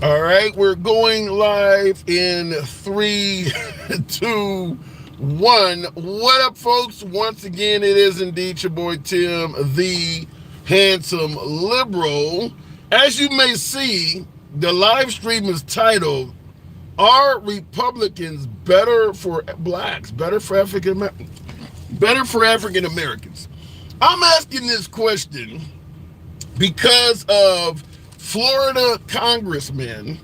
All right, we're going live in three, two, one. What up, folks? Once again, it is indeed your boy Tim, the handsome liberal. As you may see, the live stream is titled, "Are Republicans better for blacks? Better for African Americans?" I'm asking this question because of Florida Congressman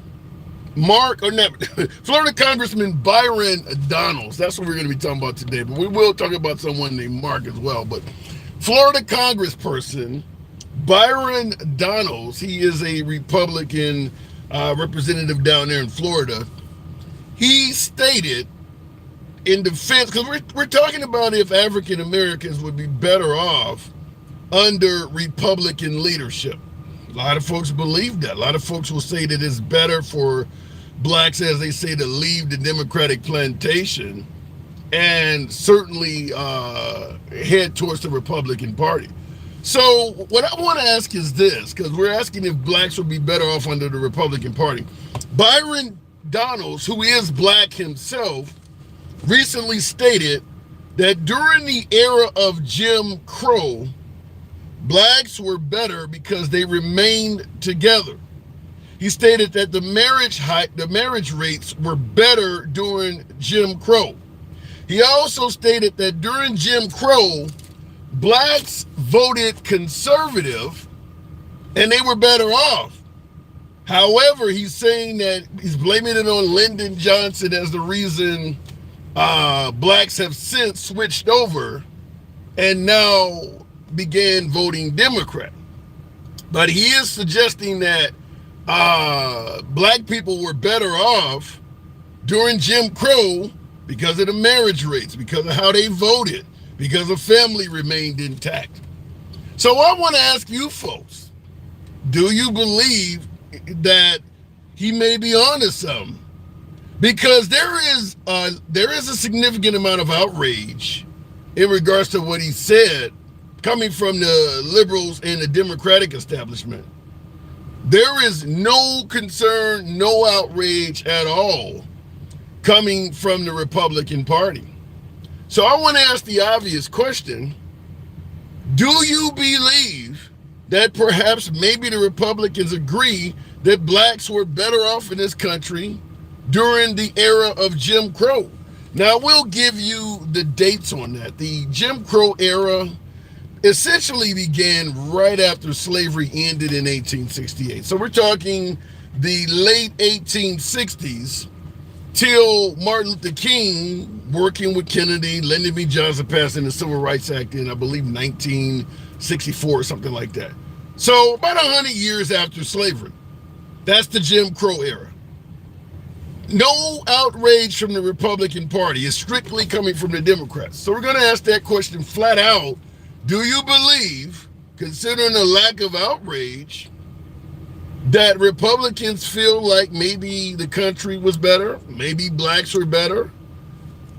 Florida Congressman Byron Donalds. That's what we're going to be talking about today. But we will talk about someone named Mark as well. But Florida Congressperson Byron Donalds, he is a Republican representative down there in Florida. He stated in defense, because we're talking about if African Americans would be better off under Republican leadership. A lot of folks believe that. A lot of folks will say that it's better for blacks, as they say, to leave the Democratic plantation and certainly head towards the Republican Party. So what I want to ask is this, because we're asking if blacks would be better off under the Republican Party. Byron Donalds, who is black himself, recently stated that during the era of Jim Crow, blacks were better because they remained together. He stated that the marriage rates were better during Jim Crow. He also stated that during Jim Crow, blacks voted conservative and they were better off. However, he's saying that he's blaming it on Lyndon Johnson as the reason blacks have since switched over and now began voting Democrat. But he is suggesting that black people were better off during Jim Crow because of the marriage rates, because of how they voted, because the family remained intact. So I want to ask you folks, do you believe that he may be onto something? Because there is a significant amount of outrage in regards to what he said coming from the liberals and the Democratic establishment. There is no concern, no outrage at all coming from the Republican Party. So I want to ask the obvious question: do you believe that perhaps maybe the Republicans agree that blacks were better off in this country during the era of Jim Crow? Now, we'll give you the dates on that. The Jim Crow era essentially began right after slavery ended in 1868. So we're talking the late 1860s till Martin Luther King, working with Kennedy, Lyndon B. Johnson passing the Civil Rights Act in, I believe, 1964 or something like that. So about 100 years after slavery. That's the Jim Crow era. No outrage from the Republican Party. It's strictly coming from the Democrats. So we're going to ask that question flat out. Do you believe, considering the lack of outrage, that Republicans feel like maybe the country was better, maybe blacks were better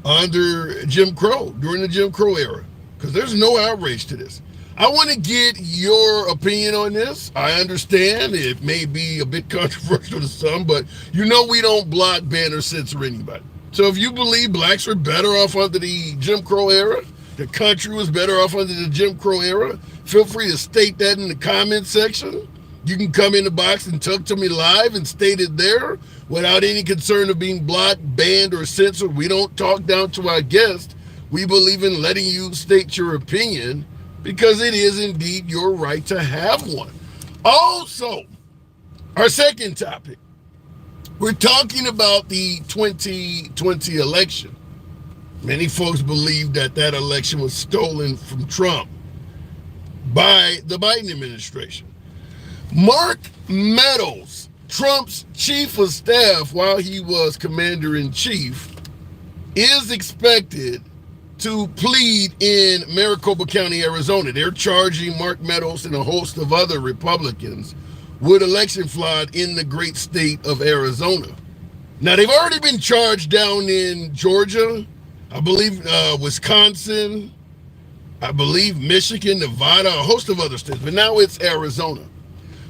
under Jim Crow, during the Jim Crow era? Because there's no outrage to this. I want to get your opinion on this. I understand it may be a bit controversial to some, but you know we don't block, ban, or censor anybody. So if you believe blacks were better off under the Jim Crow era, the country was better off under the Jim Crow era, feel free to state that in the comment section. You can come in the box and talk to me live and state it there without any concern of being blocked, banned, or censored. We don't talk down to our guests. We believe in letting you state your opinion because it is indeed your right to have one. Also, our second topic, we're talking about the 2020 election. Many folks believe that that election was stolen from Trump by the Biden administration. Mark Meadows, Trump's chief of staff while he was commander-in-chief, is expected to plead in Maricopa County, Arizona. They're charging Mark Meadows and a host of other Republicans with election fraud in the great state of Arizona. Now, they've already been charged down in Georgia, I believe Wisconsin, I believe Michigan, Nevada, a host of other states, but now it's Arizona.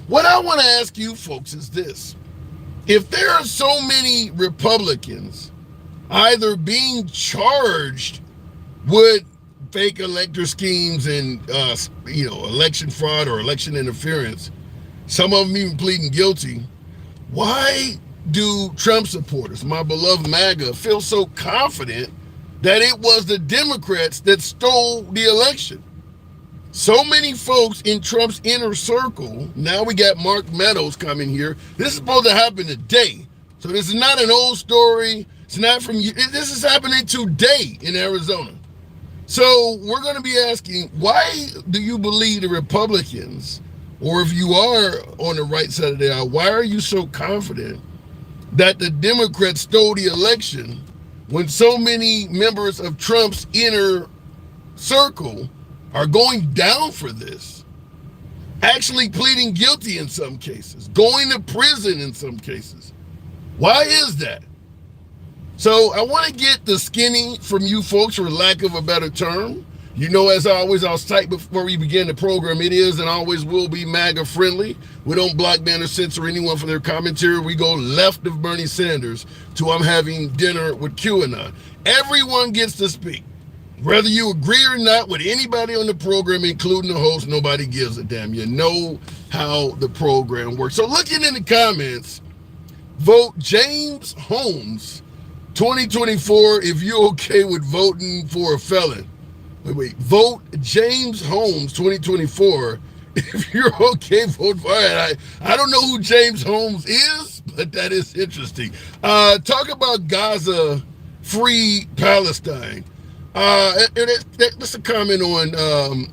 What I want to ask you folks is this. if there are so many Republicans either being charged with fake elector schemes and election fraud or election interference, some of them even pleading guilty, why do Trump supporters, my beloved MAGA, feel so confident that it was the Democrats that stole the election? So many folks in Trump's inner circle. Now we got Mark Meadows coming here. This is supposed to happen today. So this is not an old story. It's not from you. This is happening today in Arizona. So we're going to be asking, why do you believe the Republicans, or if you are on the right side of the aisle, why are you so confident that the Democrats stole the election when so many members of Trump's inner circle are going down for this, actually pleading guilty in some cases, going to prison in some cases? Why is that? So I want to get the skinny from you folks, for lack of a better term. You know, as always, I was tight before we began the program. It is and always will be MAGA friendly. We don't block, ban, or censor anyone for their commentary. We go left of Bernie Sanders to I'm having dinner with QAnon. Everyone gets to speak. Whether you agree or not with anybody on the program, including the host, nobody gives a damn. You know how the program works. So looking in the comments, vote James Holmes 2024 if you're okay with voting for a felon. Wait. Vote James Holmes 2024 if you're okay vote for it. I don't know who James Holmes is, but that is interesting. Talk about Gaza, free Palestine. That's a comment on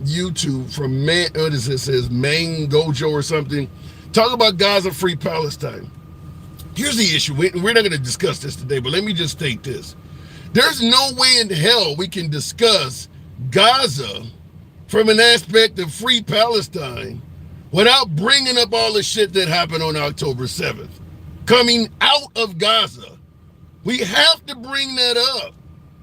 YouTube from what is it? Says Mangojo or something. Talk about Gaza, free Palestine. Here's the issue. We're not going to discuss this today, but let me just state this. There's no way in hell we can discuss Gaza from an aspect of free Palestine without bringing up all the shit that happened on October 7th. Coming out of Gaza. We have to bring that up.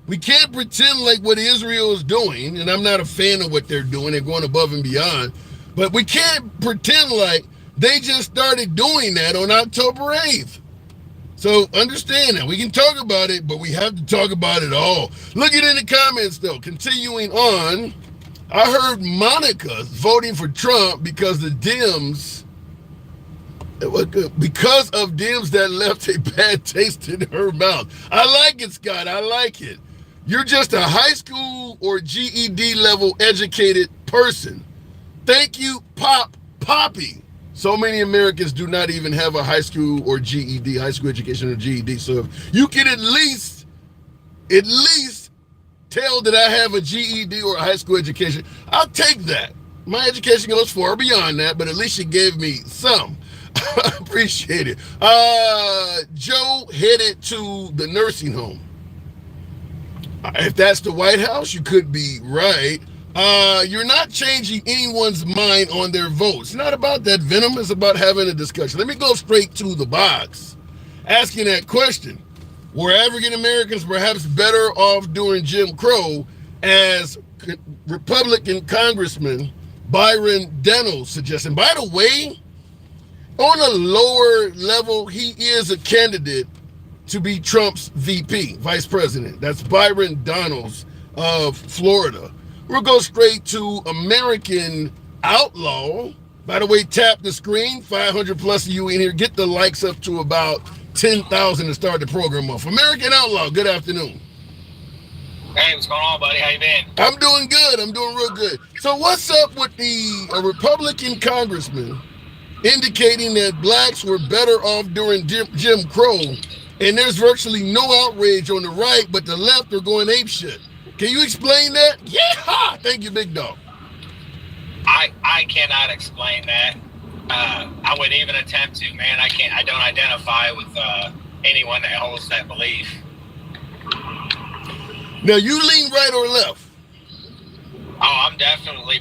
We can't pretend like what Israel is doing, and I'm not a fan of what they're doing, they're going above and beyond, but we can't pretend like they just started doing that on October 8th. So understand that. We can talk about it, but we have to talk about it all. Look at in the comments, though. Continuing on, I heard Monica's voting for Trump because the Dems, because of Dems that left a bad taste in her mouth. I like it, Scott. I like it. You're just a high school or GED level educated person. Thank you, Poppy. So many Americans do not even have a high school or GED, high school education or GED. So if you can at least tell that I have a GED or a high school education, I'll take that. My education goes far beyond that, but at least you gave me some. I appreciate it. Joe headed to the nursing home. If that's the White House, you could be right. You're not changing anyone's mind on their vote. It's not about that venom. It's about having a discussion. Let me go straight to the box. Asking that question. Were African Americans perhaps better off during Jim Crow, as Republican Congressman Byron Daniels suggested? By the way, on a lower level, he is a candidate to be Trump's VP, vice president. That's Byron Daniels of Florida. We'll go straight to American Outlaw. By the way, tap the screen. 500 plus of you in here. Get the likes up to about 10,000 to start the program off. American Outlaw, good afternoon. Hey, what's going on, buddy? How you been? I'm doing good. I'm doing real good. So what's up with the Republican congressman indicating that blacks were better off during Jim Crow, and there's virtually no outrage on the right, but the left are going apeshit? Can you explain that? Yeah, thank you, big dog. I cannot explain that. I wouldn't even attempt to, man. I don't identify with anyone that holds that belief. Now, you lean right or left? Oh, I'm definitely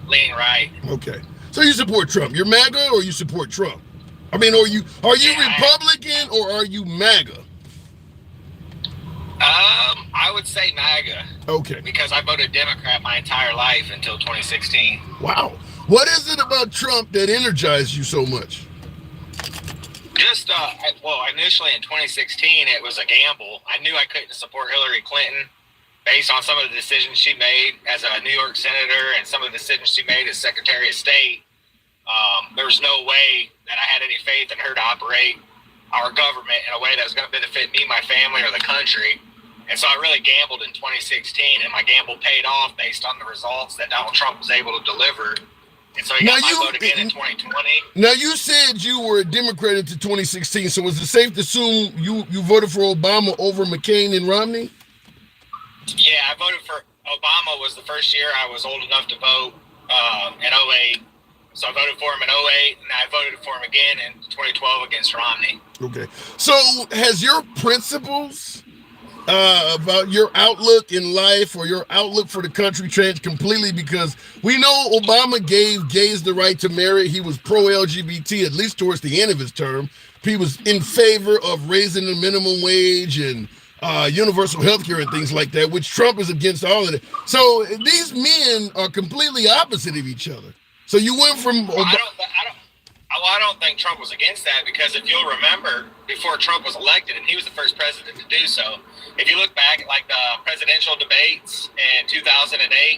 leaning right. Okay. So you support Trump. You're MAGA or you support Trump? I mean, are you Republican or are you MAGA? I would say MAGA. Okay. Because I voted Democrat my entire life until 2016. Wow. What is it about Trump that energized you so much? Just well, initially in 2016, it was a gamble. I knew I couldn't support Hillary Clinton based on some of the decisions she made as a New York senator and some of the decisions she made as Secretary of State. There was no way that I had any faith in her to operate our government in a way that was going to benefit me, my family, or the country. And so I really gambled in 2016, and my gamble paid off based on the results that Donald Trump was able to deliver. And so he got my vote again in 2020. Now, you said you were a Democrat into 2016, so was it safe to assume you voted for Obama over McCain and Romney? Yeah, I voted for Obama. Was the first year I was old enough to vote in 08. So I voted for him in 08, and I voted for him again in 2012 against Romney. Okay. So has your principles about your outlook in life or your outlook for the country changed completely? Because we know Obama gave gays the right to marry. He was pro-LGBT, at least towards the end of his term. He was in favor of raising the minimum wage and universal health care and things like that, which Trump is against all of it. So these men are completely opposite of each other. So you went from... I don't think Trump was against that, because if you'll remember, before Trump was elected, and he was the first president to do so, if you look back at like the presidential debates in 2008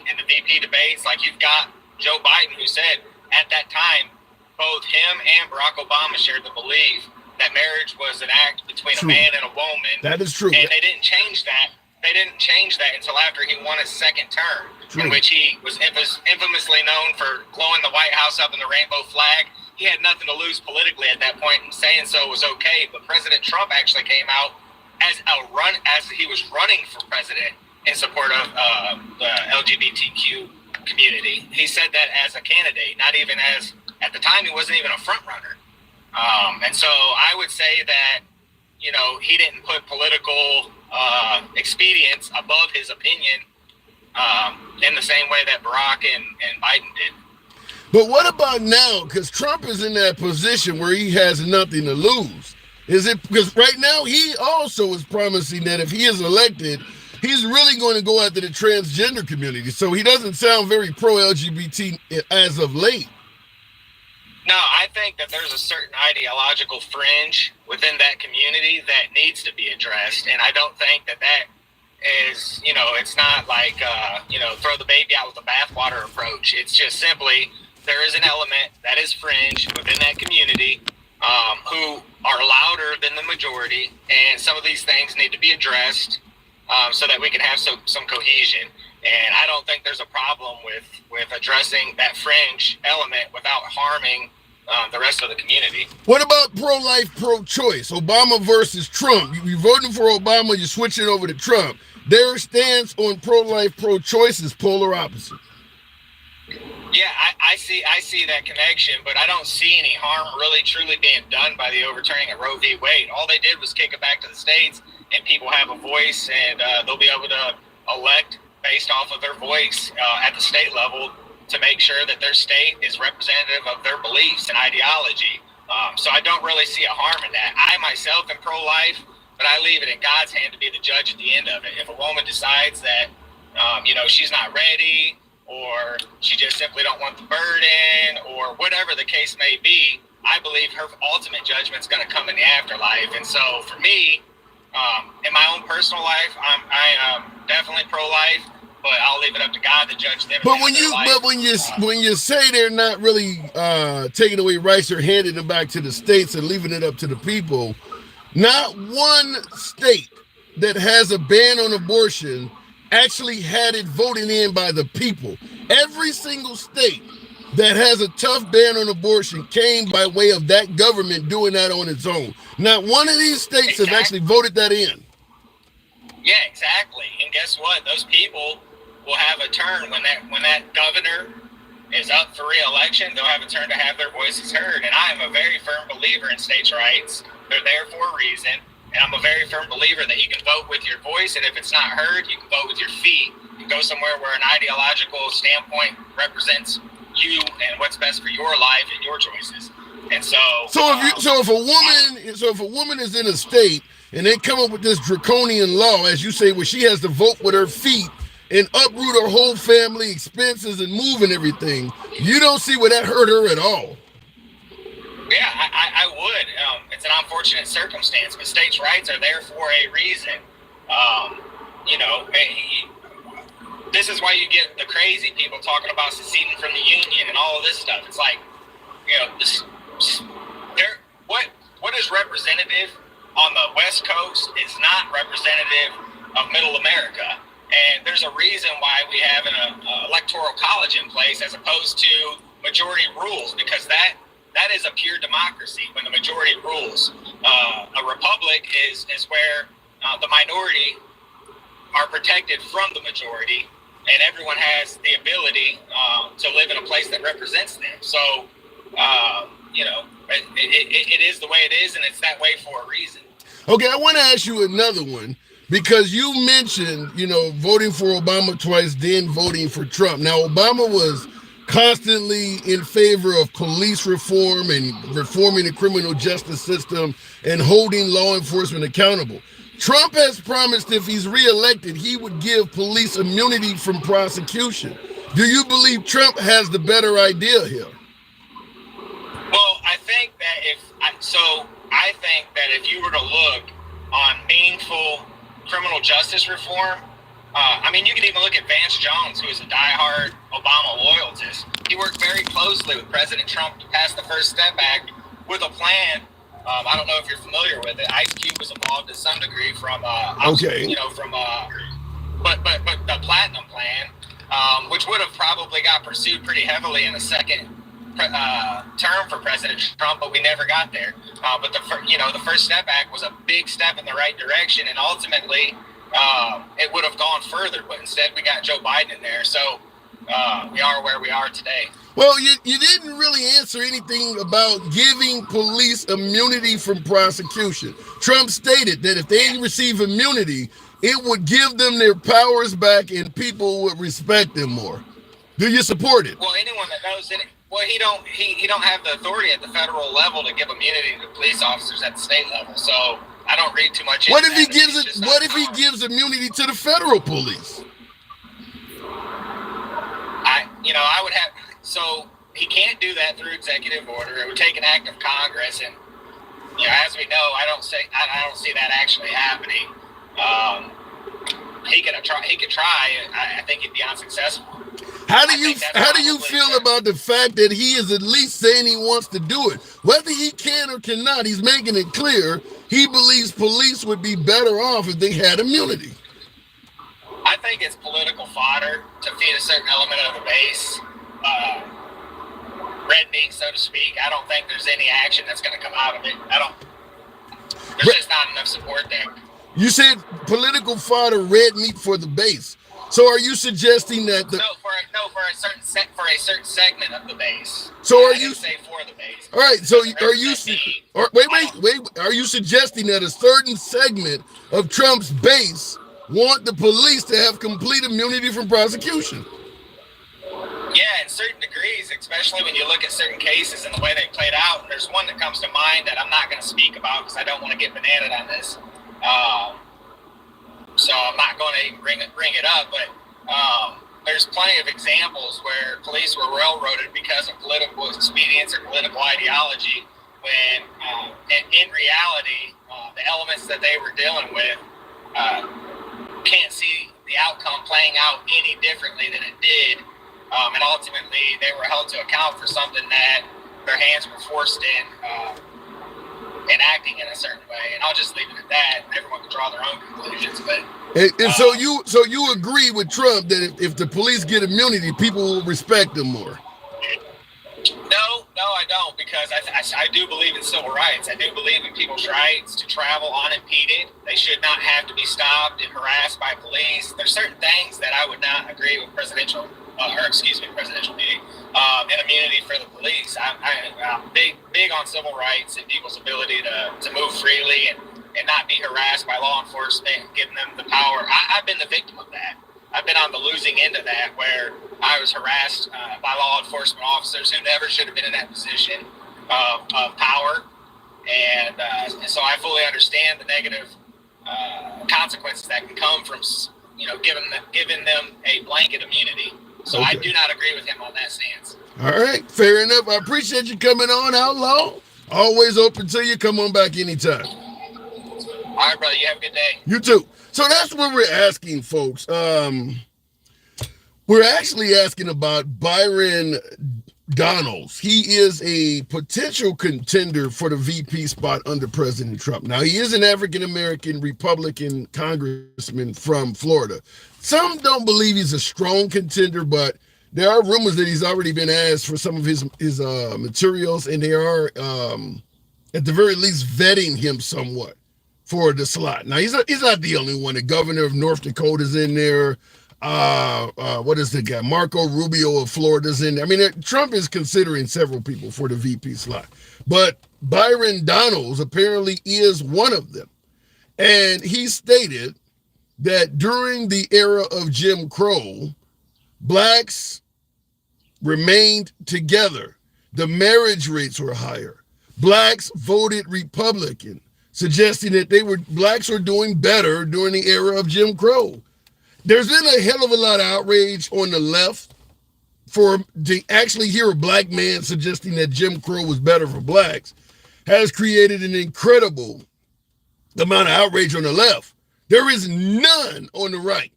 and the VP debates, like you've got Joe Biden, who said at that time, both him and Barack Obama shared the belief that marriage was an act between a man and a woman. That is true. And they didn't change that. They didn't change that until after he won his second term, in which he was infamously known for blowing the White House up in the rainbow flag. He had nothing to lose politically at that point, and saying so was okay. But President Trump actually came out as he was running for president in support of the LGBTQ community. He said that as a candidate, not even as, at the time, he wasn't even a front runner. And so I would say that, you know, he didn't put political expedience above his opinion in the same way that Barack and Biden did. But what about now? Because Trump is in that position where he has nothing to lose. Is it because right now he also is promising that if he is elected, he's really going to go after the transgender community. So he doesn't sound very pro-LGBT as of late. No, I think that there's a certain ideological fringe within that community that needs to be addressed. And I don't think that is, you know, it's not like, throw the baby out with the bathwater approach. It's just simply there is an element that is fringe within that community who are louder than the majority. And some of these things need to be addressed so that we can have some cohesion. And I don't think there's a problem with addressing that fringe element without harming the rest of the community. What about pro-life, pro-choice? Obama versus Trump. You voting for Obama, you switch it over to Trump. Their stance on pro-life, pro-choice is polar opposite. Yeah, I see that connection, but I don't see any harm really truly being done by the overturning of Roe v. Wade. All they did was kick it back to the states, and people have a voice, and they'll be able to elect based off of their voice at the state level to make sure that their state is representative of their beliefs and ideology. So I don't really see a harm in that. I myself am pro-life, but I leave it in God's hand to be the judge at the end of it. If a woman decides that, she's not ready, or she just simply don't want the burden, or whatever the case may be, I believe her ultimate judgment is going to come in the afterlife. And so for me, in my own personal life, I am definitely pro-life, but I'll leave it up to God to judge them. But when you say they're not really taking away rights or handing them back to the states and leaving it up to the people, not one state that has a ban on abortion actually had it voted in by the people. Every single state that has a tough ban on abortion came by way of that government doing that on its own. Not one of these states have actually voted that in. Yeah, exactly. And guess what? Those people will have a turn when that governor is up for re-election. They'll have a turn to have their voices heard. And I am a very firm believer in states' rights. They're there for a reason. And I'm a very firm believer that you can vote with your voice, and if it's not heard, you can vote with your feet and go somewhere where an ideological standpoint represents you and what's best for your life and your choices. And so if a woman is in a state and they come up with this draconian law, as you say, where she has to vote with her feet and uproot her whole family expenses and move and everything, you don't see where that hurt her at all. Yeah, I would. It's an unfortunate circumstance, but states' rights are there for a reason. You know, this is why you get the crazy people talking about seceding from the union and all of this stuff. It's like, you know, what is representative on the West Coast is not representative of Middle America. And there's a reason why we have an electoral college in place as opposed to majority rules, because that is a pure democracy when the majority rules. A republic is where the minority are protected from the majority, and everyone has the ability to live in a place that represents them. So, you know, it is the way it is, and it's that way for a reason. Okay, I want to ask you another one, because you mentioned, you know, voting for Obama twice, then voting for Trump. Now, Obama was constantly in favor of police reform and reforming the criminal justice system and holding law enforcement accountable. Trump has promised if he's reelected, he would give police immunity from prosecution. Do you believe Trump has the better idea here? Well, I think that if you were to look on meaningful criminal justice reform, I mean, you can even look at Vance Jones, who is a diehard Obama loyalist. He worked very closely with President Trump to pass the First Step Act with a plan. I don't know if you're familiar with it. Ice Cube was involved to some degree from, you know, from, but the Platinum Plan, which would have probably got pursued pretty heavily in the second term for President Trump, but we never got there. But the First Step Act was a big step in the right direction, and ultimately it would have gone further, but instead we got Joe Biden in there. So we are where we are today. Well, you didn't really answer anything about giving police immunity from prosecution. Trump stated that if they receive immunity, it would give them their powers back and people would respect them more. Do you support it? Well, anyone that knows it, well, he don't have the authority at the federal level to give immunity to police officers at the state level. So I don't read too much into What if he that. gives it? What if he gives immunity to the federal police? I would have. So he can't do that through executive order. It would take an act of Congress, and as we know, I don't see that actually happening. He could try. I think he'd be unsuccessful. How do you feel about the fact that he is at least saying he wants to do it? Whether he can or cannot, he's making it clear he believes police would be better off if they had immunity. I think it's political fodder to feed a certain element of the base. Red meat, so to speak. I don't think there's any action that's going to come out of it. There's just not enough support there. You said political fodder, red meat for the base. So are you suggesting that for a certain segment of the base? So I didn't say for the base. All right. So are you suggesting that a certain segment of Trump's base want the police to have complete immunity from prosecution? Yeah, in certain degrees, especially when you look at certain cases and the way they played out. There's one that comes to mind that I'm not going to speak about because I don't want to get bananaed on this. So I'm not going to even bring it up, but there's plenty of examples where police were railroaded because of political expedience or political ideology, when in reality, the elements that they were dealing with can't see the outcome playing out any differently than it did. And ultimately, they were held to account for something that their hands were forced in acting in a certain way. And I'll just leave it at that. Everyone can draw their own conclusions. But so you agree with Trump that if the police get immunity, people will respect them more? No, I don't, because I do believe in civil rights. I do believe in people's rights to travel unimpeded. They should not have to be stopped and harassed by police. There's certain things that I would not agree with presidential duty, and immunity for the police. I'm big on civil rights and people's ability to move freely and not be harassed by law enforcement, giving them the power. I've been the victim of that. I've been on the losing end of that, where I was harassed by law enforcement officers who never should have been in that position of power. And so I fully understand the negative consequences that can come from, giving them a blanket immunity. So okay. I do not agree with him on that stance. All right, fair enough. I appreciate you coming on. How long? Always open to you. Come on back anytime. All right, brother. You have a good day. You too. So that's what we're asking, folks. We're actually asking about Byron Donalds. He is a potential contender for the VP spot under President Trump. Now, he is an African-American Republican congressman from Florida. Some don't believe he's a strong contender, but there are rumors that he's already been asked for some of his materials, and they are, at the very least, vetting him somewhat for the slot. Now, he's not the only one. The governor of North Dakota is in there. What is the guy? Marco Rubio of Florida's in there. I mean, Trump is considering several people for the VP slot, but Byron Donalds apparently is one of them. And he stated that during the era of Jim Crow, blacks remained together. The marriage rates were higher. Blacks voted Republican, suggesting that blacks were doing better during the era of Jim Crow. There's been a hell of a lot of outrage on the left to actually hear a black man suggesting that Jim Crow was better for blacks has created an incredible amount of outrage on the left. There is none on the right.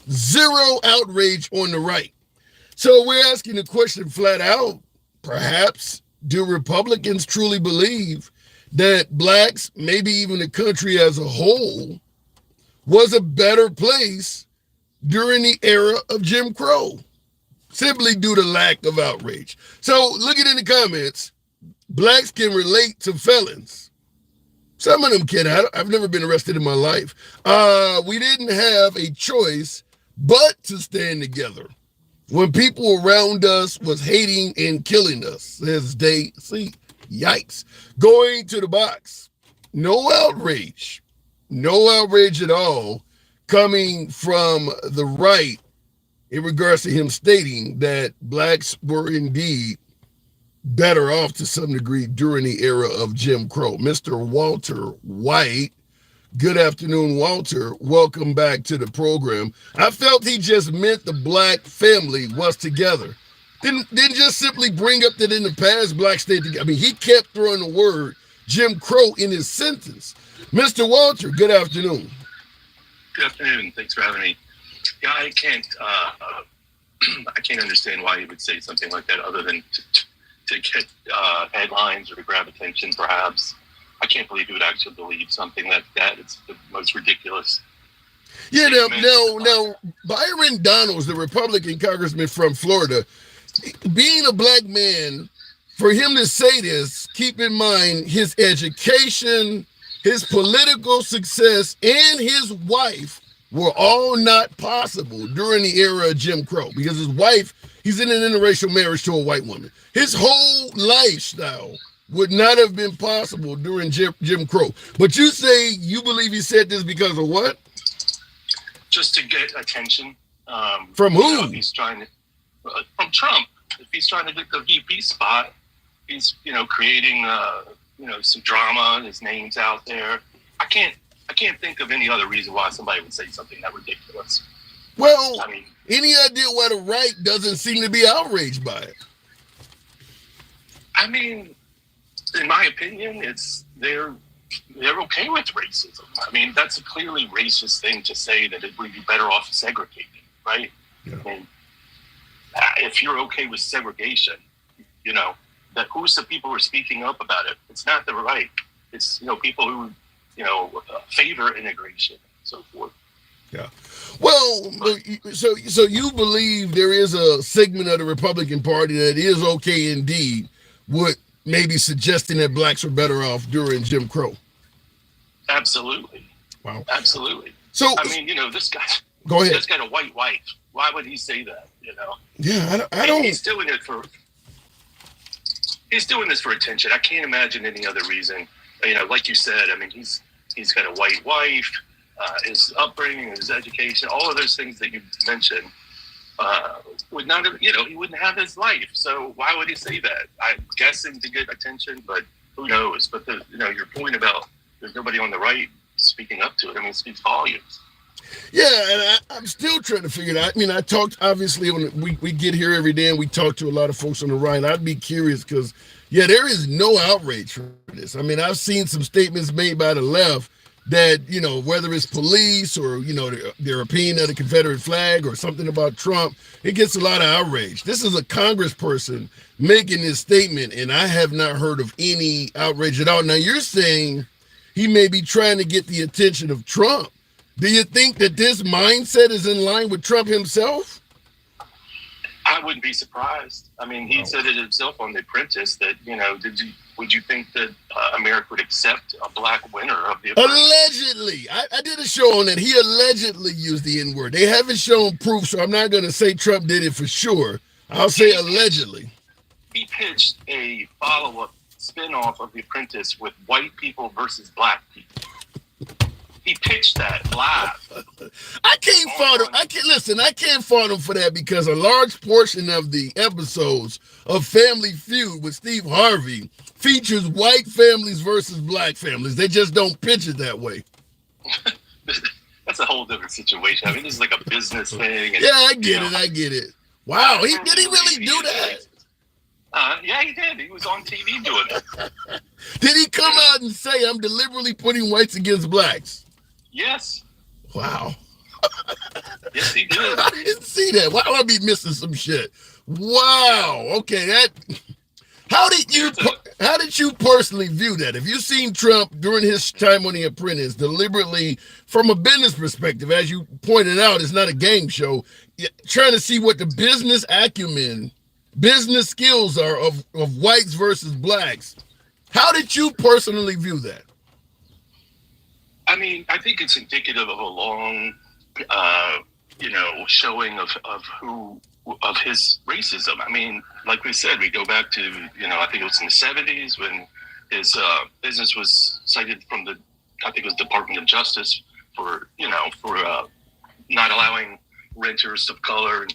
Zero outrage on the right. So we're asking the question flat out, perhaps, do Republicans truly believe that blacks, maybe even the country as a whole, was a better place during the era of Jim Crow, simply due to lack of outrage? So look at in the comments, blacks can relate to felons. Some of them can. I've never been arrested in my life. We didn't have a choice but to stand together when people around us was hating and killing us, says Day. See, yikes. Going to the box. No outrage. No outrage at all coming from the right in regards to him stating that blacks were indeed better off to some degree during the era of Jim Crow. Mr. Walter White, good afternoon, Walter. Welcome back to the program. I felt he just meant the black family was together. Didn't just simply bring up that in the past blacks stayed together. I mean, he kept throwing the word Jim Crow in his sentence. Mr. Walter, good afternoon. Good afternoon. Thanks for having me. Yeah, I can't understand why he would say something like that other than to get headlines or to grab attention, perhaps. I can't believe he would actually believe something like that. It's the most ridiculous. Yeah, now, Byron Donalds, the Republican congressman from Florida, being a black man, for him to say this, keep in mind his education, his political success, and his wife were all not possible during the era of Jim Crow, because his wife, he's in an interracial marriage to a white woman. His whole lifestyle would not have been possible during Jim Crow. But you say you believe he said this because of what? Just to get attention. From who? He's trying to, from Trump. If he's trying to get the VP spot, he's creating some drama. His name's out there. I can't think of any other reason why somebody would say something that ridiculous. Well, any idea why the right doesn't seem to be outraged by it? I mean, in my opinion, they're okay with racism. I mean, that's a clearly racist thing to say, that it would be better off segregating, right? Yeah. I mean, if you're okay with segregation, that who's the people who are speaking up about it? It's not the right. It's people who favor integration and so forth. Yeah. Well, so you believe there is a segment of the Republican Party that is okay indeed with maybe suggesting that blacks are better off during Jim Crow? Absolutely. Wow. Absolutely. So I mean, this guy. Go ahead. This got a white wife. Why would he say that? Yeah, I don't. He's doing this for attention. I can't imagine any other reason. Like you said, I mean, he's got a white wife. His upbringing, his education, all of those things that you mentioned, would not have, he wouldn't have his life. So why would he say that? I'm guessing to get attention, but who knows? But your point about there's nobody on the right speaking up to it, it speaks volumes. Yeah, and I'm still trying to figure it out. I mean, I talked, obviously, we get here every day and we talk to a lot of folks on the right. I'd be curious because Yeah, there is no outrage for this. I mean, I've seen some statements made by the left that, whether it's police or, their opinion of the Confederate flag or something about Trump, it gets a lot of outrage. This is a congressperson making this statement, and I have not heard of any outrage at all. Now, you're saying he may be trying to get the attention of Trump. Do you think that this mindset is in line with Trump himself? I wouldn't be surprised. I mean, he said it himself on The Apprentice that, would you think that America would accept a black winner of the Apprentice? Allegedly. I did a show on that. He allegedly used the N-word. They haven't shown proof, so I'm not going to say Trump did it for sure. I'll say allegedly. He pitched a follow-up spin-off of The Apprentice with white people versus black people. He pitched that live. I can't fault him. I can't fault him for that because a large portion of the episodes of Family Feud with Steve Harvey features white families versus black families. They just don't pitch it that way. That's a whole different situation. I mean, this is like a business thing. And, yeah, I get it. Wow, did he really do that? Yeah, he did. He was on TV doing it. Did he come out and say, I'm deliberately putting whites against blacks? Yes. Wow. Yes, he did. I didn't see that. Why would I be missing some shit? Wow. Okay, how did you personally view that? Have you seen Trump during his time on The Apprentice deliberately, from a business perspective, as you pointed out, it's not a game show, trying to see what the business acumen, business skills are of whites versus blacks? How did you personally view that? I mean, I think it's indicative of a long, showing of his racism. I mean, like we said, we go back to, I think it was in the 70s when his business was cited from Department of Justice for not allowing renters of color.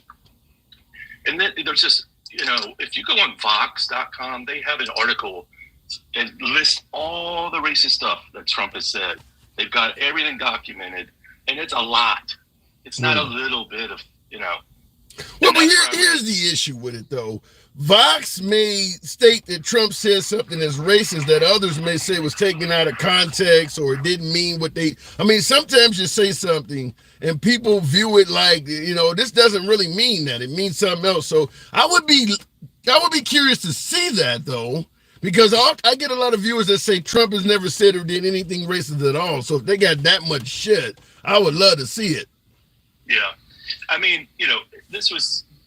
And then there's just, if you go on Vox.com, they have an article that lists all the racist stuff that Trump has said. They've got everything documented, and it's a lot. It's not a little bit of, Well, but here's the issue with it, though. Vox may state that Trump said something as racist that others may say was taken out of context or didn't mean what they... I mean, sometimes you say something and people view it like, this doesn't really mean that. It means something else. So I would be curious to see that, though. Because I get a lot of viewers that say Trump has never said or did anything racist at all. So if they got that much shit, I would love to see it. Yeah. I mean,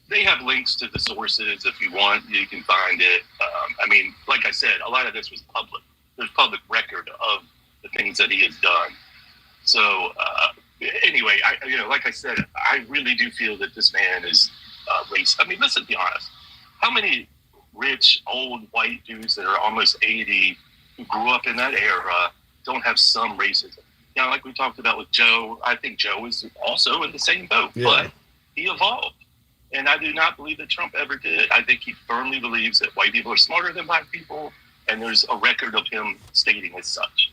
they have links to the sources. If you want, you can find it. I mean, like I said, a lot of this was public. There's public record of the things that he has done. So anyway, like I said, I really do feel that this man is racist. I mean, let's be honest. How many rich, old, white dudes that are almost 80 who grew up in that era don't have some racism? Like we talked about with Joe, I think Joe is also in the same boat, but he evolved. And I do not believe that Trump ever did. I think he firmly believes that white people are smarter than black people, and there's a record of him stating as such.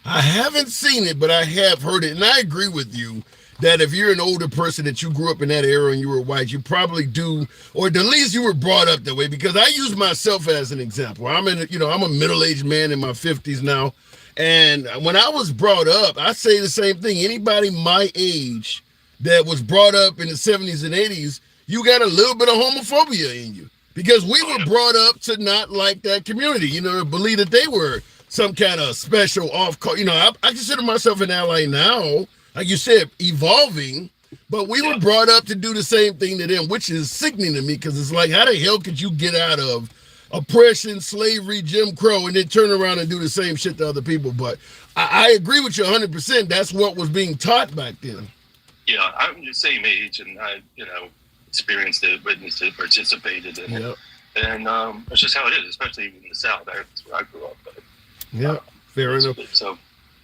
I haven't seen it, but I have heard it. And I agree with you that if you're an older person that you grew up in that era and you were white, you probably do, or at least you were brought up that way. Because I use myself as an example. I'm a middle-aged man in my 50s now. And when I was brought up, I say the same thing. Anybody my age that was brought up in the 70s and 80s, you got a little bit of homophobia in you. Because we were brought up to not like that community, to believe that they were some kind of special off-call. I consider myself an ally now, like you said, evolving, but we were brought up to do the same thing to them, which is sickening to me because it's like, how the hell could you get out of oppression, slavery, Jim Crow, and then turn around and do the same shit to other people? But I agree with you 100%. That's what was being taught back then. Yeah, I'm the same age, and I, experienced it, witnessed it, participated in it. And that's just how it is, especially in the South. That's where I grew up. But, fair enough. So,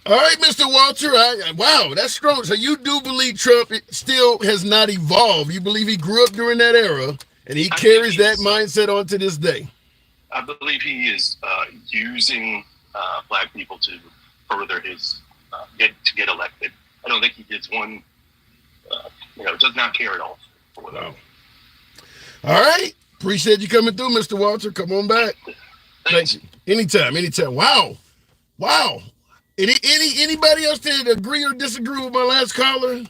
all right, Mr. Walter. Wow, that's strong. So you do believe Trump still has not evolved. You believe he grew up during that era, and he carries that mindset on to this day. I believe he is using black people to further his get elected. I don't think he gets one. Does not care at all for them. All right. Appreciate you coming through, Mr. Walter. Come on back. Thank you. Anytime. Wow. Anybody else that agree or disagree with my last caller?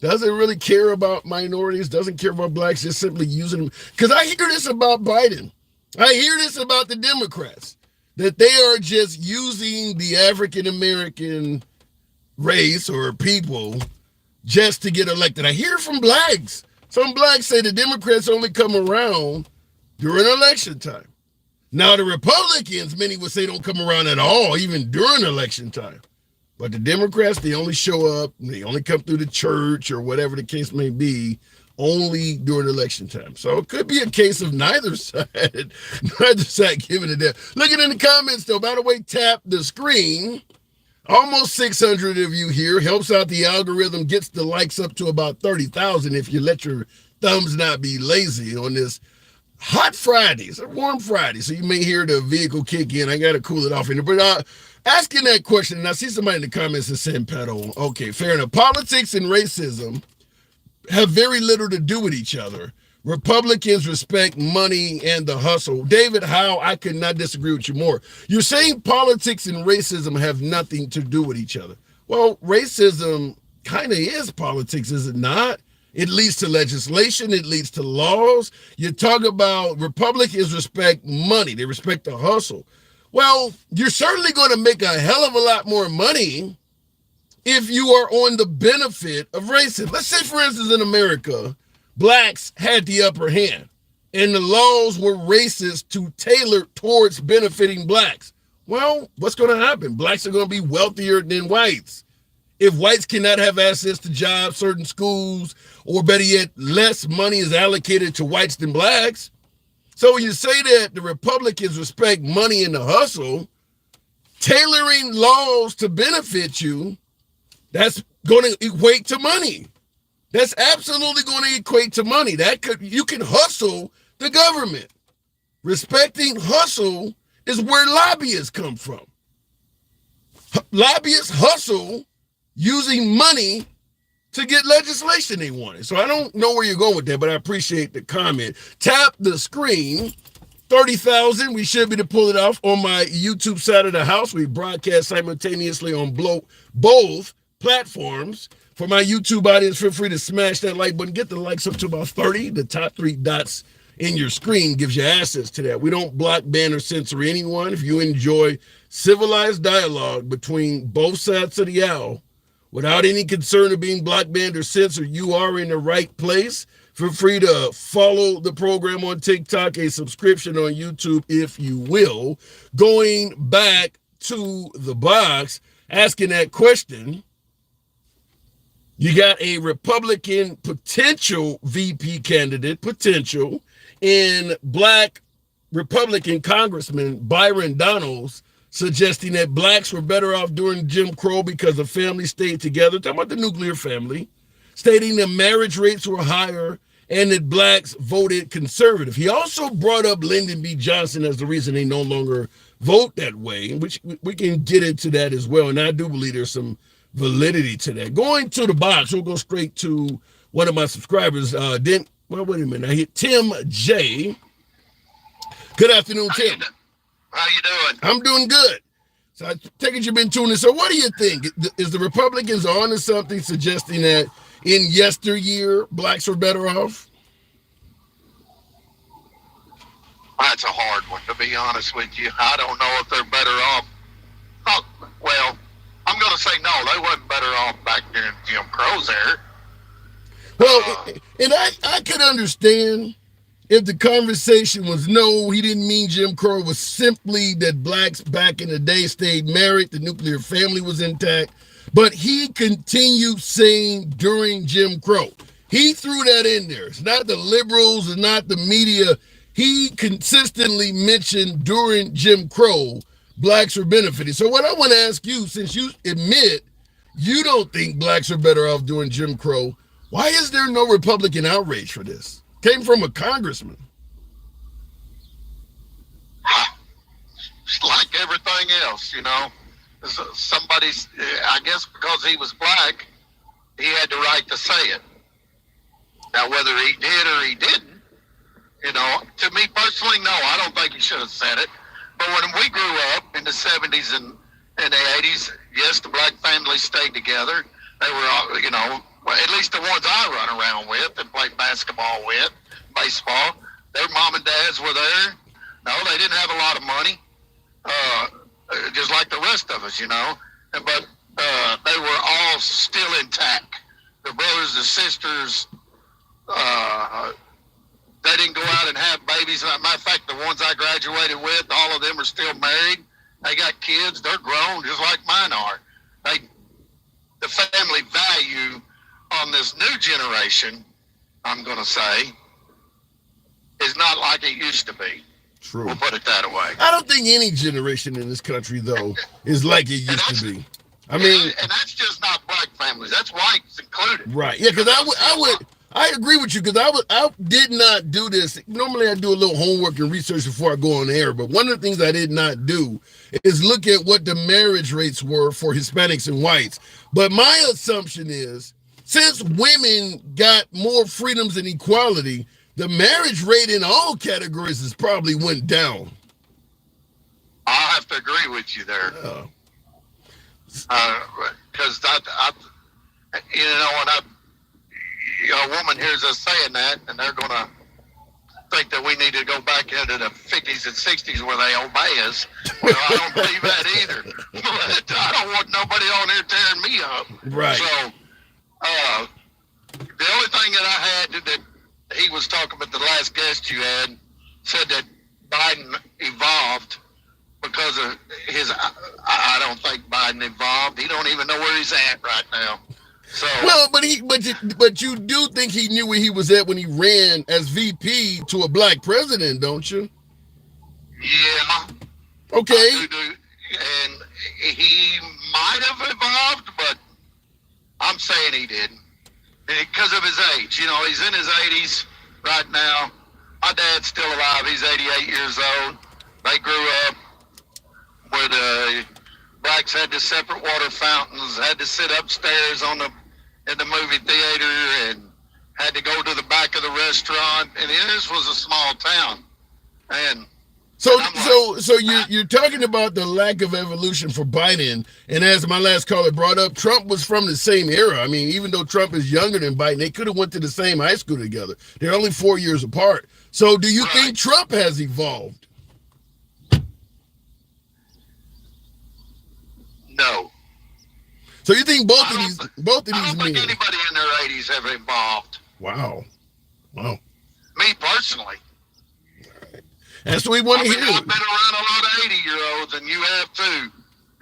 Doesn't really care about minorities, doesn't care about blacks, just simply using them. Because I hear this about Biden. I hear this about the Democrats, that they are just using the African American race or people just to get elected. I hear from blacks. Some blacks say the Democrats only come around during election time. Now, the Republicans, many would say, don't come around at all, even during election time. But the Democrats, they only show up, they only come through the church or whatever the case may be, only during election time. So it could be a case of neither side giving it that. Looking in the comments, though, by the way, tap the screen. Almost 600 of you here. Helps out the algorithm, gets the likes up to about 30,000 if you let your thumbs not be lazy on this hot Friday. It's a warm Friday, so you may hear the vehicle kick in. I got to cool it off in there. But asking that question, and I see somebody in the comments that said, Pedo, okay, fair enough. Politics and racism have very little to do with each other. Republicans respect money and the hustle. David Howe, I could not disagree with you more. You're saying politics and racism have nothing to do with each other. Well, racism kind of is politics, is it not? It leads to legislation. It leads to laws. You talk about Republicans respect money. They respect the hustle. Well, you're certainly going to make a hell of a lot more money if you are on the benefit of racism. Let's say, for instance, in America, blacks had the upper hand and the laws were racist to tailor towards benefiting blacks. Well, what's going to happen? Blacks are going to be wealthier than whites. If whites cannot have access to jobs, certain schools, or better yet, less money is allocated to whites than blacks. So when you say that the Republicans respect money and the hustle, tailoring laws to benefit you, that's going to equate to money. That's absolutely going to equate to money. You can hustle the government. Respecting hustle is where lobbyists come from. Lobbyists hustle using money to get legislation they wanted. So I don't know where you're going with that, but I appreciate the comment. Tap the screen. 30,000. We should be to pull it off on my YouTube side of the house. We broadcast simultaneously on both platforms. For my YouTube audience, feel free to smash that like button. Get the likes up to about 30. The top 3 dots in your screen gives you access to that. We don't block, ban, or censor anyone. If you enjoy civilized dialogue between both sides of the aisle, without any concern of being blocked, banned, or censored, you are in the right place. Feel free to follow the program on TikTok, a subscription on YouTube, if you will. Going back to the box, asking that question, you got a Republican potential VP candidate, in Black Republican Congressman Byron Donalds, suggesting that blacks were better off during Jim Crow because the family stayed together, talking about the nuclear family, stating that marriage rates were higher and that blacks voted conservative. He also brought up Lyndon B. Johnson as the reason they no longer vote that way, which we can get into that as well. And I do believe there's some validity to that. Going to the box, we'll go straight to one of my subscribers. Wait a minute. I hit Tim J. Good afternoon, Tim. How you doing? I'm doing good. So I take it you've been tuning in. So what do you think? Is the Republicans on to something suggesting that in yesteryear, blacks were better off? That's a hard one, to be honest with you. I don't know if they're better off. Oh, well, I'm going to say no. They wasn't better off back during Jim Crow's era. Well, and I could understand if the conversation was no, he didn't mean Jim Crow. It was simply that blacks back in the day stayed married, the nuclear family was intact. But he continued saying during Jim Crow. He threw that in there. It's not the liberals, it's not the media. He consistently mentioned during Jim Crow, blacks were benefiting. So what I want to ask you, since you admit you don't think blacks are better off during Jim Crow, why is there no Republican outrage for this? Came from a congressman. Like everything else, you know. Somebody's, I guess because he was black, he had the right to say it. Now, whether he did or he didn't, you know, to me personally, no, I don't think he should have said it. But when we grew up in the 70s and the 80s, yes, the black families stayed together. They were all, well, at least the ones I run around with and played basketball with, baseball. Their mom and dads were there. No, they didn't have a lot of money, just like the rest of us, But they were all still intact. The brothers and sisters, they didn't go out and have babies. Matter of fact, the ones I graduated with, all of them are still married. They got kids. They're grown, just like mine are. The family value on this new generation, I'm going to say, is not like it used to be. True. We'll put it that way. I don't think any generation in this country, though, is like it used to be. I mean, and that's just not black families. That's whites included. Right. Yeah, because I agree with you, because I did not do this. Normally I do a little homework and research before I go on air, but one of the things I did not do is look at what the marriage rates were for Hispanics and whites. But my assumption is, since women got more freedoms and equality, the marriage rate in all categories has probably went down. I'll have to agree with you there. Because when a woman hears us saying that, and they're going to think that we need to go back into the 50s and 60s where they obey us. Well, I don't believe that either. But I don't want nobody on there tearing me up. Right. So, the only thing that I had that he was talking about, the last guest you had, said that Biden evolved because of his. I don't think Biden evolved. He don't even know where he's at right now. So well, but you do think he knew where he was at when he ran as VP to a black president, don't you? Yeah. Okay. And he might have evolved, but I'm saying he didn't because of his age. He's in his 80s right now. My dad's still alive. He's 88 years old. They grew up where the blacks had the separate water fountains, had to sit upstairs in the movie theater, and had to go to the back of the restaurant. And this was a small town. And so you're talking about the lack of evolution for Biden, and as my last caller brought up, Trump was from the same era. I mean, even though Trump is younger than Biden, they could have went to the same high school together. They're only 4 years apart. So do you think Trump has evolved? No. So you think both of these I men? don't think anybody in their 80s have evolved. Wow. Me personally. That's what we want to hear. I've been around a lot of 80-year-olds, and you have too.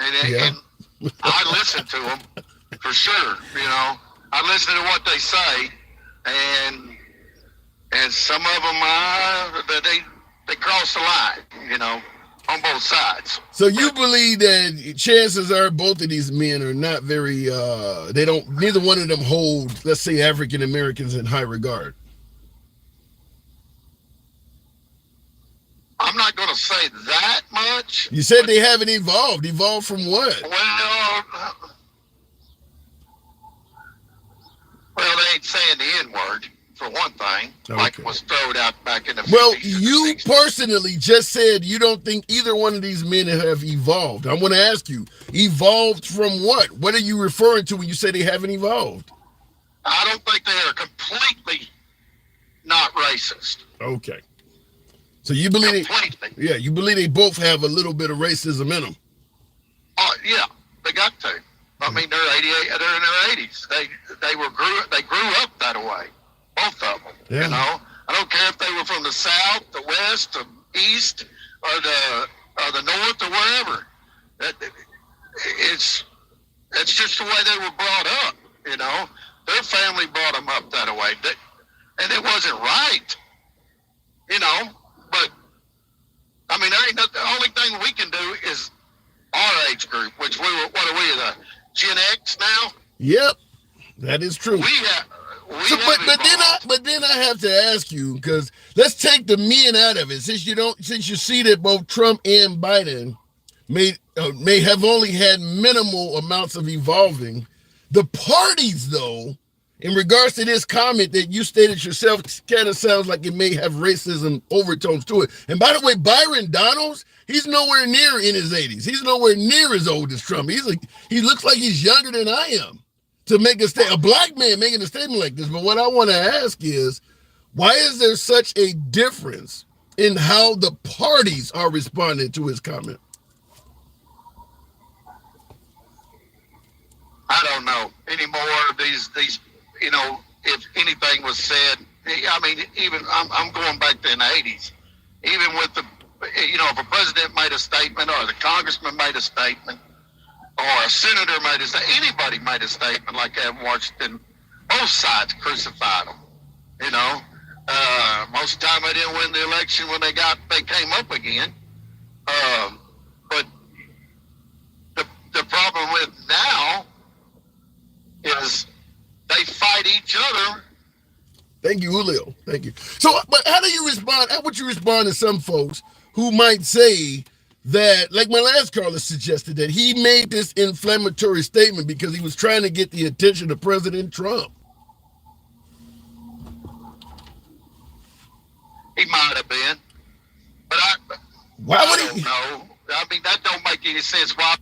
And I listen to them for sure. I listen to what they say, and some of them they cross the line. On both sides. So you believe that chances are both of these men are not very, neither one of them hold, let's say, African Americans in high regard. I'm not going to say that much. You said they haven't evolved. Evolved from what? Well, they ain't saying the N-word, for one thing, like it was thrown out back in the 50s. Well, you personally just said you don't think either one of these men have evolved. I want to ask you, evolved from what? What are you referring to when you say they haven't evolved? I don't think they are completely not racist. Okay. So you believe you believe they both have a little bit of racism in them. Yeah, they got to. I mean, they're 88. They're in their 80s. They grew up that way. Both of them. Yeah. I don't care if they were from the South, the West, the East, or the North, or wherever. It's just the way they were brought up. Their family brought them up that way, and it wasn't right. But I mean, there ain't nothing. The only thing we can do is our age group, which what are we, the Gen X now? Yep, that is true. But then I have to ask you, because let's take the men out of it, since you see that both Trump and Biden may have only had minimal amounts of evolving. The parties, though, in regards to this comment that you stated yourself, kind of sounds like it may have racism overtones to it. And by the way, Byron Donalds, he's nowhere near in his 80s. He's nowhere near as old as Trump. He looks like he's younger than I am to make a black man making a statement like this. But what I want to ask is, why is there such a difference in how the parties are responding to his comment? I don't know anymore. These, if anything was said, I mean, even I'm going back to the 80s. Even with if a president made a statement, or the congressman made a statement, or a senator made a statement, anybody made a statement like that in Washington, both sides crucified them. Most of the time they didn't win the election when they came up again. But the problem with now is they fight each other. Thank you, Julio. Thank you. So, but how do you respond? How would you respond to some folks who might say that, like my last caller suggested, that he made this inflammatory statement because he was trying to get the attention of President Trump? He might have been, but why would he? No, I mean that don't make any sense. Why?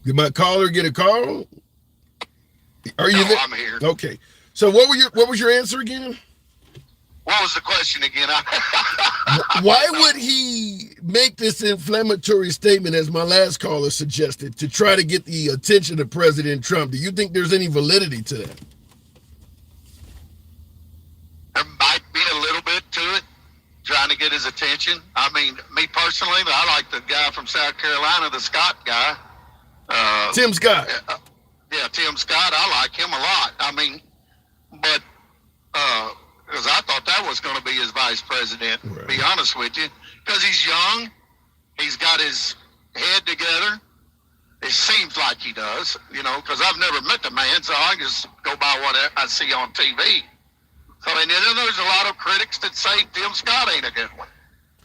Did my caller get a call? Are you there? I'm here. Okay. So what was your answer again? What was the question again? Why would he make this inflammatory statement, as my last caller suggested, to try to get the attention of President Trump? Do you think there's any validity to that? There might be a little bit to it, trying to get his attention. I mean, me personally, I like the guy from South Carolina, the Scott guy. Tim Scott. Yeah, Tim Scott. I like him a lot. I mean, but because I thought that was going to be his vice president, right. To be honest with you, because he's young, he's got his head together. It seems like he does, because I've never met the man, so I just go by what I see on TV. So, and then there's a lot of critics that say Tim Scott ain't a good one.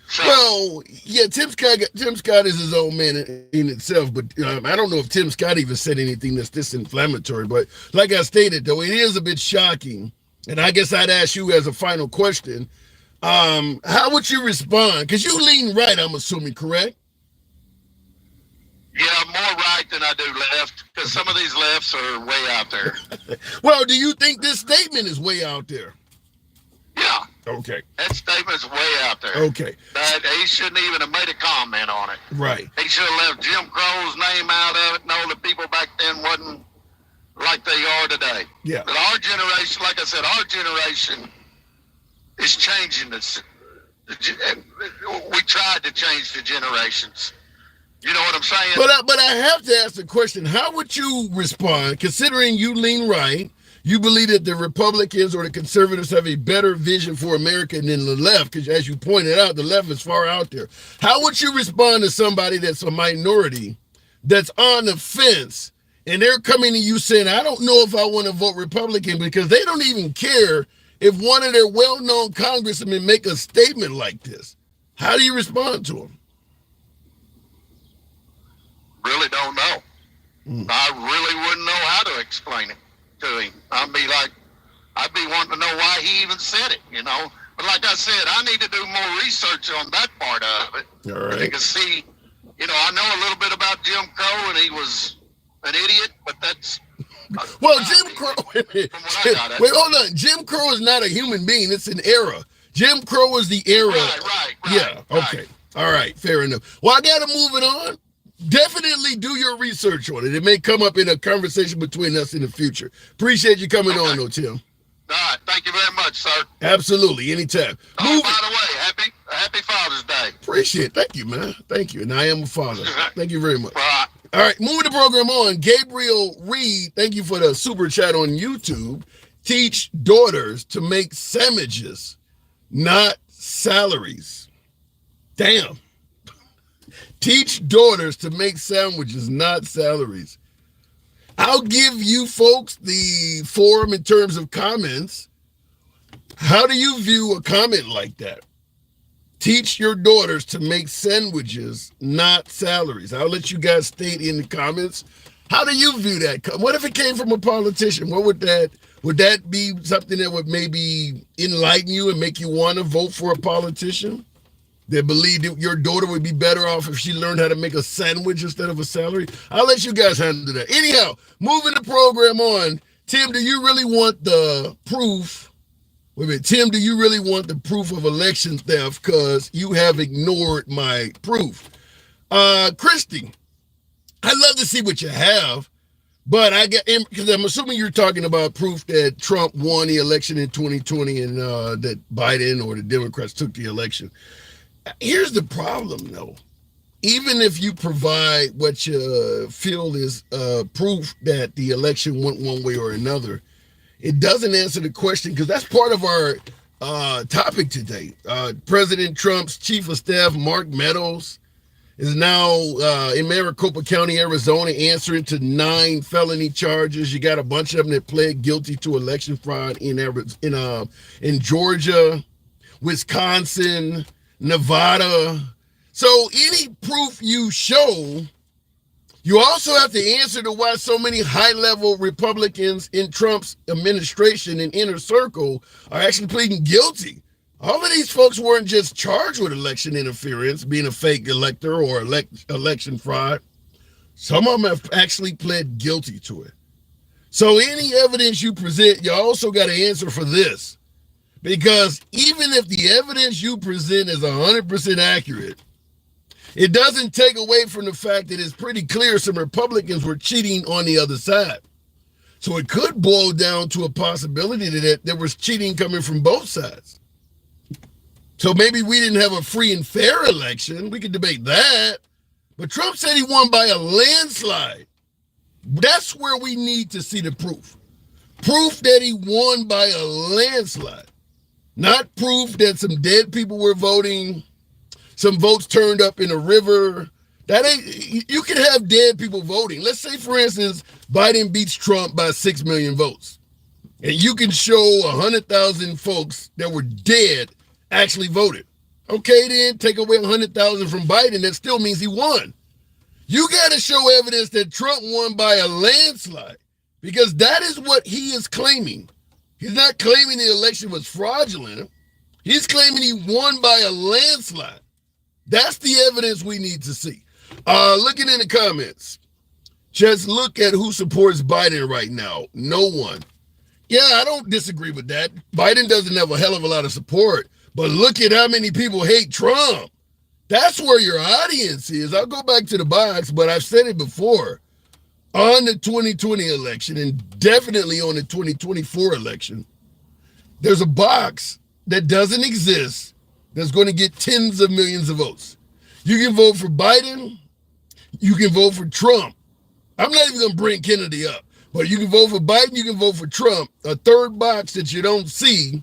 So, well, yeah, Tim Scott is his own man in itself, but I don't know if Tim Scott even said anything that's this inflammatory. But like I stated, though, it is a bit shocking, and I guess I'd ask you as a final question, how would you respond? Because you lean right, I'm assuming, correct? Yeah, more right than I do left, because some of these lefts are way out there. Well, do you think this statement is way out there? Yeah. Okay. That statement's way out there. Okay. That he shouldn't even have made a comment on it. Right. He should have left Jim Crow's name out of it. No, the people back then wasn't like they are today. Yeah. But our generation, like I said, our generation is changing this. We tried to change the generations. You know what I'm saying? But I have to ask the question, how would you respond, considering you lean right, you believe that the Republicans or the conservatives have a better vision for America than the left, because as you pointed out, the left is far out there. How would you respond to somebody that's a minority, that's on the fence, and they're coming to you saying, I don't know if I want to vote Republican, because they don't even care if one of their well-known congressmen make a statement like this? How do you respond to them? Really don't know. I really wouldn't know how to explain it to him. I'd be wanting to know why he even said it, But like I said, I need to do more research on that part of it. All right. You can see, I know a little bit about Jim Crow, and he was an idiot, but that's... Well, Jim Crow... Wait, hold on. Jim Crow is not a human being. It's an era. Jim Crow is the era. Right. Yeah, okay. Right. All right, fair enough. Well, I got to move it on. Definitely do your research on it. It may come up in a conversation between us in the future. Appreciate you coming on, though, Tim. All right. Thank you very much, sir. Absolutely. Anytime. Oh, by the way, happy Father's Day. Appreciate it. Thank you, man. Thank you. And I am a father. Thank you very much. All right. Moving the program on. Gabriel Reed, thank you for the super chat on YouTube. Teach daughters to make sandwiches, not salaries. Damn. Teach daughters to make sandwiches, not salaries. I'll give you folks the forum in terms of comments. How do you view a comment like that? Teach your daughters to make sandwiches, not salaries. I'll let you guys state in the comments How do you view that? What if it came from a politician? Would that be something that would maybe enlighten you and make you want to vote for a politician that believed that your daughter would be better off if she learned how to make a sandwich instead of a salary? I'll let you guys handle that. Anyhow, moving the program on. Tim, do you really want the proof? Wait a minute, Tim, do you really want the proof of election theft? Because you have ignored my proof. Christy, I'd love to see what you have, but because I'm assuming you're talking about proof that Trump won the election in 2020 and that Biden or the Democrats took the election. Here's the problem, though. Even if you provide what you feel is proof that the election went one way or another, it doesn't answer the question, because that's part of our topic today. President Trump's chief of staff, Mark Meadows, is now in Maricopa County, Arizona, answering to 9 felony charges. You got a bunch of them that pled guilty to election fraud in Georgia, Wisconsin, Nevada. So any proof you show, you also have to answer to why so many high-level Republicans in Trump's administration and inner circle are actually pleading guilty. All of these folks weren't just charged with election interference, being a fake elector or election fraud. Some of them have actually pled guilty to it. So any evidence you present, you also got to answer for this. Because even if the evidence you present is 100% accurate, it doesn't take away from the fact that it's pretty clear some Republicans were cheating on the other side. So it could boil down to a possibility that there was cheating coming from both sides. So maybe we didn't have a free and fair election. We could debate that. But Trump said he won by a landslide. That's where we need to see the proof. Proof that he won by a landslide. Not proof that some dead people were voting, some votes turned up in a river. You can have dead people voting. Let's say, for instance, Biden beats Trump by 6 million votes. And you can show 100,000 folks that were dead actually voted. Okay, then take away 100,000 from Biden. That still means he won. You got to show evidence that Trump won by a landslide, because that is what he is claiming. He's not claiming the election was fraudulent. He's claiming he won by a landslide. That's the evidence we need to see. Looking in the comments, just look at who supports Biden right now. No one. Yeah, I don't disagree with that. Biden doesn't have a hell of a lot of support, but look at how many people hate Trump. That's where your audience is. I'll go back to the box, but I've said it before. On the 2020 election, and definitely on the 2024 election, there's a box that doesn't exist that's going to get tens of millions of votes. You can vote for Biden. You can vote for Trump. I'm not even going to bring Kennedy up, but you can vote for Biden. You can vote for Trump. A third box that you don't see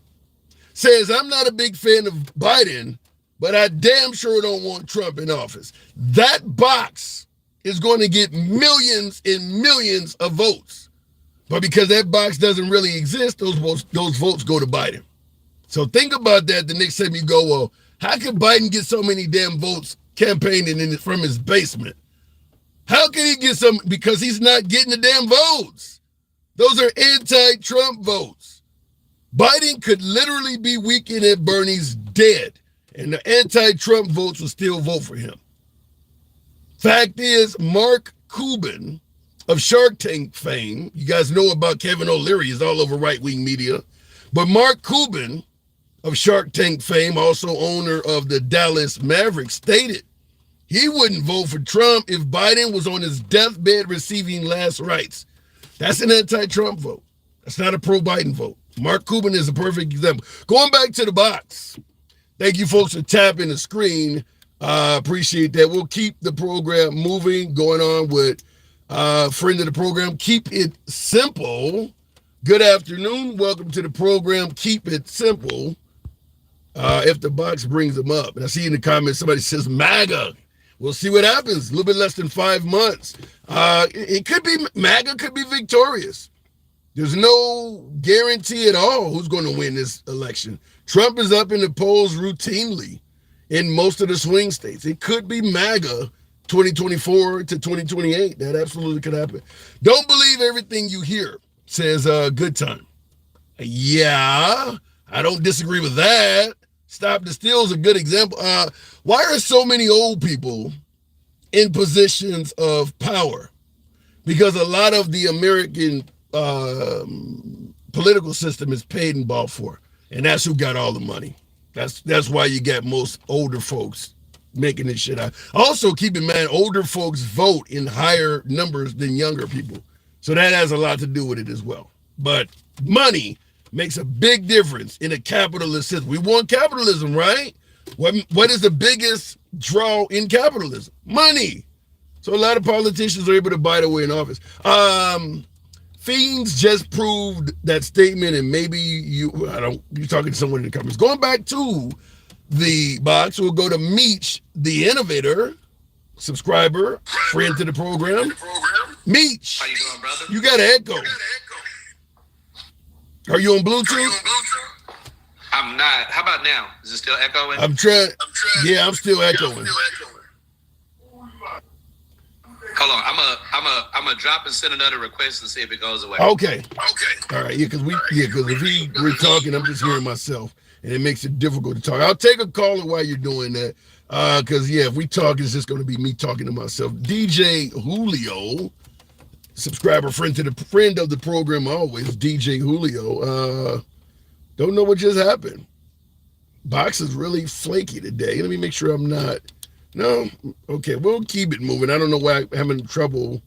says, I'm not a big fan of Biden, but I damn sure don't want Trump in office. That box is going to get millions and millions of votes. But because that box doesn't really exist, those votes go to Biden. So think about that the next time you go, well, how could Biden get so many damn votes campaigning from his basement? How can he get some? Because he's not getting the damn votes. Those are anti-Trump votes. Biden could literally be weekend at Bernie's dead, and the anti-Trump votes will still vote for him. Fact is, Mark Cuban of Shark Tank fame, you guys know about Kevin O'Leary, he's all over right-wing media, but Mark Cuban of Shark Tank fame, also owner of the Dallas Mavericks, stated he wouldn't vote for Trump if Biden was on his deathbed receiving last rites. That's an anti-Trump vote. That's not a pro-Biden vote. Mark Cuban is a perfect example. Going back to the box. Thank you folks for tapping the screen. Appreciate that. We'll keep the program moving, going on with friend of the program, Keep It Simple. Good afternoon. Welcome to the program, Keep It Simple. If the box brings them up. And I see in the comments somebody says MAGA. We'll see what happens. A little bit less than 5 months. It could be, MAGA could be victorious. There's no guarantee at all who's going to win this election. Trump is up in the polls routinely in most of the swing states. It could be MAGA 2024 to 2028. That absolutely could happen. Don't believe everything you hear, says Good Time. Yeah, I don't disagree with that. Stop the Steal is a good example. Why are so many old people in positions of power? Because a lot of the American political system is paid and bought for, and that's who got all the money. That's why you got most older folks making this shit out. Also, keep in mind, older folks vote in higher numbers than younger people, so that has a lot to do with it as well. But money makes a big difference in a capitalist system. We want capitalism, right? What is the biggest draw in capitalism? Money. So a lot of politicians are able to buy their way in office. Fiends just proved that statement, and maybe you're talking to someone in the comments. Going back to the box, we'll go to Meech, the innovator, subscriber, friend to the program. Meech, how you doing, brother? You got an echo. Are you on Bluetooth? I'm not. How about now? Is it still echoing? I'm trying. Yeah, I'm still echoing. Hold on. I'm a drop and send another request and see if it goes away. Okay. All right. Because if we're talking, I'm just hearing myself, and it makes it difficult to talk. I'll take a caller while you're doing that. Because if we talk, it's just going to be me talking to myself. DJ Julio, subscriber, friend of the program, always DJ Julio. Don't know what just happened. Box is really flaky today. Let me make sure I'm not. No? Okay, we'll keep it moving. I don't know why I'm having trouble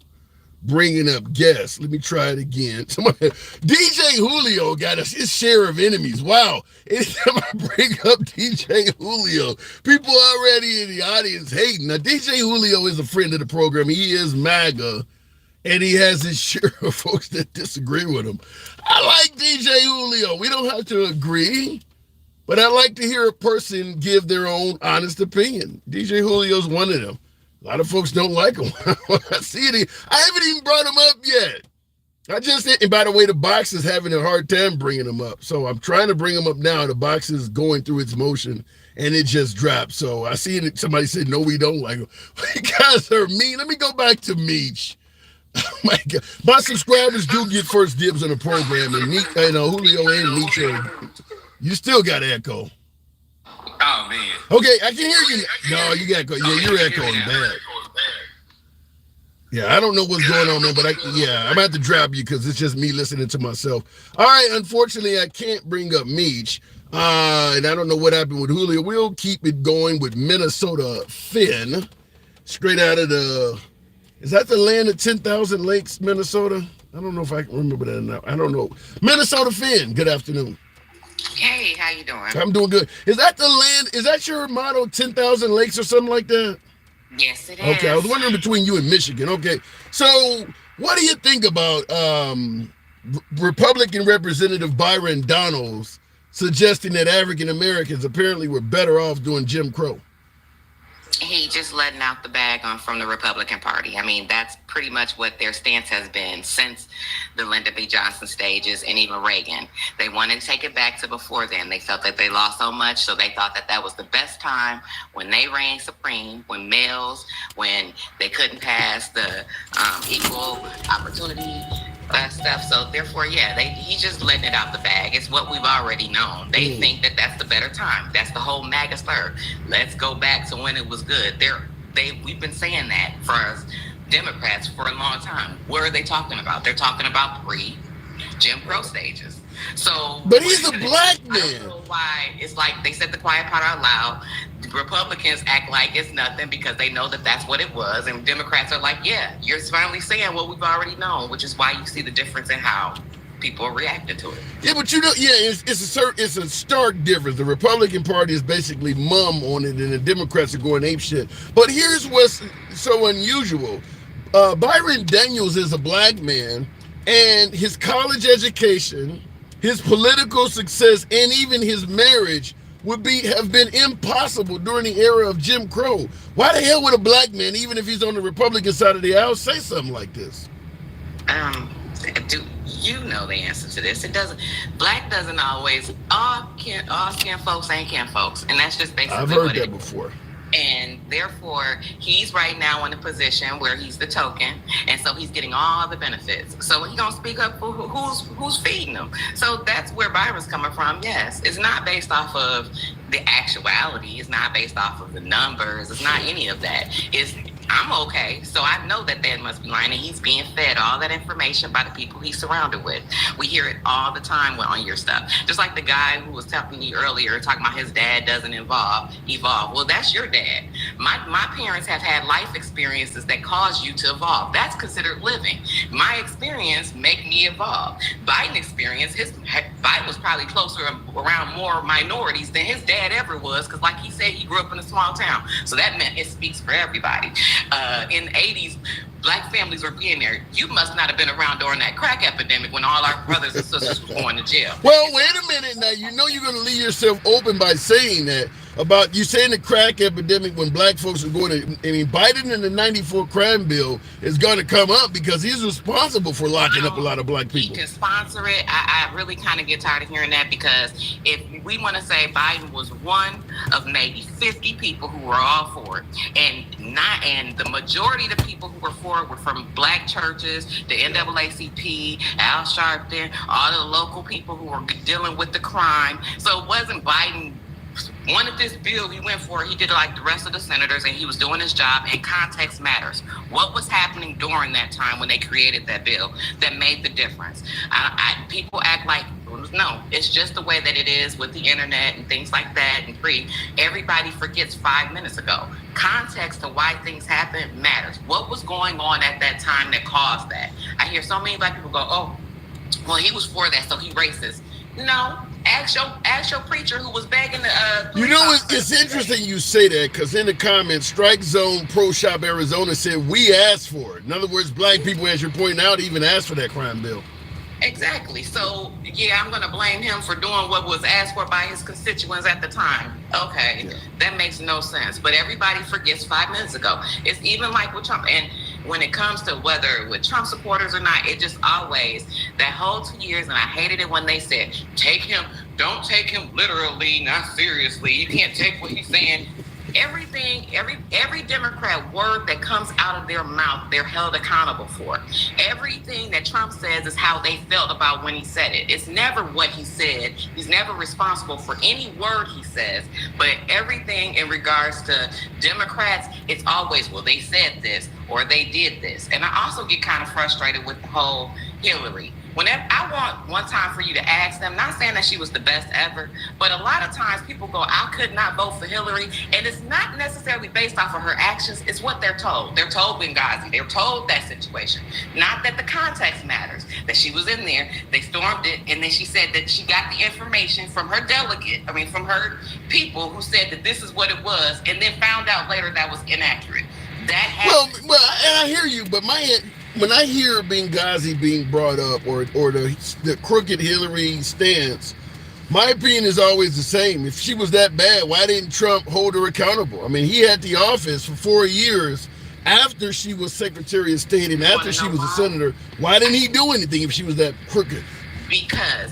bringing up guests. Let me try it again. DJ Julio got his share of enemies. Wow. Anytime I bring up DJ Julio, people already in the audience hating. Now, DJ Julio is a friend of the program. He is MAGA, and he has his share of folks that disagree with him. I like DJ Julio. We don't have to agree. But I like to hear a person give their own honest opinion. DJ Julio's one of them. A lot of folks don't like him. I see it. I haven't even brought him up yet. And by the way, the box is having a hard time bringing him up. So I'm trying to bring him up now. The box is going through its motion, and it just dropped. So I see it. Somebody said, no, we don't like him. You guys are mean. Let me go back to Meech. Oh my God. My subscribers do get first dibs on the program, and Julio and Meech are... You still got echo. Oh, man. Okay, I can hear you. No, you got echo. Yeah, you're echoing bad. Yeah, I don't know what's going on, man, but I'm going to have to drop you because it's just me listening to myself. All right, unfortunately, I can't bring up Meech, and I don't know what happened with Julio. We'll keep it going with Minnesota Finn, straight out of is that the land of 10,000 lakes, Minnesota? I don't know if I can remember that now. I don't know. Minnesota Finn, good afternoon. Hey, how you doing? I'm doing good. Is that the land? Is that your motto, 10,000 lakes or something like that? Yes, it is. Okay, I was wondering between you and Michigan. Okay, so what do you think about Republican Representative Byron Donalds suggesting that African Americans apparently were better off doing Jim Crow? He just letting out the bag from the Republican Party. I mean, that's pretty much what their stance has been since the Lyndon B. Johnson stages and even Reagan. They wanted to take it back to before then. They felt that they lost so much, so they thought that that was the best time when they reigned supreme, when they couldn't pass the equal opportunity stuff. So therefore, he's just letting it out the bag. It's what we've already known. They think that that's the better time. That's the whole MAGA slur. Let's go back to when it was good. We've been saying that for Democrats for a long time. What are they talking about? They're talking about pre-Jim Crow stages. So, but he's a black man. I don't know why it's like they said the quiet part out loud. Republicans act like it's nothing because they know that that's what it was, and Democrats are like, yeah, you're finally saying what we've already known, which is why you see the difference in how people are reacting to it. Yeah, but it's a stark difference. The Republican Party is basically mum on it, and the Democrats are going apeshit. But here's what's so unusual: Byron Daniels is a black man, and his college education, his political success, and even his marriage have been impossible during the era of Jim Crow. Why the hell would a black man, even if he's on the Republican side of the aisle, say something like this? Do you know the answer to this? Black doesn't always, all skin folks ain't kin folks. And that's just basically I've heard that before. And therefore, he's right now in a position where he's the token, and so he's getting all the benefits. So he's gonna speak up for who's feeding him. So that's where Byron's coming from. Yes, it's not based off of the actuality. It's not based off of the numbers. It's not any of that. It's I'm okay, so I know that must be lying, and he's being fed all that information by the people he's surrounded with. We hear it all the time on your stuff. Just like the guy who was telling you earlier, talking about his dad doesn't evolve. Well, that's your dad. My parents have had life experiences that cause you to evolve. That's considered living. My experience make me evolve. Biden experience, Biden was probably closer around more minorities than his dad ever was, because like he said, he grew up in a small town. So that meant it speaks for everybody. In the 80s, black families were being there. You must not have been around during that crack epidemic when all our brothers and sisters were going to jail. Well, wait a minute now. You know you're going to leave yourself open by saying that about you saying the crack epidemic when black folks are going to. I mean, Biden in the '94 crime bill is going to come up because he's responsible for locking up a lot of black people. He can sponsor it. I really kind of get tired of hearing that, because if we want to say Biden was one of maybe 50 people who were all for it, and the majority of the people who were for it were from black churches, the NAACP, Al Sharpton, all the local people who were dealing with the crime. So it wasn't Biden wanted this bill, he went for it, he did it like the rest of the senators, and he was doing his job, and context matters. What was happening during that time when they created that bill that made the difference? People act like, no, it's just the way that it is with the internet and things like that, and everybody forgets 5 minutes ago. Context to why things happen matters. What was going on at that time that caused that? I hear so many black people go, oh, well, he was for that, so he racist. No, ask your preacher who was begging the. You know, it's interesting you say that, because in the comments, Strike Zone Pro Shop Arizona said we asked for it. In other words, black people, as you're pointing out, even asked for that crime bill. Exactly. So, yeah, I'm going to blame him for doing what was asked for by his constituents at the time. Okay, yeah. That makes no sense. But everybody forgets 5 minutes ago. It's even like with Trump. And when it comes to whether with Trump supporters or not, it just always, that whole 2 years, and I hated it when they said, don't take him literally, not seriously. You can't take what he's saying. Every Democrat word that comes out of their mouth, they're held accountable for. Everything that Trump says is how they felt about when he said it. It's never what he said. He's never responsible for any word he says. But everything in regards to Democrats, it's always, well, they said this or they did this. And I also get kind of frustrated with the whole Hillary. Whenever I want one time for you to ask them, not saying that she was the best ever, but a lot of times people go, I could not vote for Hillary. And it's not necessarily based off of her actions. It's what they're told. They're told Benghazi. They're told that situation. Not that the context matters, that she was in there, they stormed it, and then she said that she got the information from her from her people who said that this is what it was, and then found out later that was inaccurate. Well, and I hear you, but when I hear Benghazi being brought up, or the crooked Hillary stance, my opinion is always the same. If she was that bad, why didn't Trump hold her accountable? I mean, he had the office for 4 years after she was Secretary of State and after she was a senator. Why didn't he do anything if she was that crooked?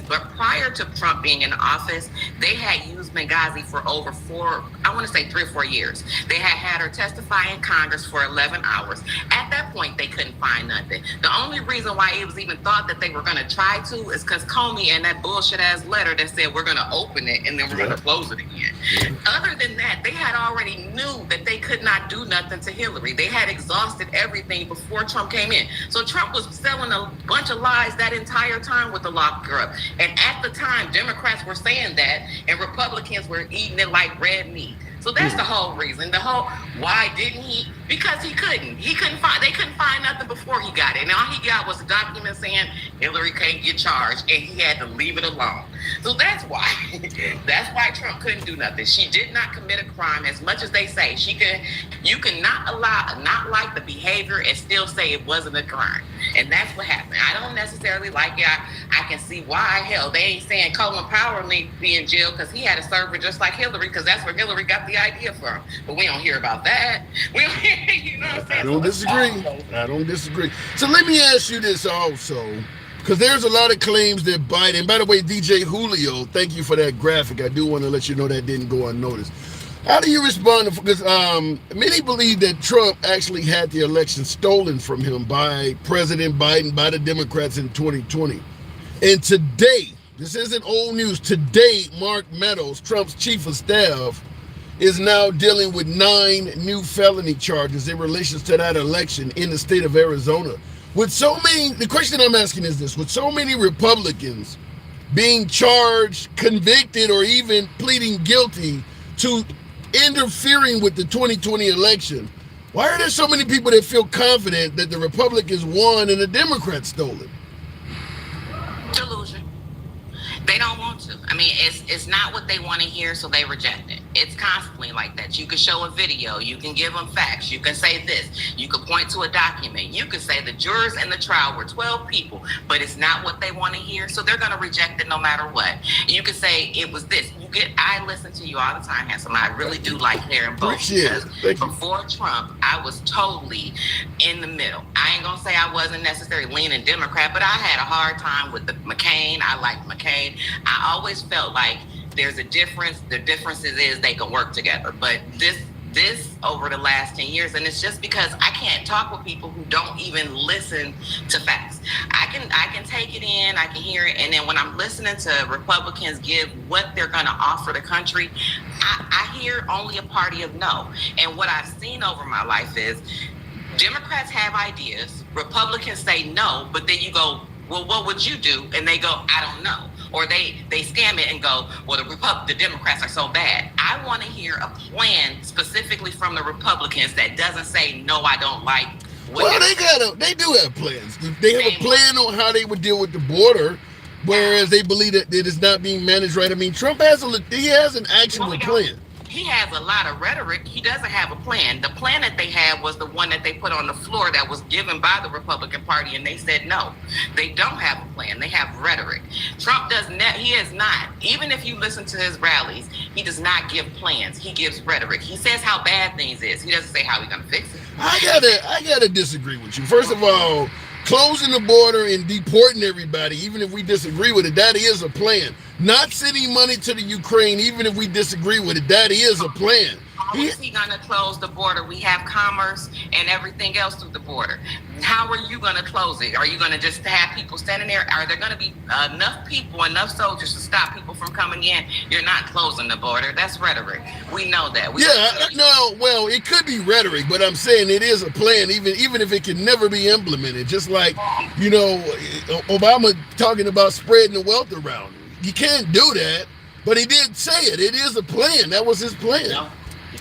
But prior to Trump being in office, they had used Benghazi for over 3 or 4 years. They had her testify in Congress for 11 hours. At that point, they couldn't find nothing. The only reason why it was even thought that they were going to try to is because Comey and that bullshit-ass letter that said we're going to open it and then we're going to close it again. Other than that, they had already knew that they could not do nothing to Hillary. They had exhausted everything before Trump came in. So Trump was selling a bunch of lies that entire time with the law. Girl. And at the time, Democrats were saying that, and Republicans were eating it like red meat. So that's the whole reason. Why didn't he? Because he couldn't. They couldn't find nothing before he got it. And all he got was a document saying Hillary can't get charged, and he had to leave it alone. So that's why. That's why Trump couldn't do nothing. She did not commit a crime, as much as they say. You can not like the behavior and still say it wasn't a crime. And that's what happened. I don't necessarily like it. I can see why. Hell, they ain't saying Colin Powell needs to be in jail because he had a server just like Hillary, because that's where Hillary got the idea from. But we don't hear about that. We don't hear, you know what I'm saying? I don't disagree. So let me ask you this also, because there's a lot of claims that Biden, by the way, DJ Julio, thank you for that graphic. I do want to let you know that didn't go unnoticed. How do you respond to, because many believe that Trump actually had the election stolen from him by President Biden, by the Democrats in 2020. And today, this isn't old news, today Mark Meadows, Trump's chief of staff, is now dealing with 9 new felony charges in relation to that election in the state of Arizona. With so many, the question I'm asking is this, with so many Republicans being charged, convicted, or even pleading guilty to interfering with the 2020 election, why are there so many people that feel confident that the Republicans won and the Democrats stole it? Delusion. They don't want to. I mean, it's not what they want to hear, so they reject it. It's constantly like that. You can show a video. You can give them facts. You can say this. You can point to a document. You can say the jurors in the trial were 12 people, but it's not what they want to hear, so they're going to reject it no matter what. You can say it was this. I listen to you all the time, Handsome. I really do like hearing both, because before Trump, I was totally in the middle. I ain't going to say I wasn't necessarily leaning Democrat, but I had a hard time with the McCain. I liked McCain. I always felt like there's a difference. The difference is they can work together. But this over the last 10 years, and it's just because I can't talk with people who don't even listen to facts. I can take it in, I can hear it, and then when I'm listening to Republicans give what they're going to offer the country, I hear only a party of no. And what I've seen over my life is Democrats have ideas, Republicans say no, but then you go, well, what would you do? And they go, I don't know. Or they scam it and go, well, the Democrats are so bad. I want to hear a plan specifically from the Republicans that doesn't say, no, I don't like. Well, they do have plans. They have a plan on how they would deal with the border, whereas they believe that it is not being managed right. I mean, Trump has an actual plan. He has a lot of rhetoric. He doesn't have a plan. The plan that they had was the one that they put on the floor that was given by the Republican Party, and they said no. They don't have a plan. They have rhetoric. Trump he is not. Even if you listen to his rallies, he does not give plans. He gives rhetoric. He says how bad things is. He doesn't say how he's going to fix it. I gotta disagree with you. First of all, closing the border and deporting everybody, even if we disagree with it, that is a plan. Not sending money to the Ukraine, even if we disagree with it, that is a plan. How is he going to close the border? We have commerce and everything else through the border. How are you going to close it? Are you going to just have people standing there? Are there going to be enough people, enough soldiers to stop people from coming in? You're not closing the border. That's rhetoric. We know that. Well, it could be rhetoric, but I'm saying it is a plan, even if it can never be implemented. Just like, Obama talking about spreading the wealth around. You can't do that, but he did say it. It is a plan. That was his plan. No.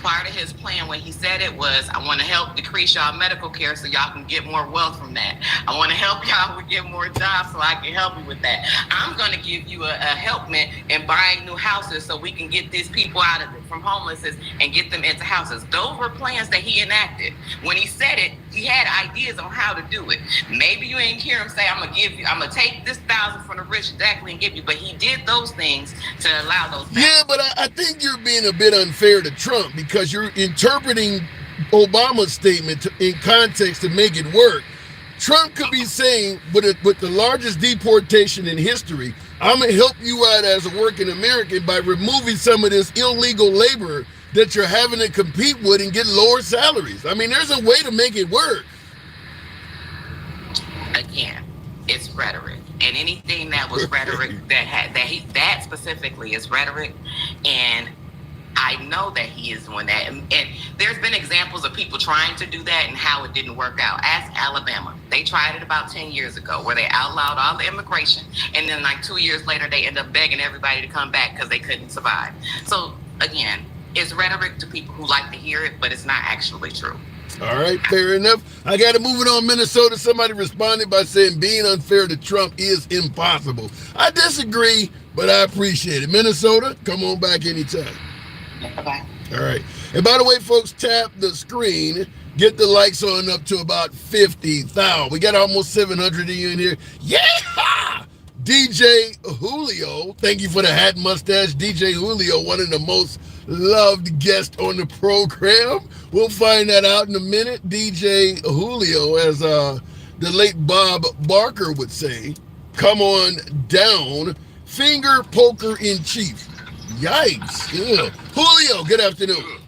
Part of his plan when he said it was, I want to help decrease y'all medical care so y'all can get more wealth from that. I want to help y'all with get more jobs so I can help you with that. I'm going to give you a helpment in buying new houses so we can get these people out of it from homelessness and get them into houses. Those were plans that he enacted. When he said it, he had ideas on how to do it. Maybe you ain't hear him say, I'm going to take this 1,000 from the rich exactly and give you, but he did those things to allow those. Yeah, but I think you're being a bit unfair to Trump because you're interpreting Obama's statement in context to make it work. Trump could be saying, with the largest deportation in history, I'm going to help you out as a working American by removing some of this illegal labor that you're having to compete with and get lower salaries. I mean, there's a way to make it work. Again, it's rhetoric. And anything that was rhetoric that specifically is rhetoric. And I know that he is doing that. And there's been examples of people trying to do that and how it didn't work out. Ask Alabama. They tried it about 10 years ago where they outlawed all the immigration. And then like 2 years later, they end up begging everybody to come back because they couldn't survive. So again, it's rhetoric to people who like to hear it, but it's not actually true. All right, fair enough. I got to move it on Minnesota. Somebody responded by saying being unfair to Trump is impossible. I disagree, but I appreciate it. Minnesota, come on back anytime. Bye-bye. All right. And by the way, folks, tap the screen. Get the likes on up to about 50,000. We got almost 700 of you in here. Yeah! DJ Julio, thank you for the hat and mustache. DJ Julio, one of the most loved guests on the program. We'll find that out in a minute. DJ Julio, as the late Bob Barker would say, come on down. Finger poker in chief. Yikes. Yeah. Julio, good afternoon.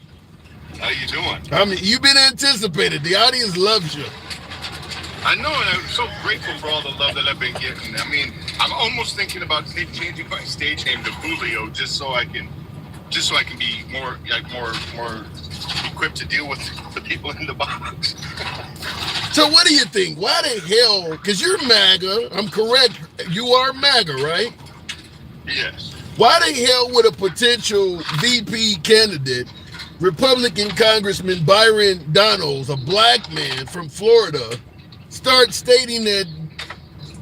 How you doing? I mean, you've been anticipated. The audience loves you. I know, and I'm so grateful for all the love that I've been getting. I mean, I'm almost thinking about changing my stage name to Julio just so I can be more equipped to deal with the people in the box. So what do you think? Why the hell? Because you're MAGA. I'm correct. You are MAGA, right? Yes. Why the hell would a potential VP candidate, Republican Congressman Byron Donalds, a black man from Florida, start stating that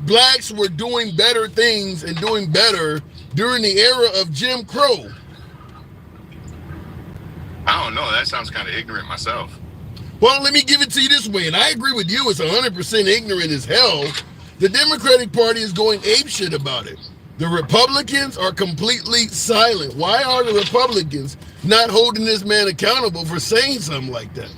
blacks were doing better things and doing better during the era of Jim Crow? I don't know. That sounds kind of ignorant myself. Well, let me give it to you this way, and I agree with you. It's 100% ignorant as hell. The Democratic Party is going apeshit about it. The Republicans are completely silent. Why are the Republicans not holding this man accountable for saying something like that?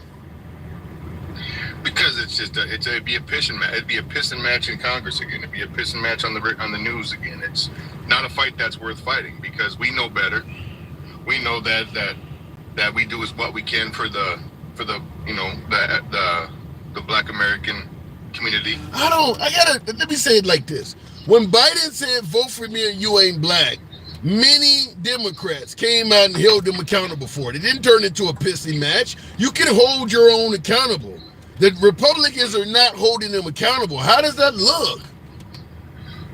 Because it'd be a pissing match. It'd be a pissing match in Congress again. It'd be a pissing match on the news again. It's not a fight that's worth fighting because we know better. We know that we do is what we can for the Black American community. Let me say it like this. When Biden said, vote for me and you ain't black, many Democrats came out and held them accountable for it. It didn't turn into a pissing match. You can hold your own accountable. The Republicans are not holding them accountable. How does that look?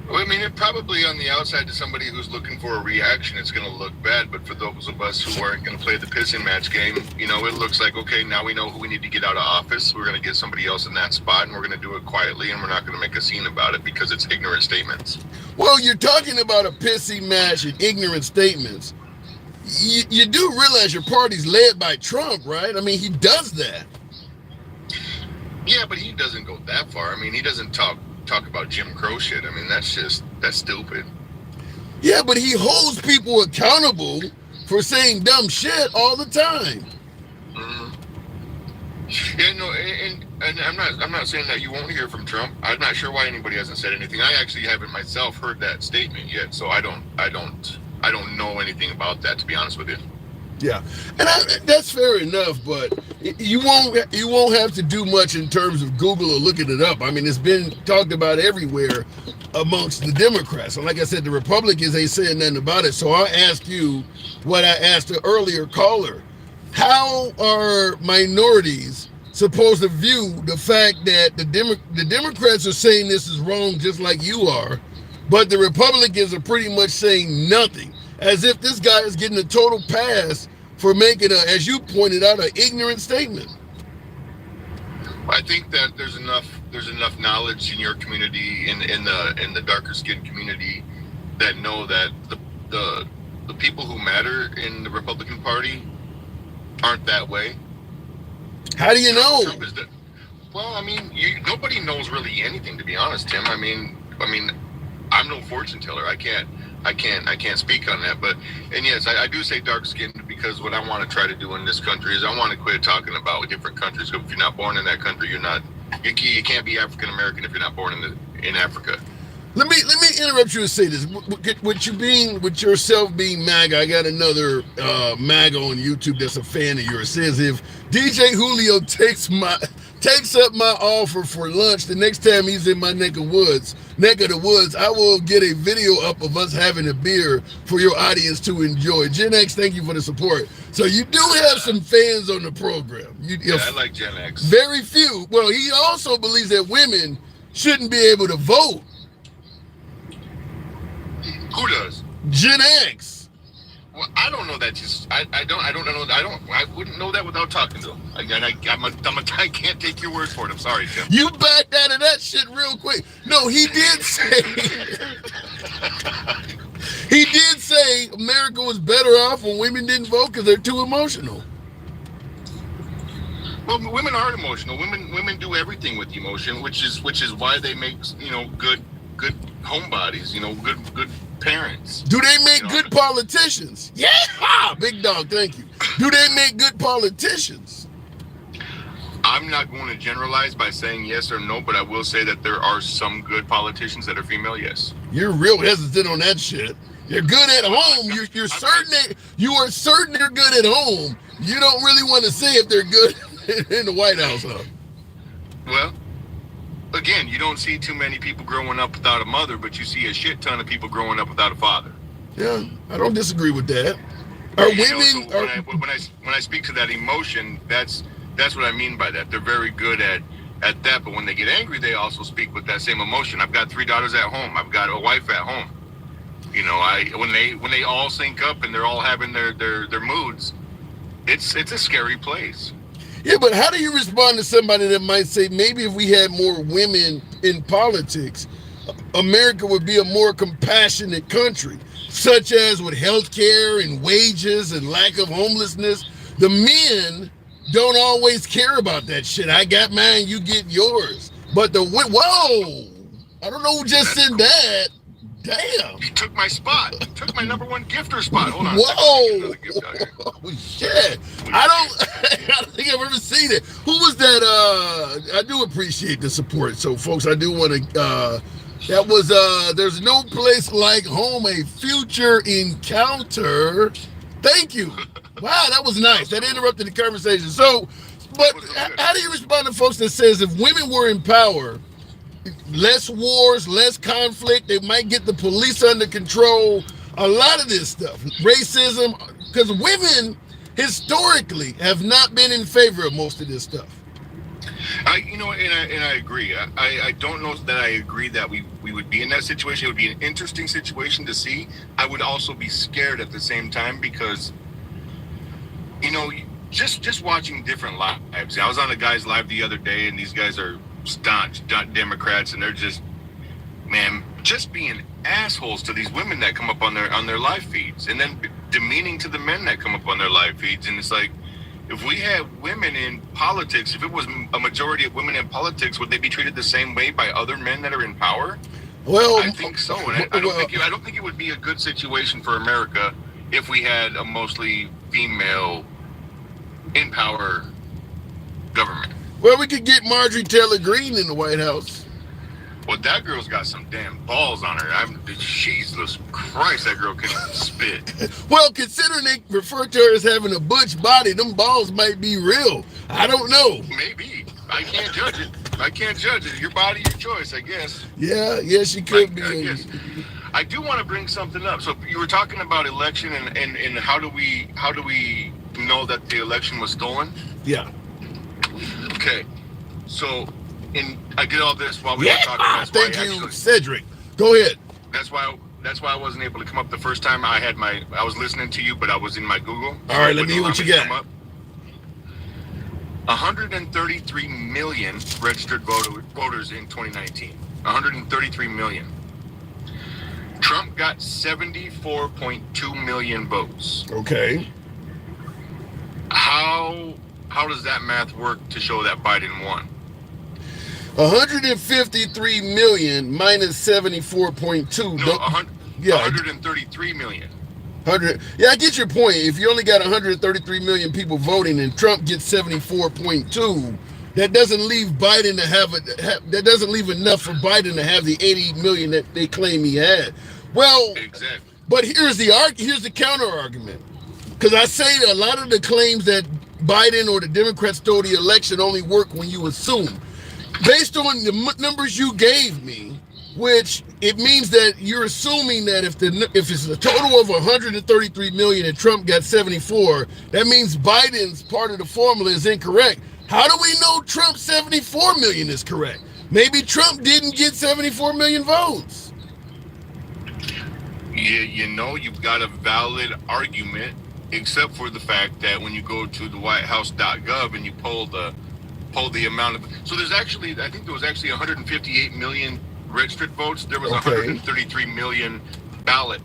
Well, I mean, it probably on the outside to somebody who's looking for a reaction, it's going to look bad. But for those of us who aren't going to play the pissing match game, it looks like, okay, now we know who we need to get out of office. We're going to get somebody else in that spot, and we're going to do it quietly, and we're not going to make a scene about it because it's ignorant statements. Well, you're talking about a pissing match and ignorant statements. You do realize your party's led by Trump, right? I mean, he does that. Yeah, but he doesn't go that far. I mean, he doesn't talk about Jim Crow shit. I mean, that's stupid. Yeah, but he holds people accountable for saying dumb shit all the time. Mm-hmm. Yeah, no, and I'm not saying that you won't hear from Trump. I'm not sure why anybody hasn't said anything. I actually haven't myself heard that statement yet, so I don't know anything about that, to be honest with you. Yeah, and that's fair enough, but you won't have to do much in terms of Google or looking it up. I mean, it's been talked about everywhere amongst the Democrats. And like I said, the Republicans ain't saying nothing about it. So I'll ask you what I asked the earlier caller. How are minorities supposed to view the fact that the Democrats are saying this is wrong just like you are, but the Republicans are pretty much saying nothing? As if this guy is getting a total pass for making as you pointed out, an ignorant statement. I think that there's enough knowledge in your community, in the darker skinned community, that know that the people who matter in the Republican Party aren't that way. How do you know? Well, I mean, nobody knows really anything, to be honest, Tim. I mean, I'm no fortune teller. I can't speak on that, and yes, I do say dark skinned because what I want to try to do in this country is I want to quit talking about different countries. If you're not born in that country, you can't be African American if you're not born in Africa. Let me interrupt you and say this. With yourself being MAGA, I got another MAGA on YouTube that's a fan of yours. Says if DJ Julio takes up my offer for lunch the next time he's in my neck of the woods, I will get a video up of us having a beer for your audience to enjoy. Gen X, thank you for the support. So you do have some fans on the program. I like Gen X. Very few. Well, he also believes that women shouldn't be able to vote. Who does? Gen X. Well, I don't know that. I wouldn't know that without talking to him. I can't take your word for it. I'm sorry, Jim. You backed out of that shit real quick. No, he did say America was better off when women didn't vote because they're too emotional. Well, women aren't emotional. Women do everything with emotion, which is why they make good homebodies. Good parents. Do they make good politicians? Yeah, big dog. Thank you. Do they make good politicians? I'm not going to generalize by saying yes or no, but I will say that there are some good politicians that are female. Yes. You're real hesitant on that shit. They're good at home. You're certain you are certain they're good at home. You don't really want to say if they're good in the White House, huh? Well, again, you don't see too many people growing up without a mother, but you see a shit ton of people growing up without a father. Yeah, I don't disagree with that. Are women? So when I speak to that emotion, that's what I mean by that. They're very good at that, but when they get angry, they also speak with that same emotion. I've got 3 daughters at home. I've got a wife at home. You know, when they all sync up and they're all having their moods, it's a scary place. Yeah, but how do you respond to somebody that might say maybe if we had more women in politics, America would be a more compassionate country, such as with health care and wages and lack of homelessness? The men don't always care about that shit. I got mine, you get yours. But whoa, I don't know who just said that. Damn. You took my spot. You took my number 1 gifter spot. Hold on. Whoa. Oh, shit. I don't think I've ever seen it. Who was that? I do appreciate the support. So, folks, I do want to, that was, There's No Place Like Home, a future encounter. Thank you. Wow, that was nice. That interrupted the conversation. So, but how do you respond to folks that says if women were in power, less wars, less conflict, they might get the police under control, a lot of this stuff, racism, because women historically have not been in favor of most of this stuff. I agree. I don't know that I agree that we would be in that situation. It would be an interesting situation to see. I would also be scared at the same time because, you know, just watching different lives. I was on a guy's live the other day, and these guys are staunch Democrats, and they're just being assholes to these women that come up on their live feeds, and then demeaning to the men that come up on their live feeds. And it's like, if we had women in politics, if it was a majority of women in politics, would they be treated the same way by other men that are in power? Well, I think so, and I don't think it would be a good situation for America if we had a mostly female in power government. Well, we could get Marjorie Taylor Greene in the White House. Well, that girl's got some damn balls on her. Jesus Christ, that girl can spit. Well, considering they refer to her as having a butch body, them balls might be real. I don't know. Maybe. I can't judge it. Your body, your choice, I guess. Yeah, she could be. I guess. I do want to bring something up. So you were talking about election and how do we know that the election was stolen? Yeah. Okay, so I did all this while we were talking. Thank you, Cedric. Go ahead. That's why I wasn't able to come up the first time. I was listening to you, but I was in my Google. All right, let me hear what you got. 133 million registered voters in 2019. 133 million. Trump got 74.2 million votes. Okay. How does that math work to show that Biden won? 153 million minus 74.2. No, 133 million. 100. Yeah, I get your point. If you only got 133 million people voting and Trump gets 74.2, that doesn't leave Biden to have that doesn't leave enough for Biden to have the 80 million that they claim he had. Well, exactly. But here's the counter argument. Because I say that a lot of the claims that Biden or the Democrats stole the election only work when you assume. Based on the numbers you gave me, which it means that you're assuming that if it's a total of 133 million and Trump got 74, that means Biden's part of the formula is incorrect. How do we know Trump's 74 million is correct? Maybe Trump didn't get 74 million votes. Yeah, you've got a valid argument, except for the fact that when you go to the whitehouse.gov and you pull the amount of, so I think there was actually 158 million registered votes. There was 133 million voter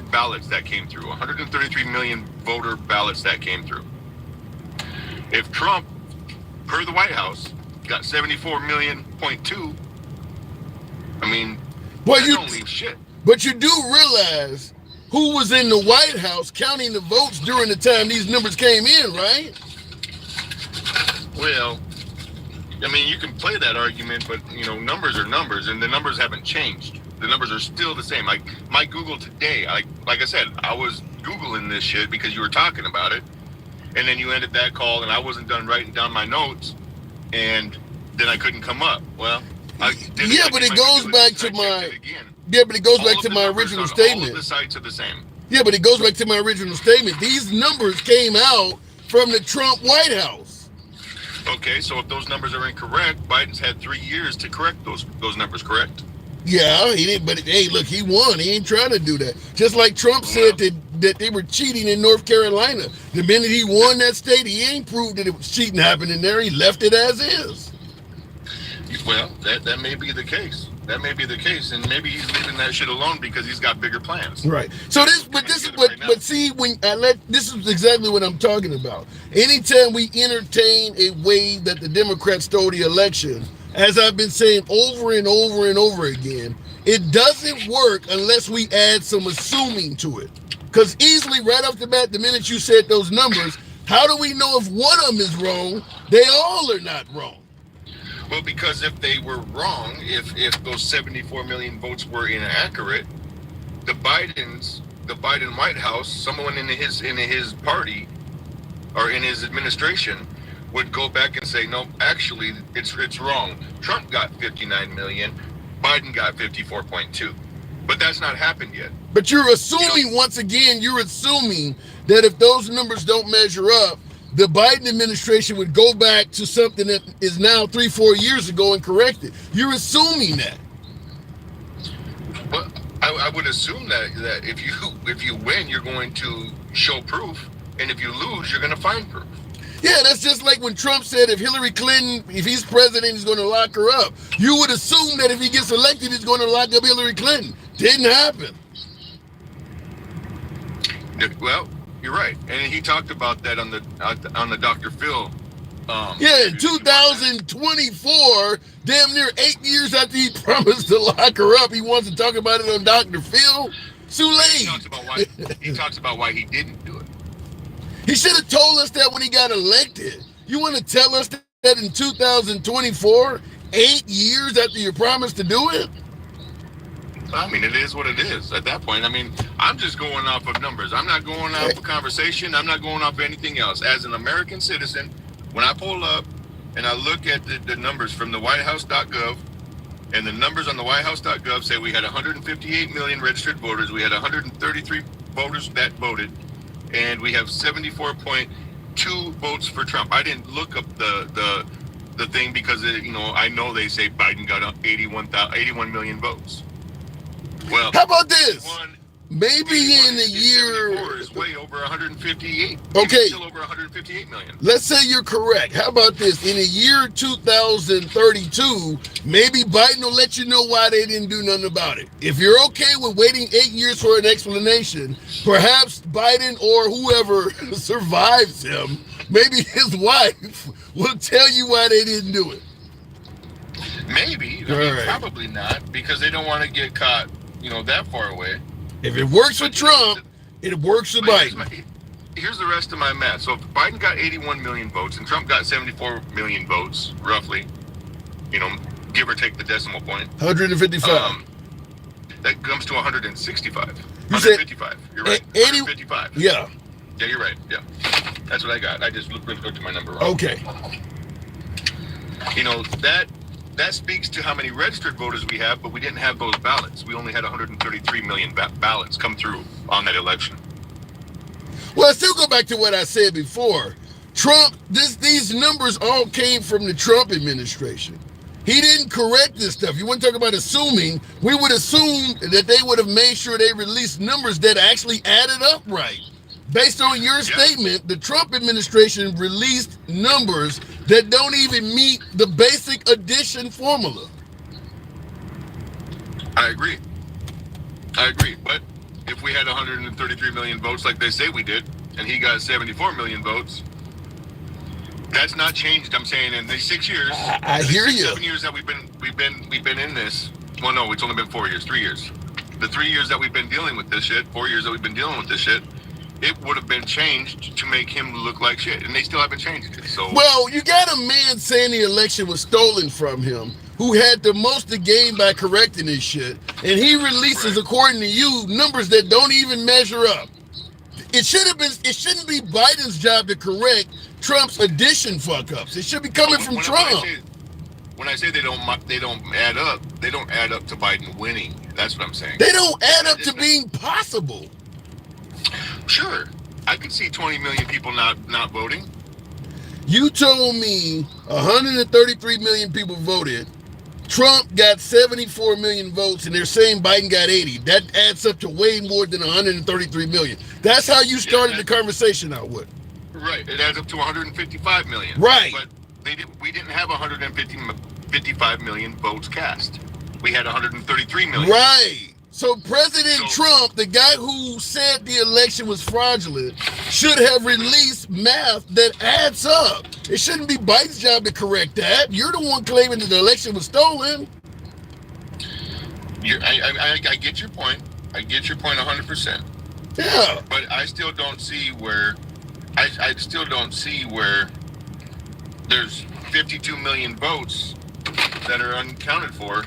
ballots that came through. 133 million voter ballots that came through. If Trump, per the White House, got 74 million, 0.2, I mean, that don't leave shit. But you do realize who was in the White House counting the votes during the time these numbers came in, right? Well, I mean, you can play that argument, but, numbers are numbers, and the numbers haven't changed. The numbers are still the same. Like my Google today, like I said, I was Googling this shit because you were talking about it, and then you ended that call, and I wasn't done writing down my notes, and then I couldn't come up. Well, but it goes back to my original statement. All of the sites are the same. Yeah, but it goes back to my original statement. These numbers came out from the Trump White House. Okay, so if those numbers are incorrect, Biden's had 3 years to correct those numbers, correct? Yeah, he didn't. But hey, look, he won. He ain't trying to do that. Just like Trump said that they were cheating in North Carolina. The minute he won that state, he ain't proved that it was cheating happening there. He left it as is. Well, that may be the case. That may be the case, and maybe he's leaving that shit alone because he's got bigger plans. Right. So this is exactly what I'm talking about. Anytime we entertain a way that the Democrats stole the election, as I've been saying over and over and over again, it doesn't work unless we add some assuming to it. Because easily, right off the bat, the minute you said those numbers, how do we know if one of them is wrong? They all are not wrong. Well, because if they were wrong, if those 74 million votes were inaccurate, the Biden White House, someone in his party or in his administration would go back and say, no, actually, it's wrong. Trump got 59 million, Biden got 54.2. But that's not happened yet. But you're assuming, once again, that if those numbers don't measure up, the Biden administration would go back to something that is now 3-4 years ago and correct it. You're assuming that. Well, I would assume that if you win, you're going to show proof, and if you lose, you're going to find proof. Yeah, that's just like when Trump said if Hillary Clinton, if he's president, he's going to lock her up. You would assume that if he gets elected, he's going to lock up Hillary Clinton. Didn't happen. Well, you're right, and he talked about that on the Dr. Phil. In 2024, damn near 8 years after he promised to lock her up, he wants to talk about it on Dr. Phil. Too late. He talks about why he didn't do it. He should have told us that when he got elected. You want to tell us that in 2024, 8 years after you promised to do it? I mean, it is what it is at that point. I mean, I'm just going off of numbers. I'm not going off of conversation. I'm not going off of anything else. As an American citizen, when I pull up and I look at the numbers from the whitehouse.gov, and the numbers on the whitehouse.gov say we had 158 million registered voters. We had 133 voters that voted, and we have 74.2 votes for Trump. I didn't look up the thing because I know they say Biden got 81 million votes. Well, how about this? Maybe in a year is way over 158. Okay, still over 158 million. Let's say you're correct. How about this? In a year 2032, maybe Biden will let you know why they didn't do nothing about it. If you're okay with waiting 8 years for an explanation, perhaps Biden or whoever survives him, maybe his wife, will tell you why they didn't do it. Maybe. Probably not, because they don't want to get caught, that far away. If it works for Trump, it works for Biden. Here's the rest of my math. So if Biden got 81 million votes and Trump got 74 million votes, roughly, give or take the decimal point. 155. That comes to 165. You 155. You're right. 155. Yeah. Yeah, you're right. Yeah. That's what I got. I just looked to my number wrong. Okay. That speaks to how many registered voters we have, but we didn't have those ballots. We only had 133 million ballots come through on that election. Well, I still go back to what I said before. Trump, these numbers all came from the Trump administration. He didn't correct this stuff. You want to talk about assuming? We would assume that they would have made sure they released numbers that actually added up right. Based on your statement, the Trump administration released numbers that don't even meet the basic addition formula. I agree. But if we had 133 million votes like they say we did, and he got 74 million votes, that's not changed. I'm saying in these 6 years, I hear you. 7 years that we've been in this. Well, no, it's only been 4 years, 3 years. The 3 years that we've been dealing with this shit, 4 years that we've been dealing with this shit, it would have been changed to make him look like shit, and they still haven't changed it. So, well, you got a man saying the election was stolen from him who had the most to gain by correcting this shit, and he releases, according to you, numbers that don't even measure up. It shouldn't be Biden's job to correct Trump's addition fuck ups. It should be coming from Trump. When I say they don't add up, they don't add up to Biden winning. That's what I'm saying. They don't add up to being possible. Sure, I could see 20 million people not voting. You told me 133 million people voted. Trump got 74 million votes, and they're saying Biden got 80. That adds up to way more than 133 million. That's how you started the conversation out with. Right. It adds up to 155 million. Right. But we didn't have 155 million votes cast. We had 133 million. Right. So President Trump, the guy who said the election was fraudulent, should have released math that adds up. It shouldn't be Biden's job to correct that. You're the one claiming that the election was stolen. I get your point. I get your point 100%. Yeah. But I still don't see where there's 52 million votes that are unaccounted for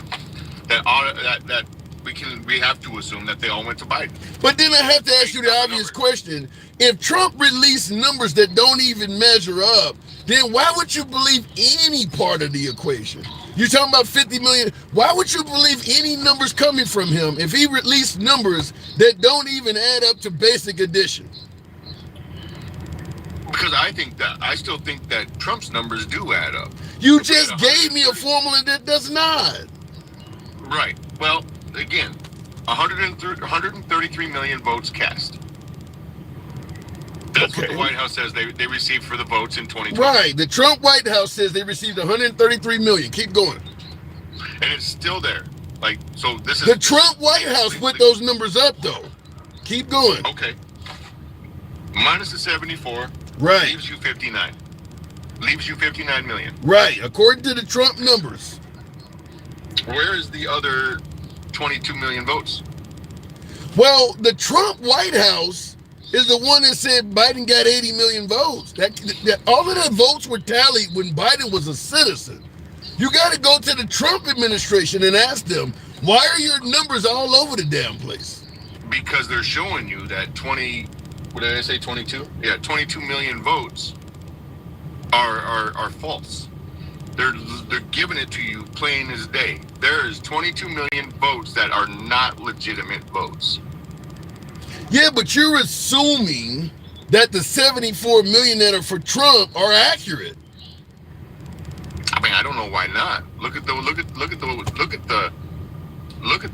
that we have to assume that they all went to Biden. But then I have to ask you the obvious question. If Trump released numbers that don't even measure up, then why would you believe any part of the equation? You're talking about 50 million. Why would you believe any numbers coming from him if he released numbers that don't even add up to basic addition? Because I still think that Trump's numbers do add up. You just gave me a formula that does not. Right. Well, again, 133 million votes cast. That's what the White House says they received for the votes in 2020. Right. The Trump White House says they received 133 million. Keep going. And it's still there. So this is... The Trump White House put those numbers up, though. Keep going. Okay. Minus the 74. Right. Leaves you 59. Leaves you 59 million. Right. According to the Trump numbers. Where is the other 22 million votes? Well, the Trump White House is the one that said Biden got 80 million votes. That all of the votes were tallied when Biden was a citizen. You got to go to the Trump administration and ask them, why are your numbers all over the damn place? Because they're showing you that 22? Yeah, 22 million votes are false. They're giving it to you plain as day. There is 22 million votes that are not legitimate votes. Yeah, but you're assuming that the 74 million that are for Trump are accurate. I mean, I don't know why not. Look at the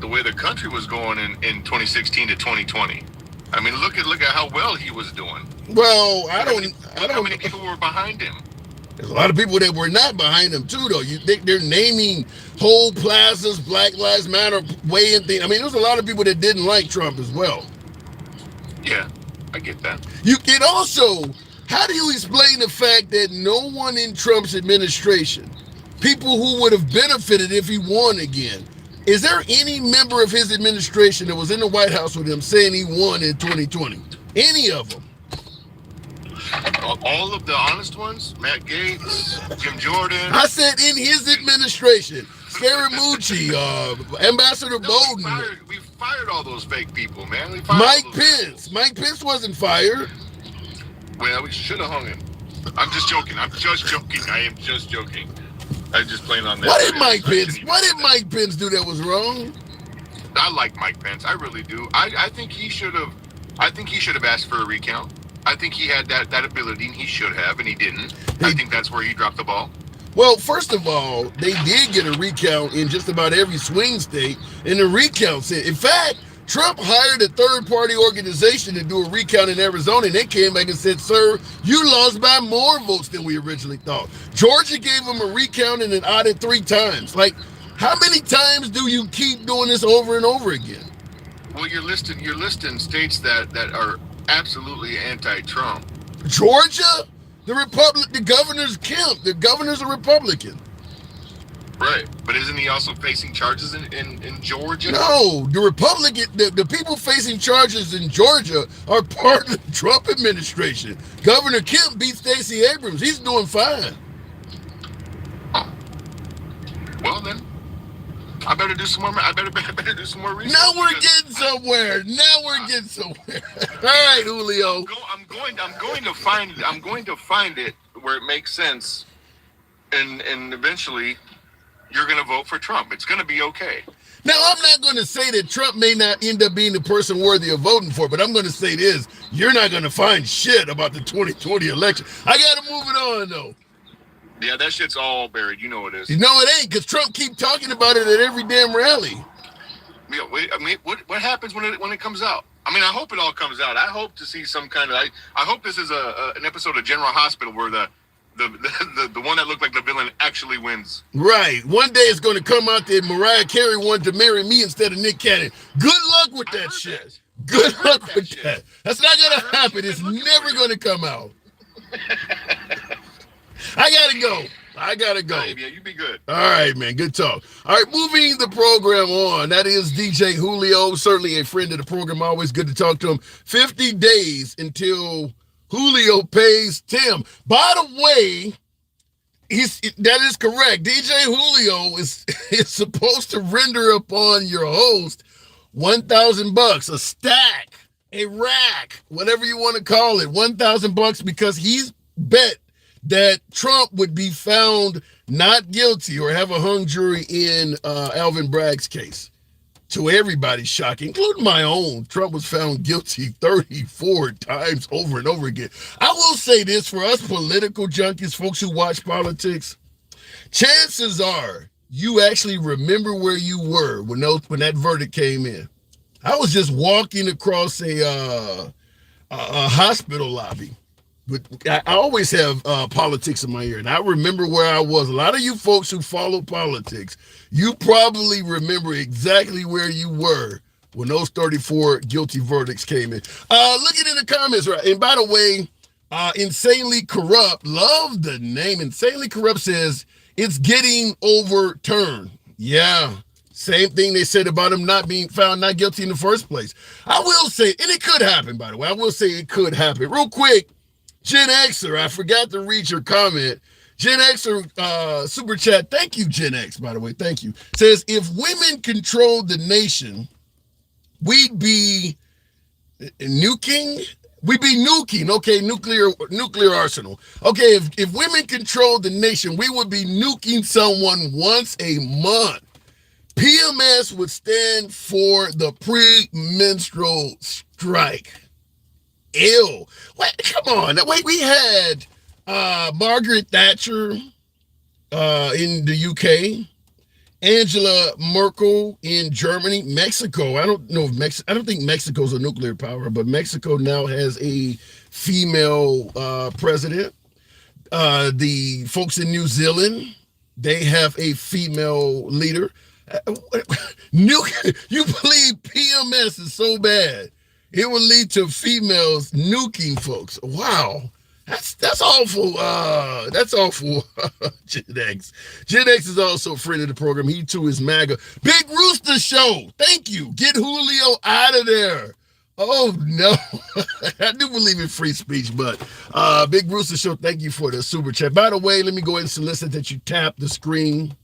way the country was going in 2016 to 2020. I mean, look at how well he was doing. Well, I don't. How many people were behind him? There's a lot of people that were not behind him too, though. They're naming whole plazas, Black Lives Matter, weighing things. I mean, there's a lot of people that didn't like Trump as well. Yeah, I get that. You can also, how do you explain the fact that no one in Trump's administration, people who would have benefited if he won again, is there any member of his administration that was in the White House with him saying he won in 2020? Any of them? All of the honest ones, Matt Gaetz, Jim Jordan. I said in his administration, Scaramucci, Ambassador Bolden. We fired all those fake people, man. Mike Pence. Mike Pence wasn't fired. Well, we should have hung him. I'm just joking. I am just joking. I'm just playing on that. What did Mike Pence do that was wrong? I like Mike Pence. I really do. I think he should have asked for a recount. I think he had that ability, and he should have, and he didn't. I think that's where he dropped the ball. Well, first of all, they did get a recount in just about every swing state, and the recount said, in fact, Trump hired a third-party organization to do a recount in Arizona, and they came back and said, sir, you lost by more votes than we originally thought. Georgia gave them a recount and it audit 3 times. Like, how many times do you keep doing this over and over again? Well, you're listing states that are absolutely anti-Trump. Georgia? The governor's Kemp. The governor's a Republican. Right, but isn't he also facing charges in Georgia? No, the people facing charges in Georgia are part of the Trump administration. Governor Kemp beat Stacey Abrams. He's doing fine. Oh. Well then, I better do some more. I better do some more research. Now we're getting somewhere. All right, Julio. I'm going to find it where it makes sense, and eventually, you're going to vote for Trump. It's going to be okay. Now, I'm not going to say that Trump may not end up being the person worthy of voting for, but I'm going to say this. You're not going to find shit about the 2020 election. I got to move it on, though. Yeah, that shit's all buried. You know it is. You know it ain't, because Trump keep talking about it at every damn rally. Yeah, what happens when it comes out? I mean, I hope it all comes out. I hope to see some kind of. I hope this is an episode of General Hospital where the one that looked like the villain actually wins. Right. One day it's going to come out that Mariah Carey wanted to marry me instead of Nick Cannon. Good luck with that shit. Good luck with that. That's not going to happen. It's never going to come out. I gotta go. Yeah, you be good. All right, man. Good talk. All right, moving the program on. That is DJ Julio, certainly a friend of the program. Always good to talk to him. 50 days until Julio pays Tim. By the way, that is correct. DJ Julio is supposed to render upon your host $1,000, a stack, a rack, whatever you want to call it, $1,000 because he's bet that Trump would be found not guilty or have a hung jury in Alvin Bragg's case. To everybody's shock, including my own, Trump was found guilty 34 times over and over again. I will say this for us political junkies, folks who watch politics, chances are you actually remember where you were when that verdict came in. I was just walking across a hospital lobby. But I always have politics in my ear, and I remember where I was. A lot of you folks who follow politics, you probably remember exactly where you were when those 34 guilty verdicts came in. Looking in the comments, right? And by the way, Insanely Corrupt, love the name. Insanely Corrupt says, it's getting overturned. Yeah, same thing they said about him not being found not guilty in the first place. I will say, and it could happen, by the way. I will say it could happen. Real quick, Gen Xer, I forgot to read your comment. Gen Xer super chat. Thank you, Gen X, by the way. Thank you. Says, if women controlled the nation, we'd be nuking. We'd be nuking. Okay, nuclear arsenal. Okay, if women controlled the nation, we would be nuking someone once a month. PMS would stand for the premenstrual strike. Ew. Wait, come on. Wait, we had Margaret Thatcher in the UK, Angela Merkel in Germany, Mexico. I don't know if I don't think Mexico's a nuclear power, but Mexico now has a female president. The folks in New Zealand, they have a female leader. You believe PMS is so bad it will lead to females nuking folks? Wow, that's awful. That's awful. Gen X. Gen X is also a friend of the program. He too is MAGA. Big Rooster Show. Thank you. Get Julio out of there. Oh no, I do believe in free speech, but Big Rooster Show. Thank you for the super chat. By the way, let me go ahead and solicit that you tap the screen.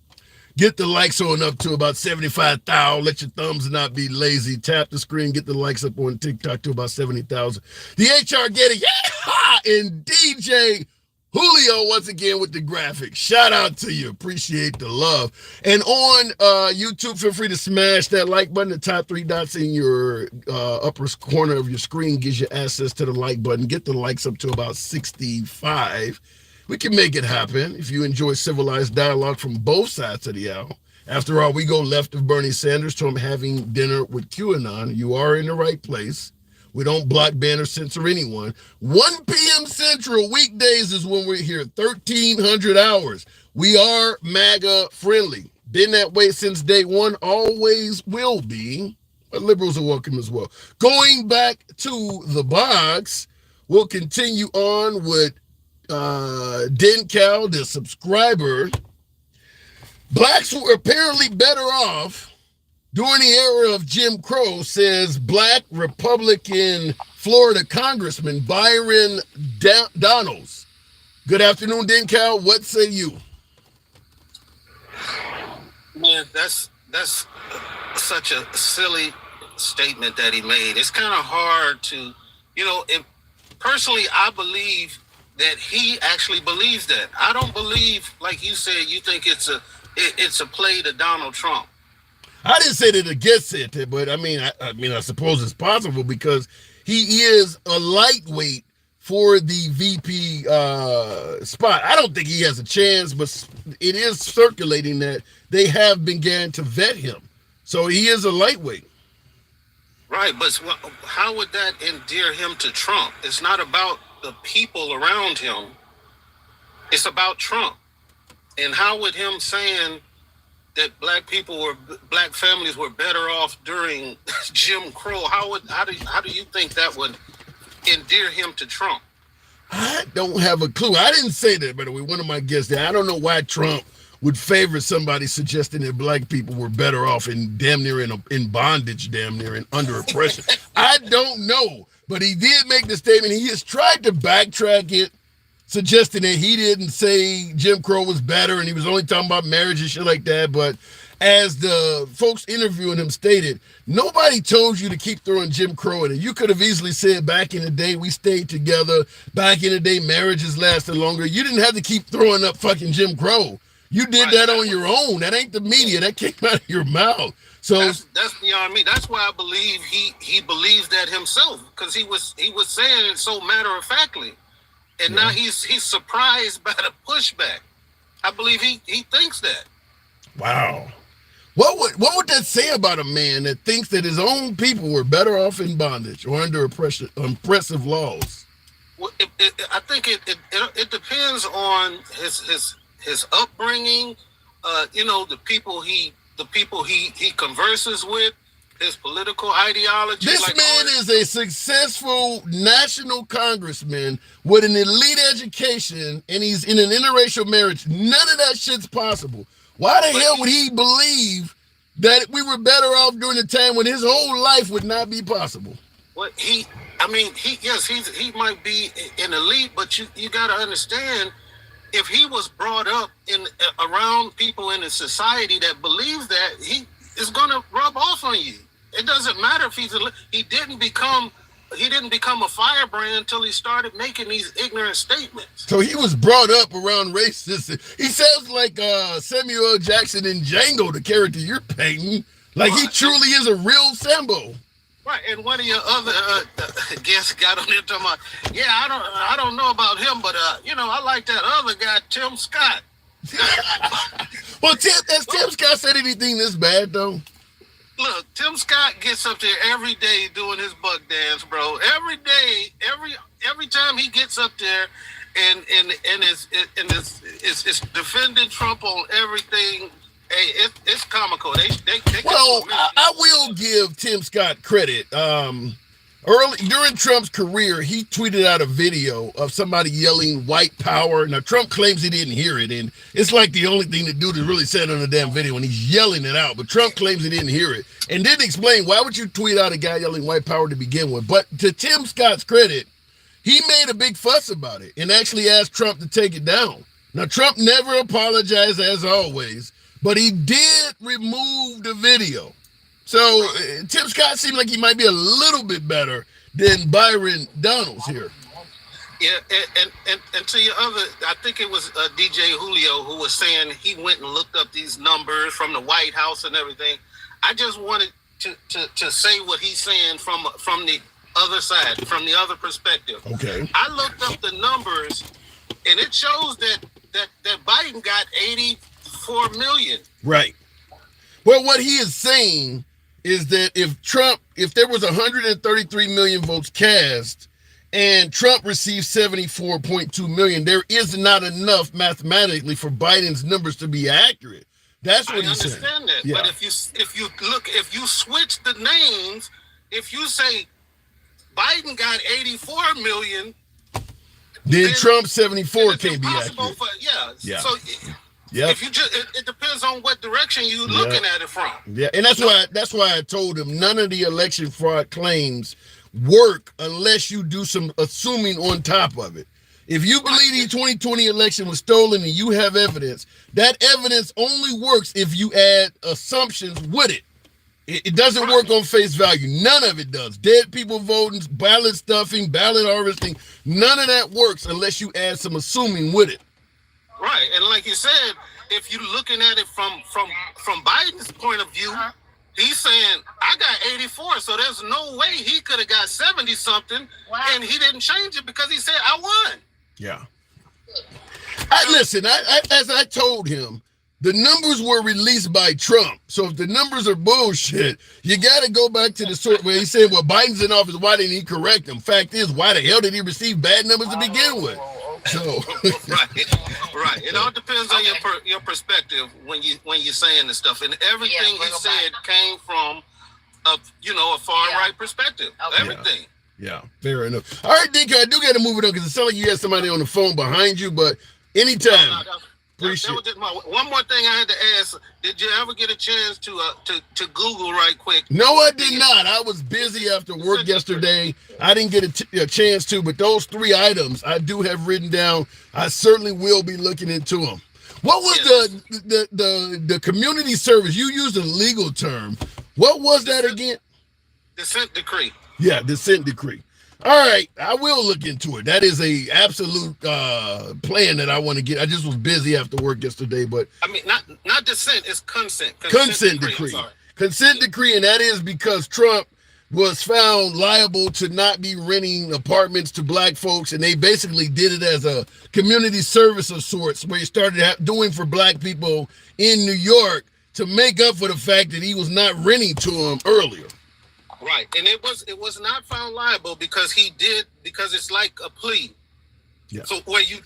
Get the likes on up to about 75,000. Let your thumbs not be lazy. Tap the screen. Get the likes up on TikTok to about 70,000. The HR Getty, yeah, and DJ Julio once again with the graphics. Shout out to you. Appreciate the love. And on YouTube, feel free to smash that like button. The top three dots in your upper corner of your screen gives you access to the like button. Get the likes up to about 65. We can make it happen if you enjoy civilized dialogue from both sides of the aisle. After all, we go left of Bernie Sanders to him having dinner with QAnon. You are in the right place. We don't block, ban, or censor anyone. 1 p.m. Central weekdays is when we're here, 1,300 hours. We are MAGA friendly. Been that way since day one, always will be. But liberals are welcome as well. Going back to the box, we'll continue on with Dencal, the subscriber. Blacks were apparently better off during the era of Jim Crow, says Black Republican Florida Congressman Byron Donalds. Good afternoon, Dencal. What say you? Man, that's that's such a silly statement that he made. It's kind of hard to, personally, I believe that he actually believes that. I don't believe, like you said, you think it's a play to Donald Trump. I didn't say that it gets it, but I suppose it's possible because he is a lightweight for the VP spot. I don't think he has a chance, but it is circulating that they have began to vet him. So he is a lightweight. Right, but how would that endear him to Trump? It's not about the people around him. It's about Trump. And how would him saying that black families were better off during Jim Crow, how do you think that would endear him to Trump? I don't have a clue. I didn't say that, by the way. One of my guests there. I don't know why Trump would favor somebody suggesting that black people were better off in in bondage, damn near, and under oppression. I don't know, but he did make the statement. He has tried to backtrack it, suggesting that he didn't say Jim Crow was better and he was only talking about marriage and shit like that. But as the folks interviewing him stated, nobody told you to keep throwing Jim Crow in it. You could have easily said back in the day we stayed together. Back in the day marriages lasted longer. You didn't have to keep throwing up fucking Jim Crow. You did that on your own. That ain't the media. That came out of your mouth. So that's beyond me. That's why I believe he believes that himself, because he was saying it so matter of factly, and now he's surprised by the pushback. I believe he thinks that. Wow. What would that say about a man that thinks that his own people were better off in bondage or under oppressive laws? Well, I think it depends on his upbringing. The people he converses with, his political ideology. This man is a successful national congressman with an elite education, and he's in an interracial marriage. None of that shit's possible. Why the hell would he believe that we were better off during the time when his whole life would not be possible? Well, he might be an elite, but you got to understand, if he was brought up around people in a society that believes that, he is going to rub off on you. It doesn't matter if he didn't become a firebrand until he started making these ignorant statements. So he was brought up around racists. He sounds like Samuel L. Jackson in Django, the character you're painting. Like he truly is a real Sambo. Right, and one of your other guests got on there talking about, I don't know about him, but I like that other guy, Tim Scott. Well, has Tim Scott said anything this bad though? Look, Tim Scott gets up there every day doing his buck dance, bro. Every day, every time he gets up there and is defending Trump on everything. Hey, it's comical. I will give Tim Scott credit. Early during Trump's career, he tweeted out a video of somebody yelling white power. Now, Trump claims he didn't hear it, and it's like the only thing the dude is really said on the damn video, and he's yelling it out. But Trump claims he didn't hear it and didn't explain why would you tweet out a guy yelling white power to begin with. But to Tim Scott's credit, he made a big fuss about it and actually asked Trump to take it down. Now, Trump never apologized, as always, but he did remove the video. So Tim Scott seemed like he might be a little bit better than Byron Donalds here. Yeah, and to your other, I think it was DJ Julio who was saying he went and looked up these numbers from the White House and everything. I just wanted to say what he's saying from the other side, from the other perspective. Okay. I looked up the numbers, and it shows that Biden got 84 million. Right. Well, what he is saying is that if there was 133 million votes cast and Trump received 74.2 million, there is not enough mathematically for Biden's numbers to be accurate. That's what he's saying. I understand that. Yeah. But if you switch the names, if you say Biden got 84 million, then Trump 74 can't be accurate. Yeah. So if you it depends on what direction you're looking at it from. Yeah, and that's why I told him none of the election fraud claims work unless you do some assuming on top of it. If you believe the 2020 election was stolen and you have evidence, that evidence only works if you add assumptions with it. It doesn't work on face value. None of it does. Dead people voting, ballot stuffing, ballot harvesting, none of that works unless you add some assuming with it. Right, and like you said, if you're looking at it from Biden's point of view, he's saying, I got 84, so there's no way he could have got 70-something, and he didn't change it because he said, I won. Yeah. Listen, as I told him, the numbers were released by Trump. So if the numbers are bullshit, you got to go back to the source where he said, well, Biden's in office, why didn't he correct them? Fact is, why the hell did he receive bad numbers to begin with? So right. It all depends on your perspective when you're saying this stuff. And everything he said came from a far right perspective. Okay. Everything. Yeah, fair enough. All right, Dinka, I do got to move it on because it sounds like you got somebody on the phone behind you, but anytime. One more thing I had to ask: did you ever get a chance to Google right quick? No, I did not. I was busy after work yesterday. I didn't get a chance to, but those 3 items I do have written down. I certainly will be looking into them. What was the community service? You used a legal term. What was that again? Dissent decree. Yeah, dissent decree. All right, I will look into it. That is a absolute plan that I want to get. I just was busy after work yesterday, but I mean, not dissent, it's consent. Consent decree. Consent decree, and that is because Trump was found liable to not be renting apartments to black folks, and they basically did it as a community service of sorts, where he started doing for black people in New York to make up for the fact that he was not renting to them earlier. Right, and it was not found liable because it's like a plea. Yeah. So where you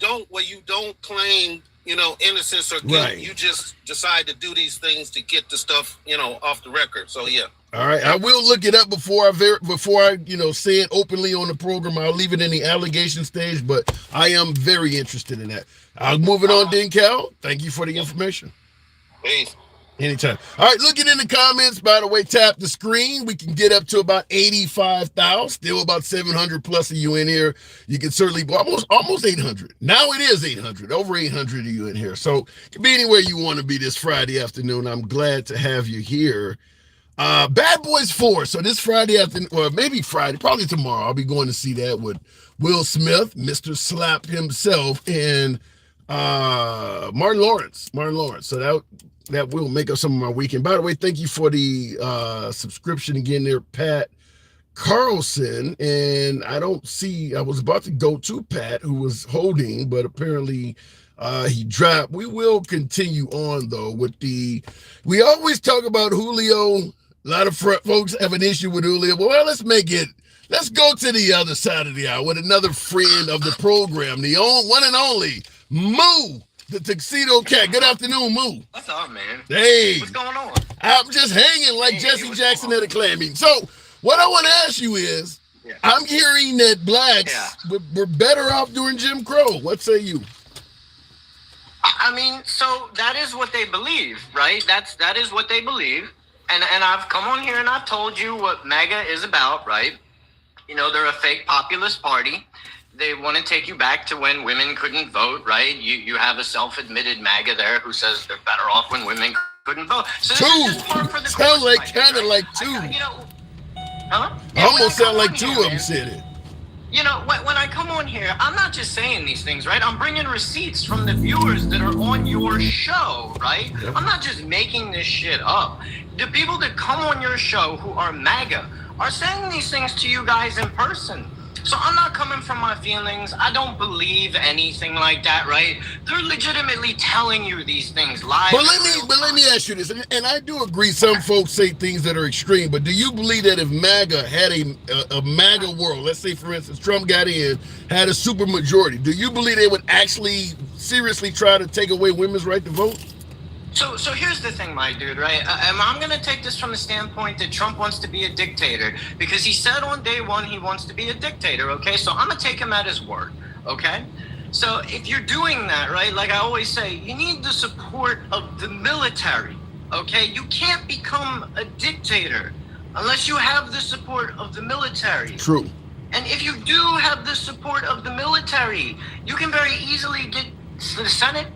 don't claim innocence or guilt, right. You just decide to do these things to get the stuff off the record. So yeah. All right, I will look it up before I say it openly on the program. I'll leave it in the allegation stage, but I am very interested in that. I'll move it on, Cal. Thank you for the information. Peace. Anytime. All right, looking in the comments, by the way, tap the screen. We can get up to about 85,000. Still about 700 plus of you in here. You can certainly almost 800. Now it is 800. Over 800 of you in here. So it can be anywhere you want to be this Friday afternoon. I'm glad to have you here. Bad Boys 4. So this Friday afternoon, or maybe Friday, probably tomorrow, I'll be going to see that with Will Smith, Mr. Slap himself, and Martin Lawrence. So that will make up some of my weekend. By the way, thank you for the subscription again there, Pat Carlson. And I was about to go to Pat, who was holding, but apparently he dropped. We will continue on, though, we always talk about Julio. A lot of folks have an issue with Julio. Well, let's go to the other side of the aisle with another friend of the program, the one and only Moo. The Tuxedo Cat. Good afternoon, Moo. What's up, man? Hey. What's going on? I'm just hanging like Jesse Jackson at a clan meeting. So what I want to ask you is, I'm hearing that blacks were better off during Jim Crow. What say you? I mean, so that is what they believe, right? That is what they believe. And I've come on here and I've told you what MAGA is about, right? They're a fake populist party. They want to take you back to when women couldn't vote, right? You have a self-admitted MAGA there who says they're better off when women couldn't vote. So sound like kind of like two. Huh? Almost sound like two of them said it. When I come on here, I'm not just saying these things, right? I'm bringing receipts from the viewers that are on your show, right? Yep. I'm not just making this shit up. The people that come on your show who are MAGA are saying these things to you guys in person. So I'm not coming from my feelings. I don't believe anything like that, right? They're legitimately telling you these things live. But let me ask you this, and I do agree some folks say things that are extreme, but do you believe that if MAGA had a MAGA world, let's say for instance Trump got in, had a super majority, do you believe they would actually seriously try to take away women's right to vote? So here's the thing, my dude, right? I'm going to take this from the standpoint that Trump wants to be a dictator because he said on day one he wants to be a dictator, okay? So I'm going to take him at his word, okay? So if you're doing that, right, like I always say, you need the support of the military, okay? You can't become a dictator unless you have the support of the military. True. And if you do have the support of the military, you can very easily get the Senate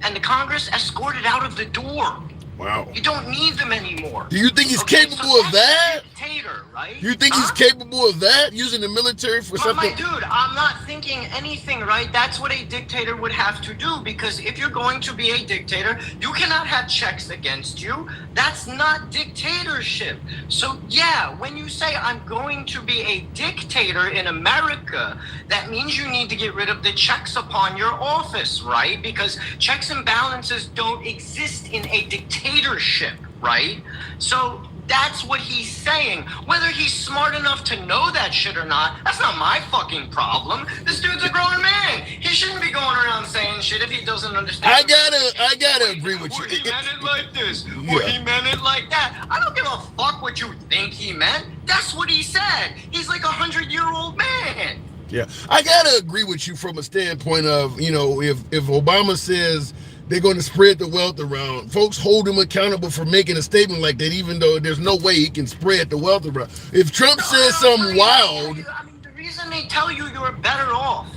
and the Congress escorted out of the door. Wow. You don't need them anymore. Do you think he's capable of that? Dictator, right? You think he's capable of that, using the military for something? My dude, I'm not thinking anything, right? That's what a dictator would have to do, because if you're going to be a dictator, you cannot have checks against you. That's not dictatorship. So yeah, when you say I'm going to be a dictator in America, that means you need to get rid of the checks upon your office, right? Because checks and balances don't exist in a dictatorship, right? So that's what he's saying. Whether he's smart enough to know that shit or not, that's not my fucking problem. This dude's a grown man. He shouldn't be going around saying shit if he doesn't understand. I gotta agree with you. Or he meant it like this, or he meant it like that. I don't give a fuck what you think he meant. That's what he said. He's like 100-year-old man. Yeah, I gotta agree with you from a standpoint of, you know, if Obama says they're going to spread the wealth around, folks hold him accountable for making a statement like that, even though there's no way he can spread the wealth around. If Trump says something wild, I mean, the reason they tell you you're better off,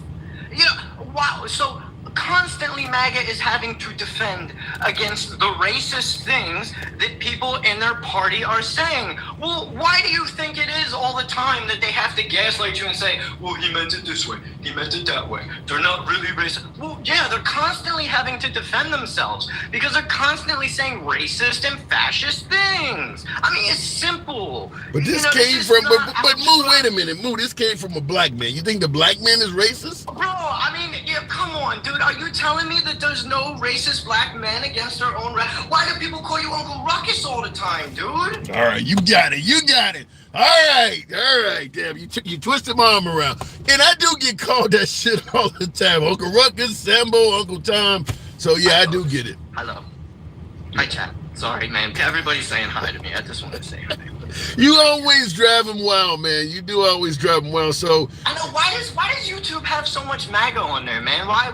you know, wow. So constantly MAGA is having to defend against the racist things that people in their party are saying. Well, why do you think it is all the time that they have to gaslight you and say, well, he meant it this way, he meant it that way, they're not really racist? Well, yeah, they're constantly having to defend themselves because they're constantly saying racist and fascist things. I mean, it's simple. But this came from, but Moo, wait a minute, Moo, this came from a black man. You think the black man is racist? Bro, I mean, yeah, come on, dude. Are you telling me that there's no racist black men against their own race? Why do people call you Uncle Ruckus all the time, dude? All right, you got it. All right, damn, you twisted my arm around. And I do get called that shit all the time. Uncle Ruckus, Sambo, Uncle Tom. So yeah, I do get it. Hello. Hi, chat. Sorry, man. Everybody's saying hi to me. I just want to say hi. You always drive him wild, man. You do always drive him wild. So I know. Why does YouTube have so much MAGA on there, man? Why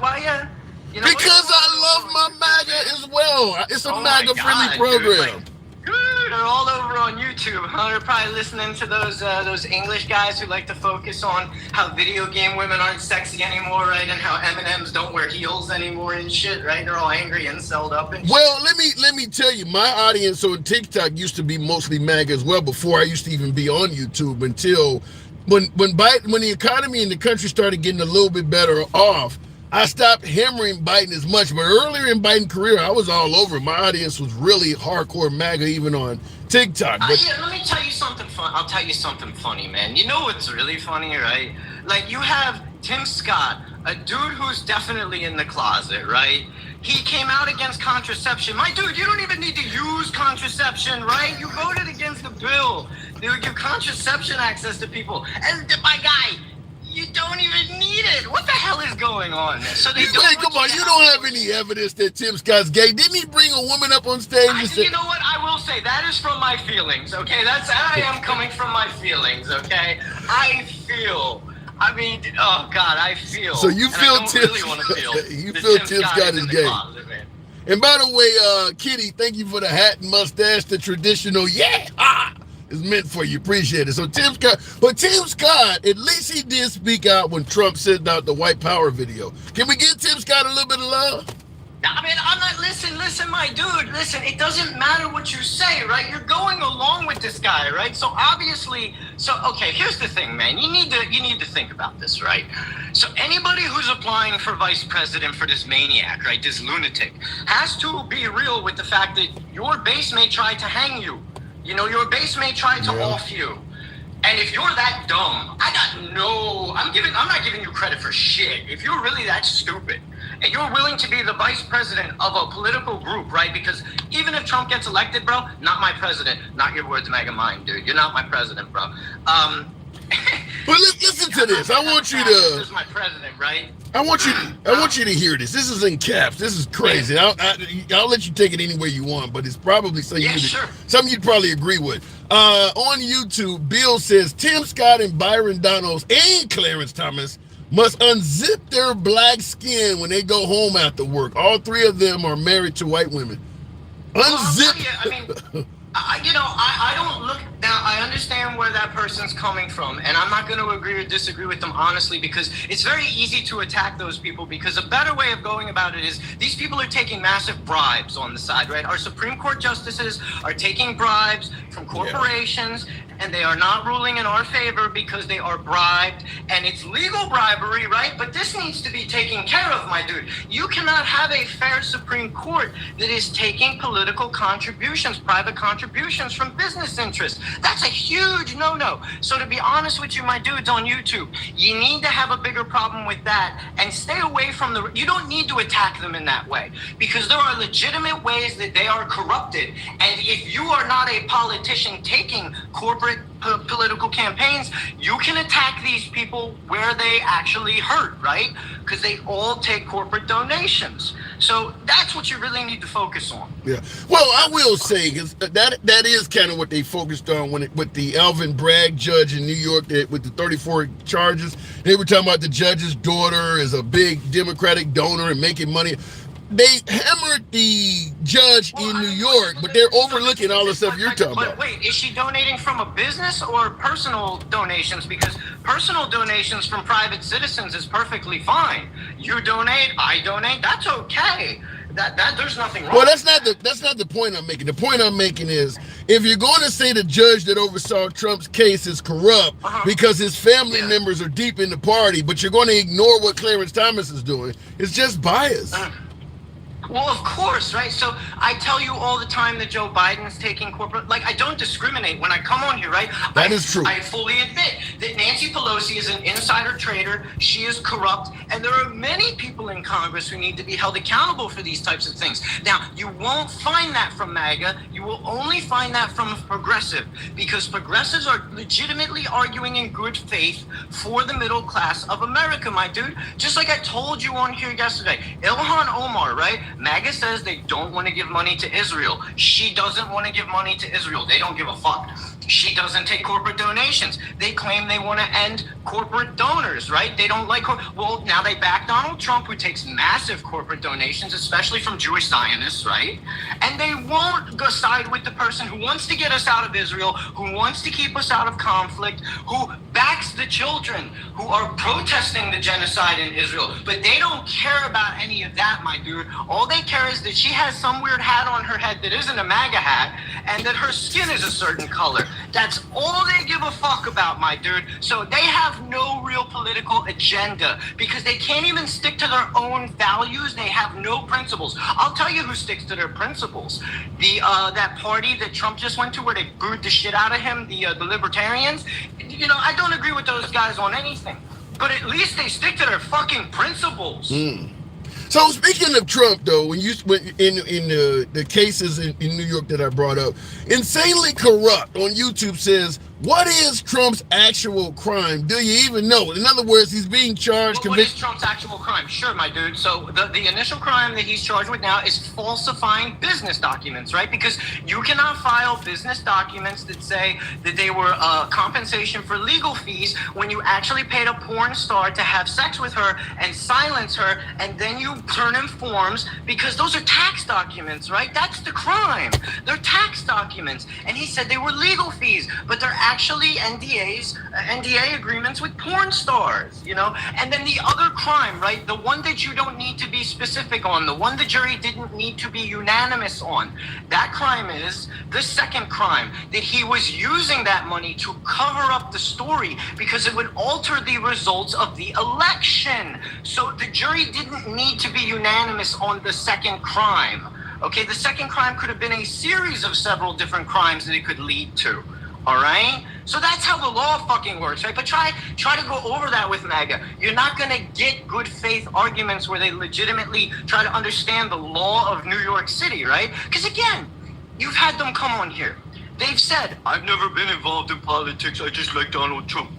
you know, because I love my MAGA as well. It's a MAGA-friendly program. Dude, they're all over on YouTube, huh? They're probably listening to those English guys who like to focus on how video game women aren't sexy anymore, right? And how M&Ms don't wear heels anymore and shit, right? They're all angry and selled up and shit. Well, let me tell you, my audience on TikTok used to be mostly MAGA as well before I used to even be on YouTube, until when the economy in the country started getting a little bit better off, I stopped hammering Biden as much. But earlier in Biden's career, I was all over. My audience was really hardcore MAGA, even on TikTok. But yeah, let me tell you something fun. I'll tell you something funny, man. You know what's really funny, right? Like, you have Tim Scott, a dude who's definitely in the closet, right? He came out against contraception. My dude, you don't even need to use contraception, right? You voted against the bill. They would give contraception access to people. And my guy, you don't even need it. What the hell is going on? So they come on, you don't have any evidence that Tim Scott's gay. Didn't he bring a woman up on stage and say, you know what? I will say that is from my feelings, okay? I am coming from my feelings, okay? I feel. I mean, oh God, I feel. So you feel Tim? Really want to feel. You feel Tim Scott is gay. Closet, and by the way, Kitty, thank you for the hat and mustache. The traditional is meant for you. Appreciate it. So Tim Scott, at least he did speak out when Trump sent out the white power video. Can we give Tim Scott a little bit of love? I mean, I'm not, listen, my dude, listen, it doesn't matter what you say, right? You're going along with this guy, right? So obviously, okay, here's the thing, man. You need to think about this, right? So anybody who's applying for vice president for this maniac, right, this lunatic, has to be real with the fact that your base may try to hang you. You know, your base may try to off you. And if you're that dumb, I'm not giving you credit for shit. If you're really that stupid and you're willing to be the vice president of a political group, right? Because even if Trump gets elected, bro, not my president, not your words, MAGA mine, dude. You're not my president, bro. But listen to this. I want you to. This is my president, right? I want you to hear this. This is in caps. This is crazy. I'll let you take it any way you want, but it's probably something you'd probably agree with. On YouTube, Bill says Tim Scott and Byron Donalds and Clarence Thomas must unzip their black skin when they go home after work. All three of them are married to white women. Unzip. I mean, I don't look now. I understand where that person's coming from, and I'm not going to agree or disagree with them honestly, because it's very easy to attack those people, because a better way of going about it is these people are taking massive bribes on the side, right? Our Supreme Court justices are taking bribes from corporations, and they are not ruling in our favor because they are bribed, and it's legal bribery, right? But this needs to be taken care of, my dude. You cannot have a fair Supreme Court that is taking political contributions, private contributions from business interests. That's a huge no-no. So to be honest with you, my dudes on YouTube, you need to have a bigger problem with that and stay away from you don't need to attack them in that way, because there are legitimate ways that they are corrupted. And if you are not a politician taking corporate political campaigns, you can attack these people where they actually hurt, right? Because they all take corporate donations. So that's what you really need to focus on. Yeah. Well, I will say, because that is kind of what they focused on with the Alvin Bragg judge in New York with the 34 charges. They were talking about the judge's daughter is a big Democratic donor and making money. They hammered the judge in New York, but they're overlooking all the stuff you're talking about. But wait, is she donating from a business or personal donations? Because personal donations from private citizens is perfectly fine. You donate, I donate, that's okay. That there's nothing wrong. Well, that's not the point I'm making. The point I'm making is, if you're going to say the judge that oversaw Trump's case is corrupt because his family members are deep in the party, but you're going to ignore what Clarence Thomas is doing, it's just bias. Well, of course, right? So I tell you all the time that Joe Biden's taking corporate, like, I don't discriminate when I come on here, right? That is true. I fully admit that Nancy Pelosi is an insider trader. She is corrupt. And there are many people in Congress who need to be held accountable for these types of things. Now, you won't find that from MAGA. You will only find that from a progressive, because progressives are legitimately arguing in good faith for the middle class of America, my dude. Just like I told you on here yesterday, Ilhan Omar, right? MAGA says they don't want to give money to Israel. She doesn't want to give money to Israel. They don't give a fuck. She doesn't take corporate donations. They claim they want to end corporate donors, right? They don't like, well, now they back Donald Trump, who takes massive corporate donations, especially from Jewish Zionists, right? And they won't go side with the person who wants to get us out of Israel, who wants to keep us out of conflict, who backs the children who are protesting the genocide in Israel. But they don't care about any of that, my dude. All they care is that she has some weird hat on her head that isn't a MAGA hat, and that her skin is a certain color. That's all they give a fuck about, my dude. So they have no real political agenda, because they can't even stick to their own values. They have no principles. I'll tell you who sticks to their principles. That party that Trump just went to, where they booed the shit out of him, the Libertarians. You know, I don't agree with those guys on anything, but at least they stick to their fucking principles. So speaking of Trump, though, when in the cases in New York that I brought up, Insanely Corrupt on YouTube says, what is Trump's actual crime? Do you even know? In other words, he's being charged. What is Trump's actual crime? Sure, my dude. So the initial crime that he's charged with now is falsifying business documents, right? Because you cannot file business documents that say that they were compensation for legal fees when you actually paid a porn star to have sex with her and silence her, and then you turn in forms, because those are tax documents, right? That's the crime. They're tax documents. And he said they were legal fees, but they're actually NDA agreements with porn stars, you know? And then the other crime, right? The one that you don't need to be specific on, the one the jury didn't need to be unanimous on, that crime is the second crime, that he was using that money to cover up the story because it would alter the results of the election. So the jury didn't need to be unanimous on the second crime. Okay, the second crime could have been a series of several different crimes that it could lead to. All right? So that's how the law fucking works, right? But try to go over that with MAGA. You're not going to get good faith arguments where they legitimately try to understand the law of New York City, right? Because again, you've had them come on here. They've said, I've never been involved in politics. I just like Donald Trump.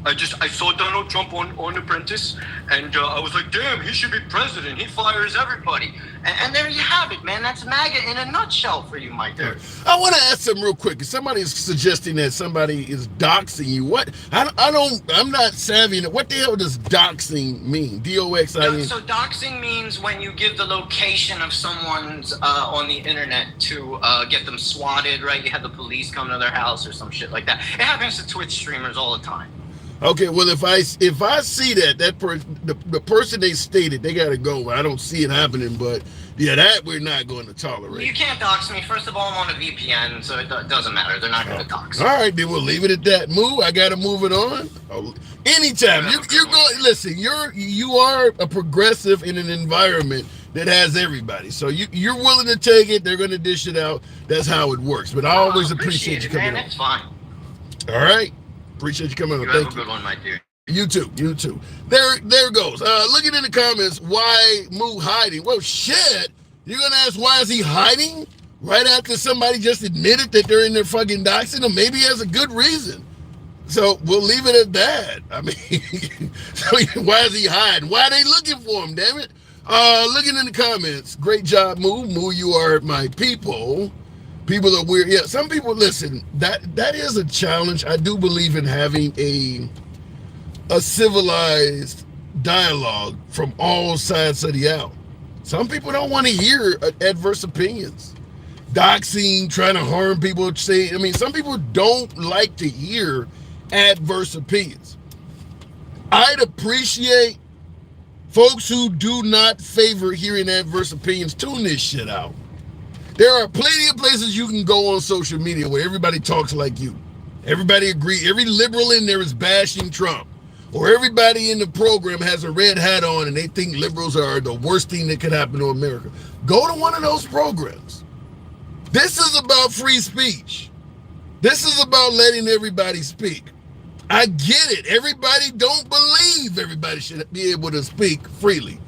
I saw Donald Trump on Apprentice, and I was like, damn, he should be president. He fires everybody. And there you have it, man. That's MAGA in a nutshell for you, Mike. I want to ask something real quick. Somebody's suggesting that somebody is doxing you. What? I'm not savvy. What the hell does doxing mean? D-O-X-I-N. So doxing means when you give the location of someone's on the internet to get them swatted, right? You have the police come to their house or some shit like that. It happens to Twitch streamers all the time. Okay, well, if I see that the person they stated, they got to go. I don't see it happening, but yeah, that we're not going to tolerate. You can't dox me. First of all, I'm on a VPN, so it doesn't matter. They're not going to dox. All right, then we'll leave it at that. Moo, I got to move it on. Anytime you're going, listen, you are a progressive in an environment that has everybody, so you're willing to take it. They're going to dish it out. That's how it works. But I always appreciate you coming on. That's fine. All right. Appreciate you coming on. Thank you. Have a good one, my dear. You too. There goes. Looking in the comments, why Moo hiding? Well, shit. You're going to ask why is he hiding? Right after somebody just admitted that they're in their fucking doxing him? Maybe he has a good reason. So we'll leave it at that. I mean, so why is he hiding? Why are they looking for him, damn it? Looking in the comments, great job, Moo. Moo, you are my people. People are weird. Yeah, some people, listen, that is a challenge. I do believe in having a civilized dialogue from all sides of the aisle. Some people don't want to hear adverse opinions. Doxing, trying to harm people, some people don't like to hear adverse opinions. I'd appreciate folks who do not favor hearing adverse opinions tune this shit out. There are plenty of places you can go on social media where everybody talks like you. Everybody agree. Every liberal in there is bashing Trump. Or everybody in the program has a red hat on and they think liberals are the worst thing that could happen to America. Go to one of those programs. This is about free speech. This is about letting everybody speak. I get it. Everybody don't believe everybody should be able to speak freely.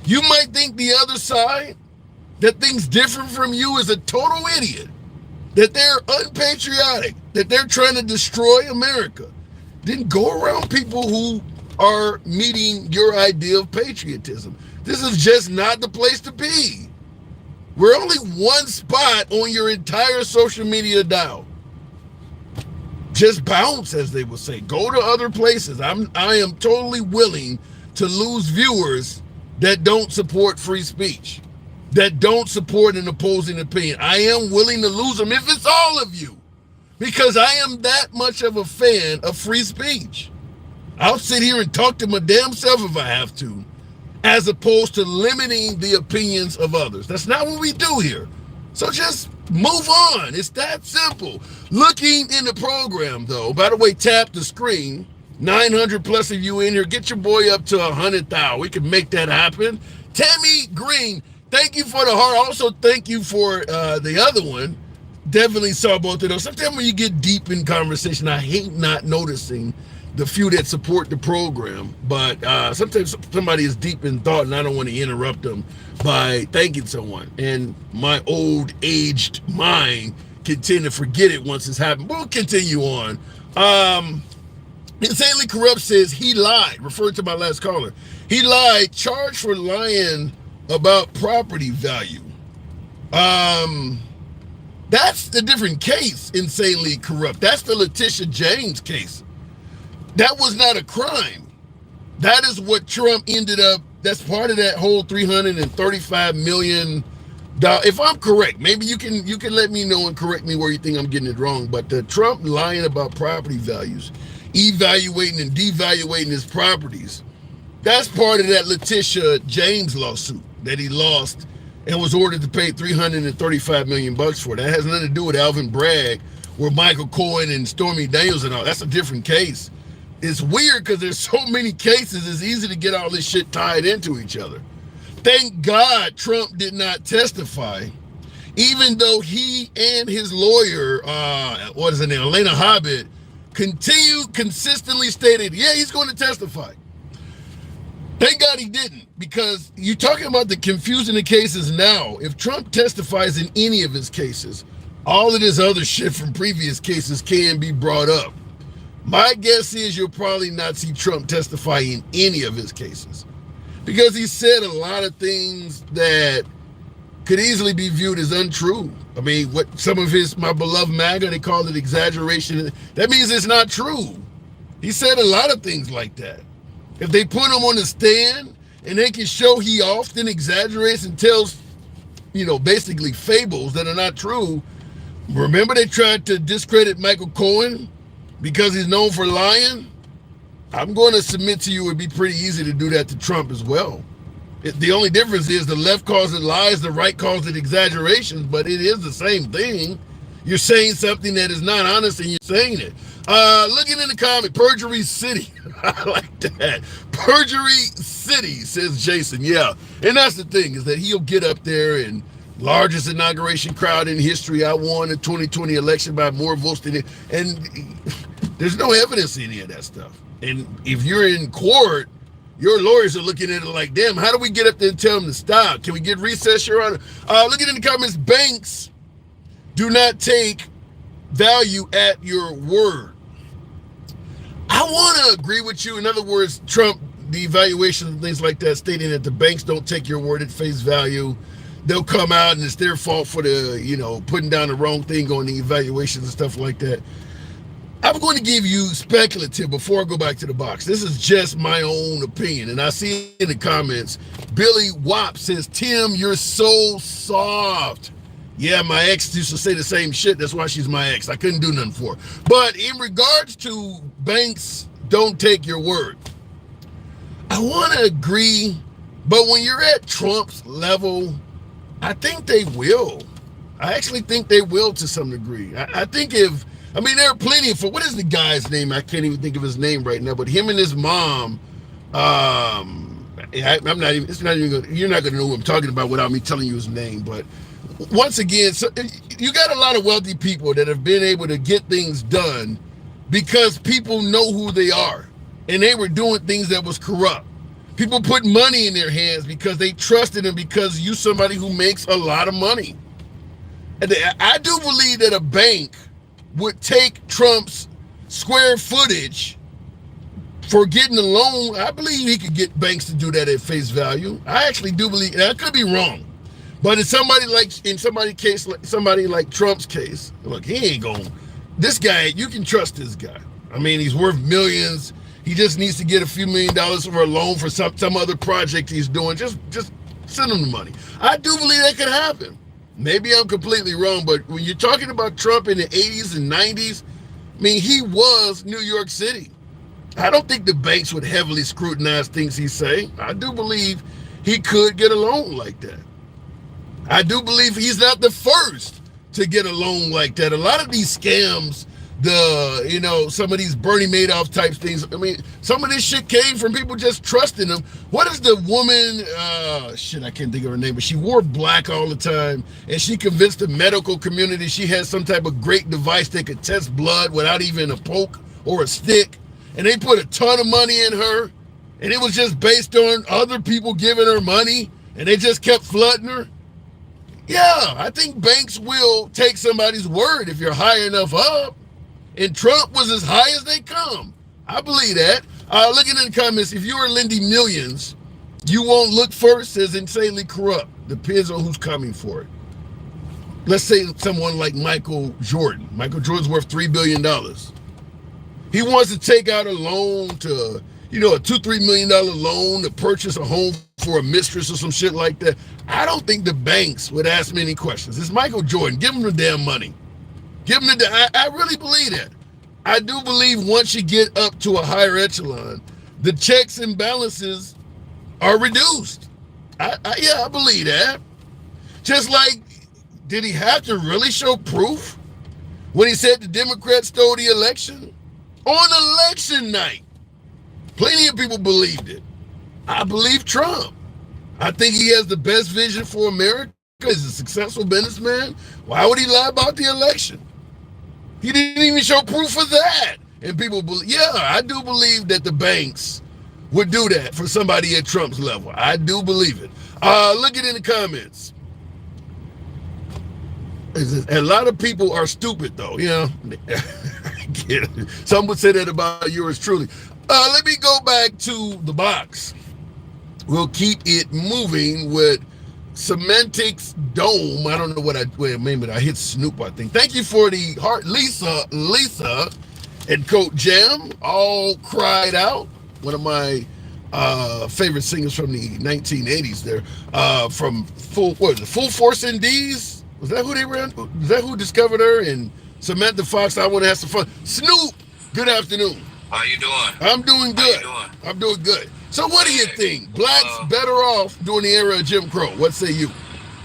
You might think the other side that thinks different from you is a total idiot, that they're unpatriotic, that they're trying to destroy America. Then go around people who are meeting your idea of patriotism. This is just not the place to be. We're only one spot on your entire social media dial. Just bounce, as they would say. Go to other places. I am totally willing to lose viewers that don't support free speech, that don't support an opposing opinion. I am willing to lose them if it's all of you, because I am that much of a fan of free speech. I'll sit here and talk to my damn self if I have to, as opposed to limiting the opinions of others. That's not what we do here. So just move on. It's that simple. Looking in the program, though, by the way, tap the screen. 900 plus of you in here. Get your boy up to 100,000. We can make that happen. Tammy Green, thank you for the heart. Also, thank you for the other one. Definitely saw both of those. Sometimes when you get deep in conversation, I hate not noticing the few that support the program, but sometimes somebody is deep in thought and I don't want to interrupt them by thanking someone. And my old aged mind can tend to forget it once it's happened. We'll continue on. Insanely Corrupt says he lied, referring to my last caller. He lied, charged for lying about property value. That's the different case, Insanely Corrupt. That's the Letitia James case. That was not a crime. That is what Trump ended up, that's part of that whole $335 million. If I'm correct, maybe you can let me know and correct me where you think I'm getting it wrong, but the Trump lying about property values, evaluating and devaluating his properties, that's part of that Letitia James lawsuit that he lost and was ordered to pay $335 million for. That has nothing to do with Alvin Bragg or Michael Cohen and Stormy Daniels and all. That's a different case. It's weird because there's so many cases, it's easy to get all this shit tied into each other. Thank God Trump did not testify, even though he and his lawyer, what is her name, Elena Hobbit, consistently stated, yeah, he's going to testify. Thank God he didn't, because you're talking about the confusing the cases now. If Trump testifies in any of his cases, all of this other shit from previous cases can be brought up. My guess is you'll probably not see Trump testify in any of his cases because he said a lot of things that could easily be viewed as untrue. I mean, what some of my beloved MAGA, they call it exaggeration. That means it's not true. He said a lot of things like that. If they put him on the stand and they can show he often exaggerates and tells, basically fables that are not true. Remember they tried to discredit Michael Cohen because he's known for lying? I'm going to submit to you it would be pretty easy to do that to Trump as well. The only difference is the left calls it lies, the right calls it exaggerations, but it is the same thing. You're saying something that is not honest and you're saying it. Looking in the comment, Perjury City. I like that. Perjury City, says Jason. Yeah. And that's the thing, is that he'll get up there and largest inauguration crowd in history. I won the 2020 election by more votes than it. And there's no evidence in any of that stuff. And if you're in court, your lawyers are looking at it like, damn, how do we get up there and tell them to stop? Can we get recess, Your Honor? Looking in the comments, banks do not take value at your word. I want to agree with you. In other words, Trump, the evaluation and things like that, stating that the banks don't take your word at face value. They'll come out and it's their fault for the, putting down the wrong thing on the evaluations and stuff like that. I'm going to give you speculative before I go back to the box. This is just my own opinion. And I see in the comments, Billy Wop says, Tim, you're so soft. Yeah, my ex used to say the same shit. That's why she's my ex. I couldn't do nothing for her. But in regards to banks don't take your word, I want to agree. But when you're at Trump's level, I think they will. I actually think they will to some degree. I think there are plenty of, what is the guy's name? I can't even think of his name right now, but him and his mom, you're not going to know who I'm talking about without me telling you his name, but once again, so you got a lot of wealthy people that have been able to get things done because people know who they are and they were doing things that was corrupt. People put money in their hands because they trusted them because you're somebody who makes a lot of money. And I do believe that a bank would take Trump's square footage for getting a loan. I believe he could get banks to do that at face value. I actually do believe, and I could be wrong. But in somebody like Trump's case, look, he ain't going. This guy, you can trust this guy. I mean, he's worth millions. He just needs to get a few $1 million for a loan for some other project he's doing. Just send him the money. I do believe that could happen. Maybe I'm completely wrong, but when you're talking about Trump in the 80s and 90s, I mean, he was New York City. I don't think the banks would heavily scrutinize things he say. I do believe he could get a loan like that. I do believe he's not the first to get a loan like that. A lot of these scams, some of these Bernie Madoff type things, I mean, some of this shit came from people just trusting him. What is the woman, I can't think of her name, but she wore black all the time, and she convinced the medical community she had some type of great device that could test blood without even a poke or a stick, and they put a ton of money in her, and it was just based on other people giving her money, and they just kept flooding her. Yeah, I think banks will take somebody's word if you're high enough up. And Trump was as high as they come. I believe that. Looking in the comments, if you are lending millions, you won't look first as insanely corrupt. Depends on who's coming for it. Let's say someone like Michael Jordan. Michael Jordan's worth $3 billion. He wants to take out a loan to, a $2-3 million loan to purchase a home for a mistress or some shit like that. I don't think the banks would ask many questions. It's Michael Jordan. Give him the damn money. Give him I really believe that. I do believe once you get up to a higher echelon, the checks and balances are reduced. I believe that. Just like, did he have to really show proof when he said the Democrats stole the election? On election night. Plenty of people believed it. I believe Trump. I think he has the best vision for America. He's a successful businessman. Why would he lie about the election? He didn't even show proof of that. And people believe, I do believe that the banks would do that for somebody at Trump's level. I do believe it. Look it in the comments. A lot of people are stupid, though. Some would say that about yours truly. Let me go back to the box. We'll keep it moving with Semantics Dome. I don't know what wait a minute, I hit Snoop, I think. Thank you for the heart. Lisa, and Coach Jam all cried out. One of my favorite singers from the 1980s there. From Full Force Indies? Was that who they ran? Was that who discovered her? And Samantha Fox, I want to have some fun. Snoop, good afternoon. How you doing? I'm doing good. I'm doing good. So what do you think? Blacks better off during the era of Jim Crow. What say you?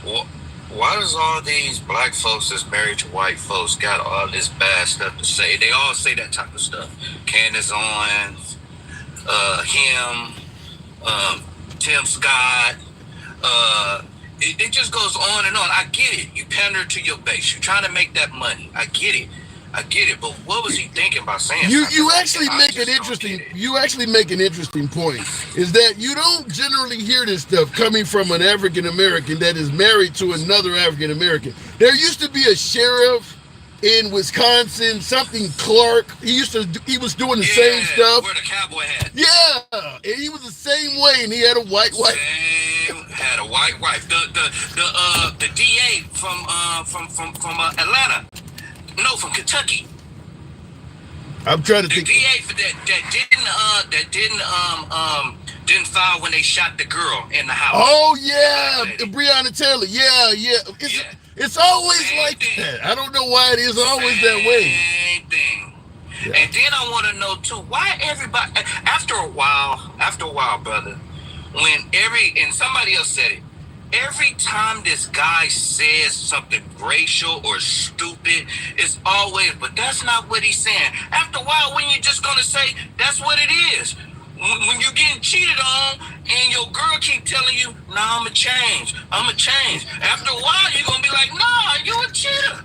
Well, why does all these black folks that's married to white folks got all this bad stuff to say? They all say that type of stuff. Candace Owens, him, Tim Scott. It just goes on and on. I get it. You pander to your base. You're trying to make that money. I get it. But what was he thinking by saying you actually make an interesting point, is that you don't generally hear this stuff coming from an African American that is married to another African American. There used to be a sheriff in Wisconsin, something Clark. He was doing the same stuff. Wear the cowboy hat. Yeah, and he was the same way, and he had a white wife. Had a white wife. The DA from Atlanta. No, from Kentucky. I'm trying to think. The DA for that didn't file when they shot the girl in the house. Oh yeah, Breonna Taylor. Yeah. It's always same like thing. That. I don't know why it is always that way. Same thing. Yeah. And then I want to know too, why everybody after a while, brother, and somebody else said it. Every time this guy says something racial or stupid, it's always, but that's not what he's saying. After a while, when you're just going to say, that's what it is. When you're getting cheated on and your girl keep telling you, nah, I'm going to change. After a while, you're going to be like, nah, you a cheater.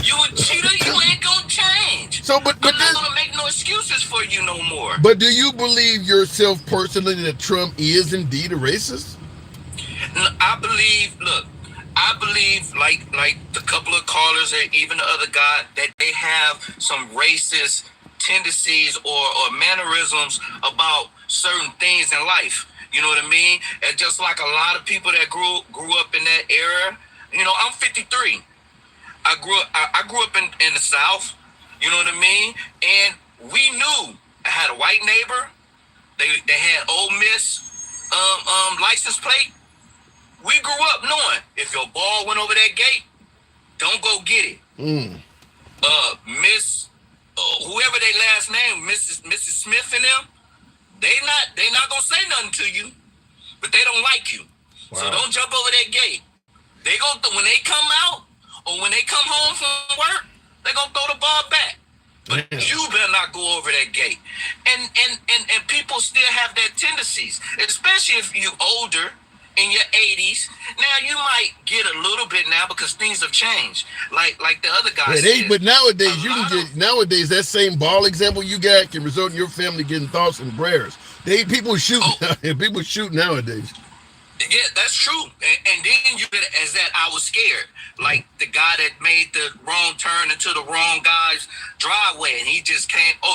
You a cheater, you ain't going to change. So, but I'm not going to make no excuses for you no more. But do you believe yourself personally that Trump is indeed a racist? I believe like the couple of callers and even the other guy that they have some racist tendencies or mannerisms about certain things in life. You know what I mean? And just like a lot of people that grew up in that era. You know, I'm 53. I grew up in the South. You know what I mean? And we knew I had a white neighbor. They had Ole Miss license plate. We grew up knowing if your ball went over that gate, don't go get it. Miss, whoever they last name, Mrs. Smith and them, they not gonna say nothing to you, but they don't like you. Wow. So don't jump over that gate. They when they come out or when they come home from work, they gonna throw the ball back. But you better not go over that gate. And people still have their tendencies, especially if you're older. In your 80s, now you might get a little bit now because things have changed. Like the other guys. But nowadays nowadays that same ball example you got can result in your family getting thoughts and prayers. People shoot. People shoot nowadays. Yeah, that's true. And then you get as that I was scared. Like the guy that made the wrong turn into the wrong guy's driveway, and he just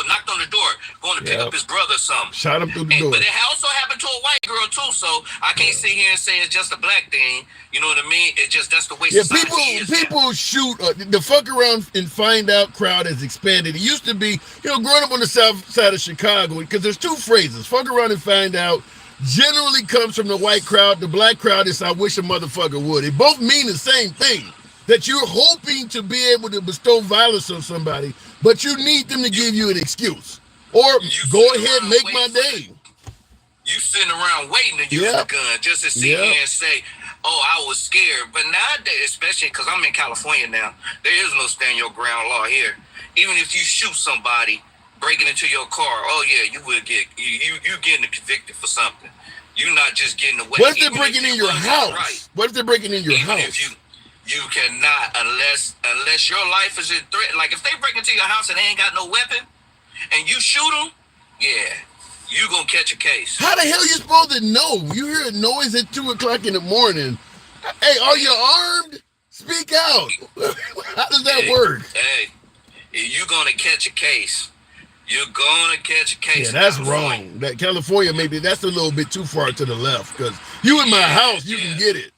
knocked on the door, going to pick up his brother or something. Shot him through the door. But it also happened to a white girl too, so I can't sit here and say it's just a black thing. You know what I mean? It's just that's the way society is. People shoot. The fuck around and find out crowd has expanded. It used to be, growing up on the south side of Chicago, because there's two phrases: fuck around and find out. Generally comes from the white crowd. The black crowd is I wish a motherfucker would. They both mean the same thing, that you're hoping to be able to bestow violence on somebody, but you need them to give you an excuse. Or go ahead and make my day. You sitting around waiting to use the gun just to sit here and say, oh, I was scared. But nowadays, especially because I'm in California now, there is no stand your ground law here. Even if you shoot somebody, breaking into your car, you will get you getting convicted for something. You're not just getting away. What if they're breaking in your house? Right. What if they're breaking in your house? If you cannot unless your life is in threat. Like if they break into your house and they ain't got no weapon, and you shoot them, you gonna catch a case. How the hell you supposed to know? You hear a noise at 2:00 in the morning. Hey, are you armed? Speak out. How does that work? you're gonna catch a case. You're gonna catch a case. Yeah, that's wrong. That California, maybe that's a little bit too far to the left, because you in my house, you can get it.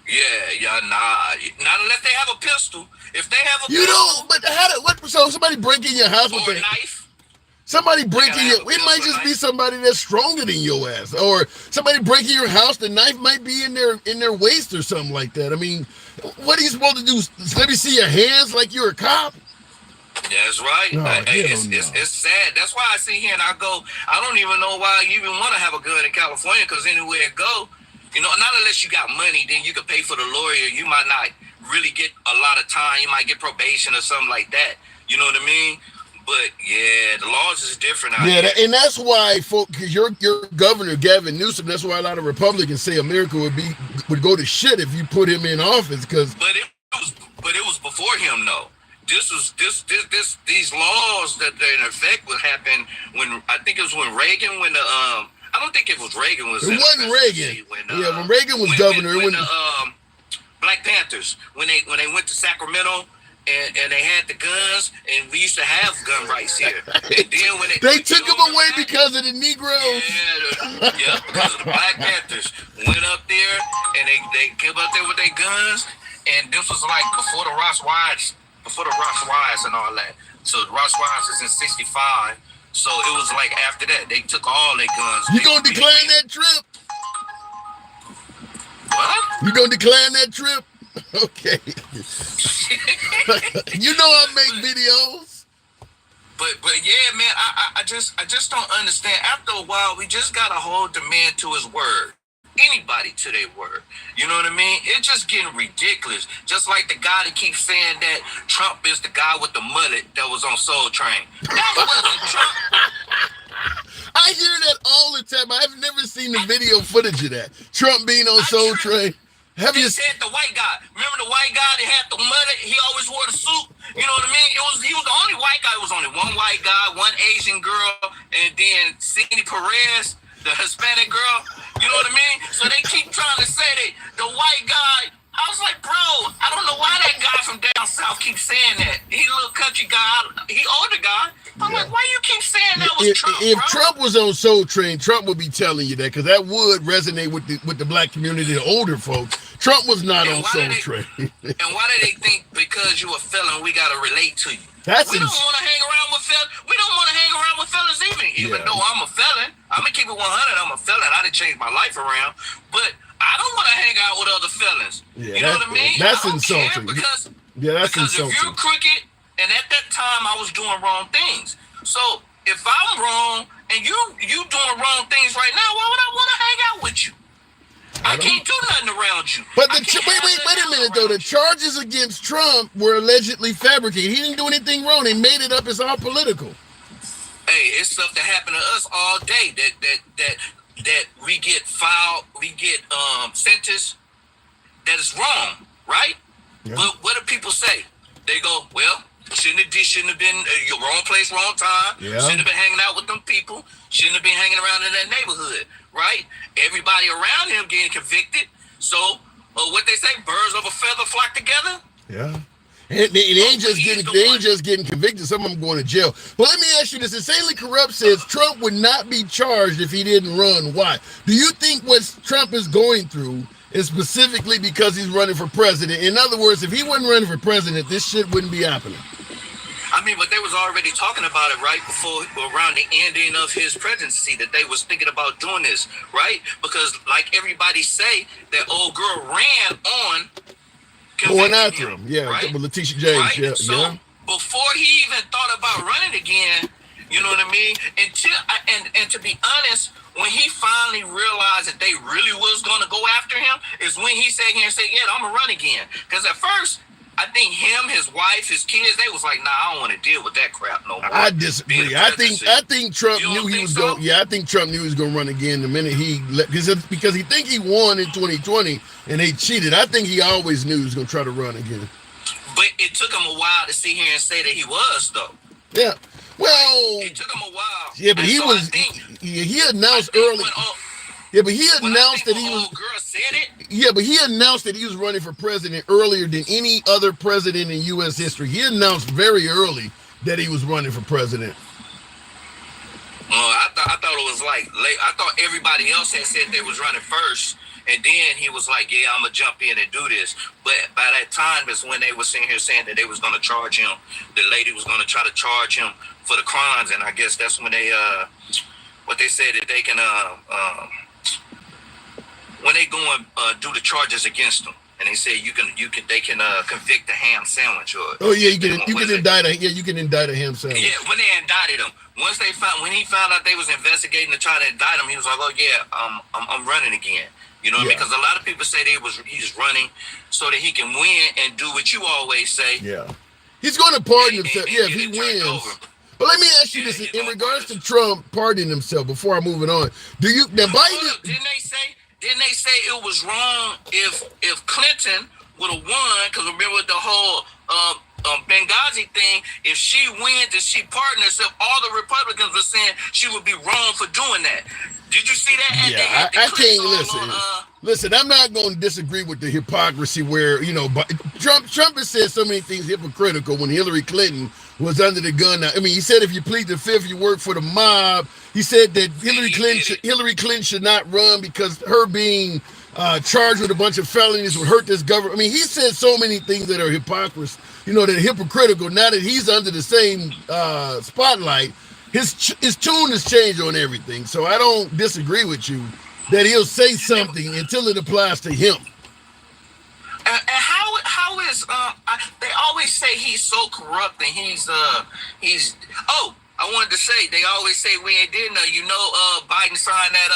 Yeah, nah. Not unless they have a pistol. If they have a pistol, you don't. But what? So somebody break in your house with a knife. Somebody breaking your, it might just be somebody that's stronger than your ass, or somebody breaking your house. The knife might be in their waist or something like that. I mean, what are you supposed to do? Let me see your hands like you're a cop? That's right. No, it's sad. That's why I sit here and I go, I don't even know why you even want to have a gun in California, because anywhere it go, not unless you got money, then you can pay for the lawyer. You might not really get a lot of time. You might get probation or something like that. You know what I mean? But yeah, the laws is different out here. And that's why, because your governor Gavin Newsom, that's why a lot of Republicans say America would go to shit if you put him in office. Because but it was before him though. These laws that are in effect would happen when, I think it was when Reagan, when the I don't think it was Reagan was. It wasn't Reagan. When Reagan was governor, when the Black Panthers, when they went to Sacramento. And they had the guns, and we used to have gun rights here. And then when they took them away because of the Negroes. Yeah, because of the Black Panthers went up there, and they came up there with their guns. And this was like before the Ross riots and all that. So the Ross riots is in '65. So it was like after that they took all their guns. You gonna decline that trip? What? You gonna decline that trip? Okay. I make videos. But yeah, man, I just don't understand. After a while, we just gotta hold the man to his word. Anybody to their word. You know what I mean? It's just getting ridiculous. Just like the guy that keeps saying that Trump is the guy with the mullet that was on Soul Train. That wasn't Trump. I hear that all the time. I've never seen the video footage of that. Trump being on Soul Train. Have you said the white guy? Remember the white guy that had the mullet? He always wore the suit. You know what I mean? He was the only white guy. It was only one white guy, one Asian girl, and then Cindy Perez, the Hispanic girl. You know what I mean? So they keep trying to say that the white guy. I was like, bro, I don't know why that guy from down south keeps saying that. He a little country guy. He older guy. I'm like, why you keep saying that was Trump? If bro? Trump was on Soul Train, Trump would be telling you that, because that would resonate with the black community, the older folks. Trump was not on Soul Train. And why do they think because you a felon, we gotta relate to you? We don't want to hang around with felons. We don't want to hang around with felons even though I'm a felon. I'm gonna keep it 100. I'm a felon. I didn't change my life around, but I don't want to hang out with other felons. Yeah, you know what I mean? That's insulting. Because insulting. If you're crooked, and at that time I was doing wrong things. So if I'm wrong and you doing wrong things right now, why would I want to hang out with you? I can't do nothing around you. But wait a minute though. The charges against Trump were allegedly fabricated. He didn't do anything wrong. They made it up. It's all political. Hey, it's stuff that happened to us all day. That we get filed, we get sentenced. That is wrong, right? Yeah. But what do people say? They go, well, shouldn't have been your wrong place, wrong time. Yeah. Shouldn't have been hanging out with them people. Shouldn't have been hanging around in that neighborhood, right? Everybody around him getting convicted. So what they say, birds of a feather flock together. Yeah. And they ain't just getting convicted. Some of them going to jail. Well, let me ask you this. Insanely Corrupt says Trump would not be charged if he didn't run. Why? Do you think what Trump is going through is specifically because he's running for president? In other words, if he wasn't running for president, this shit wouldn't be happening. I mean, but they was already talking about it right before, around the ending of his presidency, that they was thinking about doing this, right? Because like everybody say, that old girl ran on going after him, right? With Letitia James, right? So before he even thought about running again, you know what I mean? And to be honest, when he finally realized that they really was going to go after him, is when he sat here and said, "Yeah, I'm gonna run again." Because at first, I think him, his wife, his kids, they was like, "Nah, I don't want to deal with that crap no more." I disagree. I think Trump knew he was going. Yeah, I think Trump knew he was going to run again the minute because he think he won in 2020 and they cheated. I think he always knew he was going to try to run again. But it took him a while to sit here and say that he was, though. Yeah. Well, it took him a while. Yeah, but he announced early. Yeah, but he announced that he was. Old girl said it. but he announced that he was running for president earlier than any other president in U.S. history. He announced very early that he was running for president. I thought it was like late. I thought everybody else had said they was running first, and then he was like, "Yeah, I'm gonna jump in and do this." But by that time, is when they were sitting here saying that they was gonna charge him. The lady was gonna try to charge him for the crimes, and I guess that's when they what they said that they can when they go and do the charges against them. And they say they can convict a ham sandwich or you can indict a ham sandwich. Yeah, when they indicted him, when he found out they was investigating to try to indict him, he was like, "Oh yeah, I'm running again." You know what I mean? Because a lot of people say he's running so that he can win and do what you always say. Yeah, he's going to pardon himself. If he wins. But let me ask you this: in regards to Trump pardoning himself, before I move it on, Biden? Didn't they say it was wrong if Clinton would have won? Because remember the whole Benghazi thing. If she wins and she pardoned herself, all the Republicans were saying she would be wrong for doing that. Did you see that? Yeah, I can't listen. Listen, I'm not going to disagree with the hypocrisy where, Trump has said so many things hypocritical when Hillary Clinton was under the gun. Now, I mean, he said if you plead the fifth, you work for the mob. He said that Hillary Clinton should not run because her being charged with a bunch of felonies would hurt this government. I mean, he said so many things that are hypocrisy, that are hypocritical. Now that he's under the same spotlight, his tune has changed on everything. So I don't disagree with you that he'll say something until it applies to him. And how is they always say he's so corrupt and he's I wanted to say they always say we ain't did nothing. Biden signed that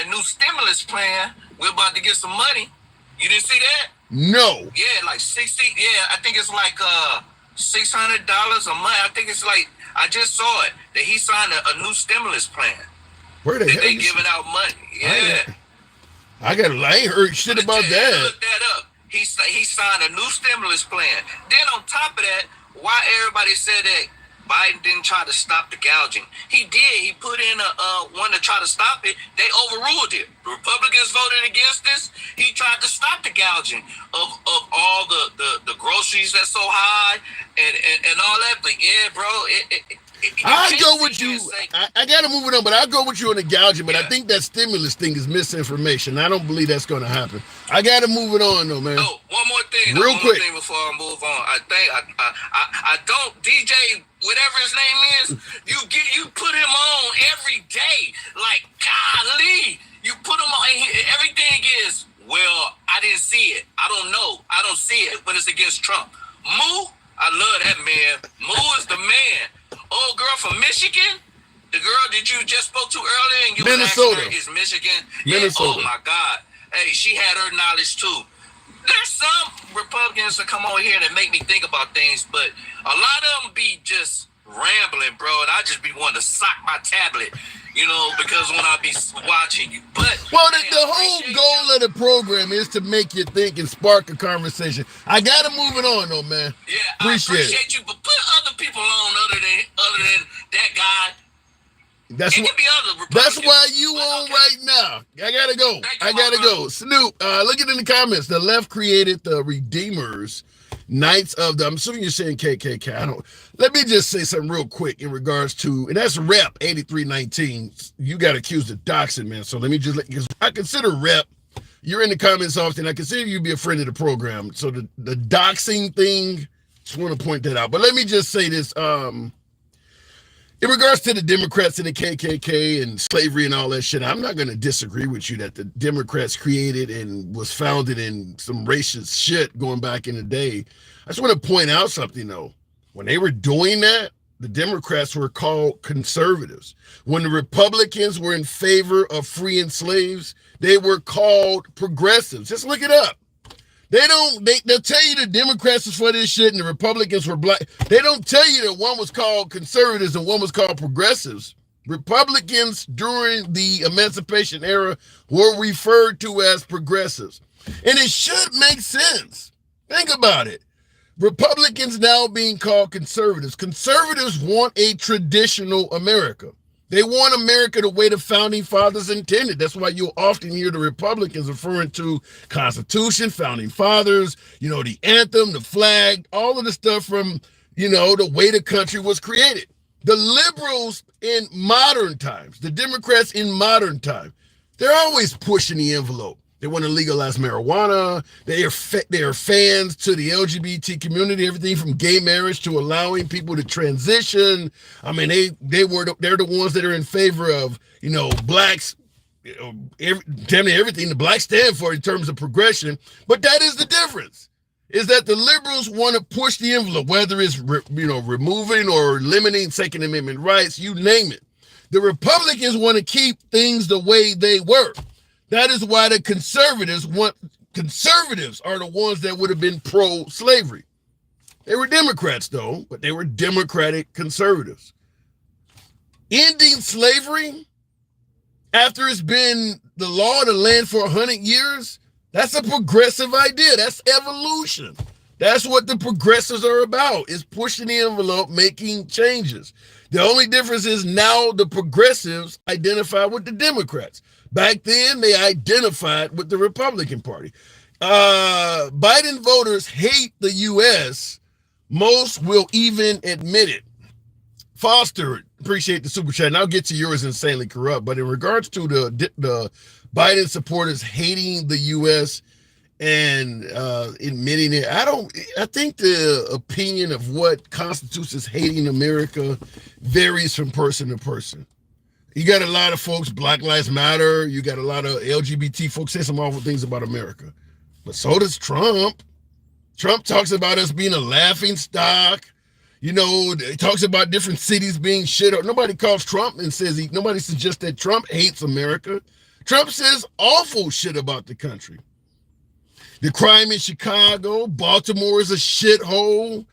new stimulus plan. We're about to get some money. You didn't see that? No. Yeah, like 60. Yeah, I think it's like $600 a month. I think it's like I just saw it that he signed a new stimulus plan. Where the hell they giving out money? Yeah. I ain't heard shit about that. Look that up. He signed a new stimulus plan. Then on top of that, why everybody said that Biden didn't try to stop the gouging? He did. He put in a one to try to stop it. They overruled it. The Republicans voted against this. He tried to stop the gouging of all the groceries that's so high and all that. But yeah, bro, I go with you. I got to move it on, but I'll go with you on the gouging. But I think that stimulus thing is misinformation. I don't believe that's going to happen. I got to move it on, though, man. Oh, one more thing. Real quick. Thing before I move on. I think I don't DJ whatever his name is. You put him on every day. Like golly, you put him on. And everything is well. I didn't see it. I don't know. I don't see it. But it's against Trump. Moo, I love that man. Moo is the man. Old girl from Michigan, the girl that you just spoke to earlier, and you Minnesota. Asked her, is Michigan? Minnesota. Yeah, oh my God. Hey, she had her knowledge too. There's some Republicans that come over here that make me think about things, but a lot of them be just rambling, bro, and I just be wanting to sock my tablet, because when I be watching you. But the whole goal of the program is to make you think and spark a conversation. I gotta move it on, though, man. Yeah, I appreciate you, but put other people on other than that guy. That's why you on right now. I gotta go. Go. Snoop, look at in the comments. The left created the Redeemers, Knights of the. I'm assuming you're saying KKK. Let me just say something real quick in regards to, and that's Rep 8319. You got accused of doxing, man. So let me just because I consider Rep. You're in the comments often. I consider you to be a friend of the program. So the doxing thing, just want to point that out. But let me just say this. In regards to the Democrats and the KKK and slavery and all that shit, I'm not going to disagree with you that the Democrats created and was founded in some racist shit going back in the day. I just want to point out something, though. When they were doing that, the Democrats were called conservatives. When the Republicans were in favor of freeing slaves, they were called progressives. Just look it up. They'll tell you the Democrats was for this shit and the Republicans were black. They don't tell you that one was called conservatives and one was called progressives. Republicans during the Emancipation era were referred to as progressives. And it should make sense. Think about it. Republicans now being called conservatives. Conservatives want a traditional America. They want America the way the founding fathers intended. That's why you'll often hear the Republicans referring to Constitution, founding fathers, the anthem, the flag, all of the stuff from, the way the country was created. The liberals in modern times, the Democrats in modern time, they're always pushing the envelope. They want to legalize marijuana. They are fans to the LGBT community, everything from gay marriage to allowing people to transition. I mean, they're the ones that are in favor of, blacks, damn near everything the blacks stand for in terms of progression. But that is the difference, is that the liberals want to push the envelope, whether it's, removing or limiting Second Amendment rights, you name it. The Republicans want to keep things the way they were. That is why the conservatives are the ones that would have been pro-slavery. They were Democrats, though, but they were Democratic conservatives. Ending slavery after it's been the law of the land for 100 years, that's a progressive idea. That's evolution. That's what the progressives are about, is pushing the envelope, making changes. The only difference is now the progressives identify with the Democrats. Back then, they identified with the Republican Party. Biden voters hate the U.S. Most will even admit it. Foster, appreciate the super chat, and I'll get to yours, insanely corrupt. But in regards to the Biden supporters hating the U.S. and admitting it, I think the opinion of what constitutes as hating America varies from person to person. You got a lot of folks, Black Lives Matter. You got a lot of LGBT folks saying some awful things about America. But so does Trump. Trump talks about us being a laughing stock. He talks about different cities being shit. Nobody calls Trump and nobody suggests that Trump hates America. Trump says awful shit about the country. The crime in Chicago, Baltimore is a shithole.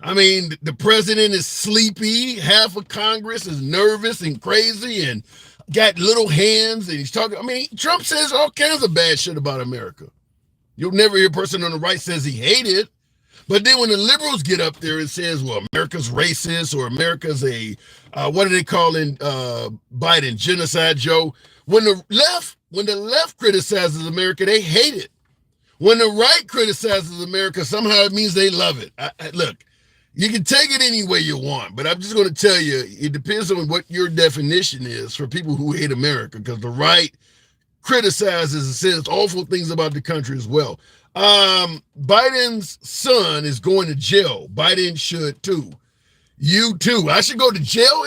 I mean, the president is sleepy. Half of Congress is nervous and crazy and got little hands. And he's talking. I mean, Trump says all kinds of bad shit about America. You'll never hear a person on the right says he hated it. But then when the liberals get up there and says, well, America's racist or America's what are they calling Biden, genocide, Joe? When the left criticizes America, they hate it. When the right criticizes America, somehow it means they love it. Look. You can take it any way you want, but I'm just going to tell you, it depends on what your definition is for people who hate America, because the right criticizes and says awful things about the country as well. Biden's son is going to jail. Biden should too. You too. I should go to jail?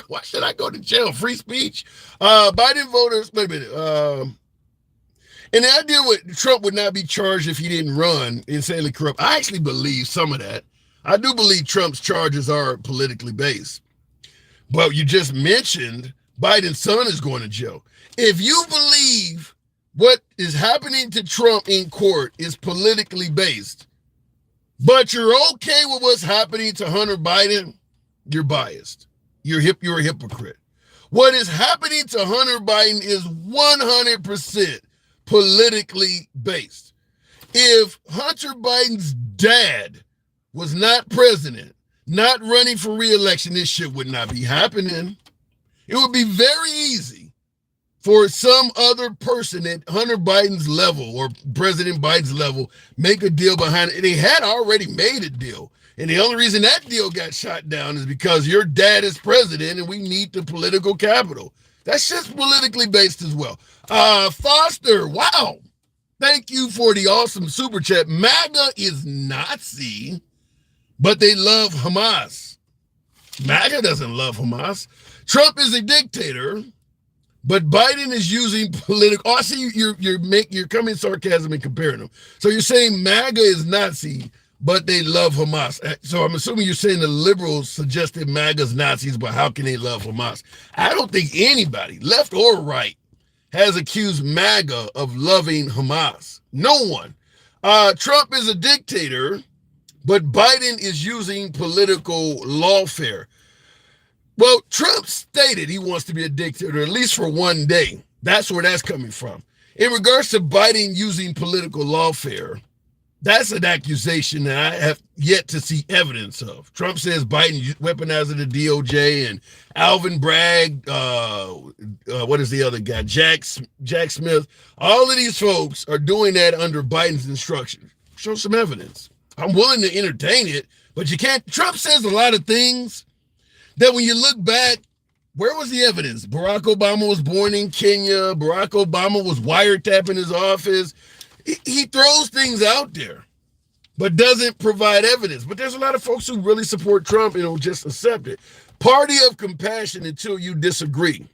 Why should I go to jail? Free speech? Biden voters, wait a minute. And the idea with Trump would not be charged if he didn't run, insanely corrupt. I actually believe some of that. I do believe Trump's charges are politically based. But you just mentioned Biden's son is going to jail. If you believe what is happening to Trump in court is politically based, but you're okay with what's happening to Hunter Biden, you're biased. You're a hypocrite. What is happening to Hunter Biden is 100% politically based. If Hunter Biden's dad was not president, not running for re-election, this shit would not be happening. It would be very easy for some other person at Hunter Biden's level or President Biden's level make a deal behind it. They had already made a deal. And the only reason that deal got shot down is because your dad is president and we need the political capital. That's just politically based as well. Foster, wow. Thank you for the awesome super chat. MAGA is Nazi, but they love Hamas. MAGA doesn't love Hamas. Trump is a dictator, but Biden is using political. Oh, I see you're coming sarcasm and comparing them. So you're saying MAGA is Nazi, but they love Hamas. So I'm assuming you're saying the liberals suggested MAGA's Nazis, but how can they love Hamas? I don't think anybody, left or right, has accused MAGA of loving Hamas. No one. Trump is a dictator, but Biden is using political lawfare. Well, Trump stated he wants to be a dictator, at least for one day. That's where that's coming from. In regards to Biden using political lawfare, That's an accusation that I have yet to see evidence of. Trump says Biden weaponizing the DOJ, and Alvin Bragg, what is the other guy? Jack Smith. All of these folks are doing that under Biden's instructions. Show some evidence. I'm willing to entertain it, but you can't. Trump says a lot of things that when you look back, where was the evidence? Barack Obama was born in Kenya. Barack Obama was wiretapping his office. He throws things out there, but doesn't provide evidence. But there's a lot of folks who really support Trump and will just accept it. Party of compassion until you disagree.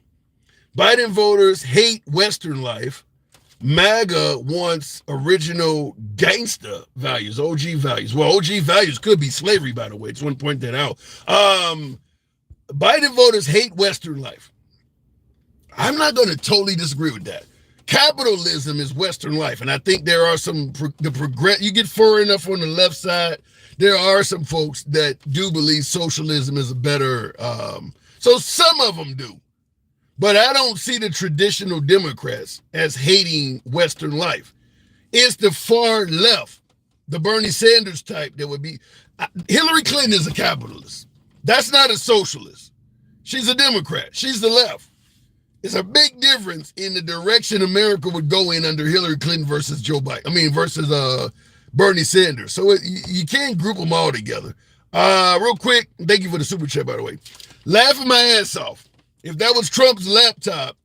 Biden voters hate Western life. MAGA wants original gangsta values, OG values. Well, OG values could be slavery, by the way. Just want to point that out. Biden voters hate Western life. I'm not going to totally disagree with that. Capitalism is Western life, and I think there are some you get far enough on the left side, there are some folks that do believe socialism is a better. So some of them do, but I don't see the traditional Democrats as hating Western life. It's the far left, the Bernie Sanders type that would be. Hillary Clinton is a capitalist. That's not a socialist. She's a Democrat. She's the left. It's a big difference in the direction America would go in under Hillary Clinton versus versus Bernie Sanders. So you can't group them all together. Real quick, thank you for the super chat, by the way. Laughing my ass off. If that was Trump's laptop,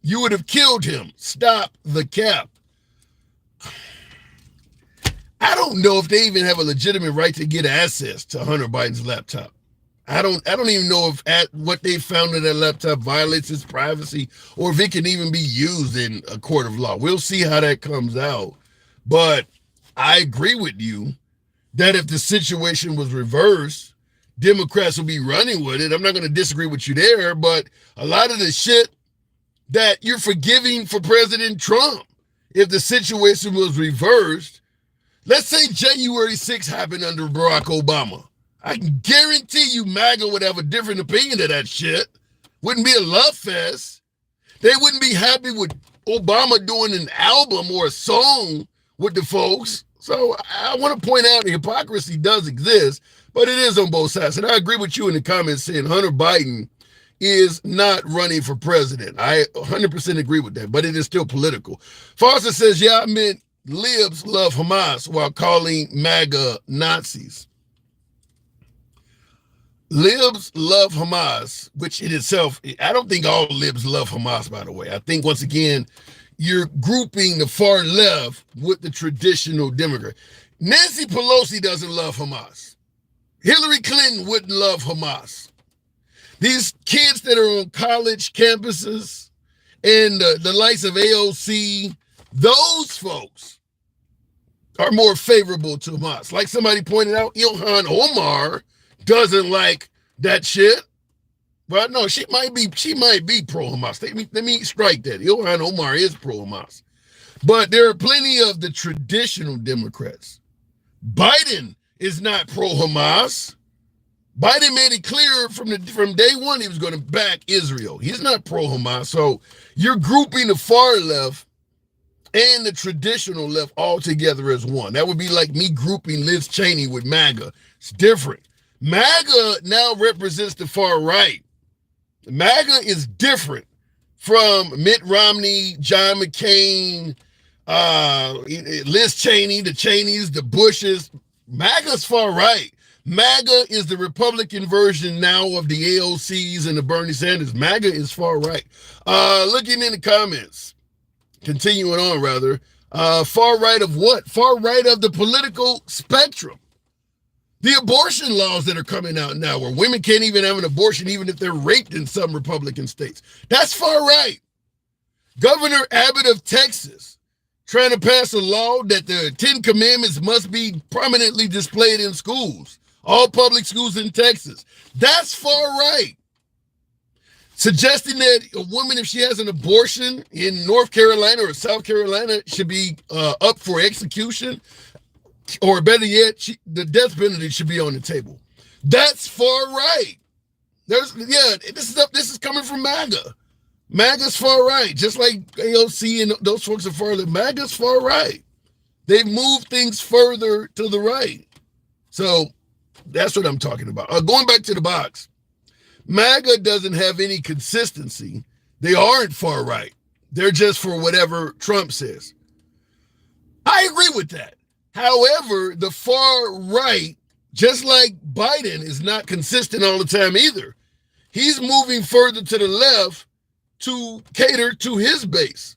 you would have killed him. Stop the cap. I don't know if they even have a legitimate right to get access to Hunter Biden's laptop. I don't even know if what they found in that laptop violates his privacy or if it can even be used in a court of law. We'll see how that comes out. But I agree with you that if the situation was reversed, Democrats will be running with it. I'm not going to disagree with you there, but a lot of the shit that you're forgiving for President Trump, if the situation was reversed, let's say January 6th happened under Barack Obama. I can guarantee you MAGA would have a different opinion of that shit. Wouldn't be a love fest. They wouldn't be happy with Obama doing an album or a song with the folks. So I want to point out the hypocrisy does exist, but it is on both sides. And I agree with you in the comments saying Hunter Biden is not running for president. I 100% agree with that, but it is still political. Foster says, yeah, I meant libs love Hamas while calling MAGA Nazis. Libs love Hamas, which in itself, I don't think all libs love Hamas, by the way. I think, once again, you're grouping the far left with the traditional Democrat. Nancy Pelosi doesn't love Hamas. Hillary Clinton wouldn't love Hamas. These kids that are on college campuses and the likes of AOC, those folks are more favorable to Hamas. Like somebody pointed out, Ilhan Omar doesn't like that shit. But no, she might be pro-Hamas. Let me strike that. Ilhan Omar is pro-Hamas. But there are plenty of the traditional Democrats. Biden is not pro-Hamas. Biden made it clear from day one he was going to back Israel. He's not pro-Hamas. So you're grouping the far left and the traditional left all together as one. That would be like me grouping Liz Cheney with MAGA. It's different. MAGA now represents the far right. MAGA is different from Mitt Romney, John McCain, Liz Cheney, the Cheneys, the Bushes. MAGA's far right. MAGA is the Republican version now of the AOCs and the Bernie Sanders. MAGA is far right. Looking in the comments, continuing on rather, far right of what? Far right of the political spectrum. The abortion laws that are coming out now where women can't even have an abortion even if they're raped in some Republican states. That's far right. Governor Abbott of Texas trying to pass a law that the 10 Commandments must be prominently displayed in schools. All public schools in Texas. That's far right. Suggesting that a woman, if she has an abortion in North Carolina or South Carolina, should be up for execution. Or better yet, the death penalty should be on the table. That's far right. This is coming from MAGA. MAGA's far right, just like AOC and those folks are far left. MAGA's far right. They've moved things further to the right. So that's what I'm talking about. Going back to the box, MAGA doesn't have any consistency. They aren't far right. They're just for whatever Trump says. I agree with that. However, the far right, just like Biden, is not consistent all the time either. He's moving further to the left to cater to his base.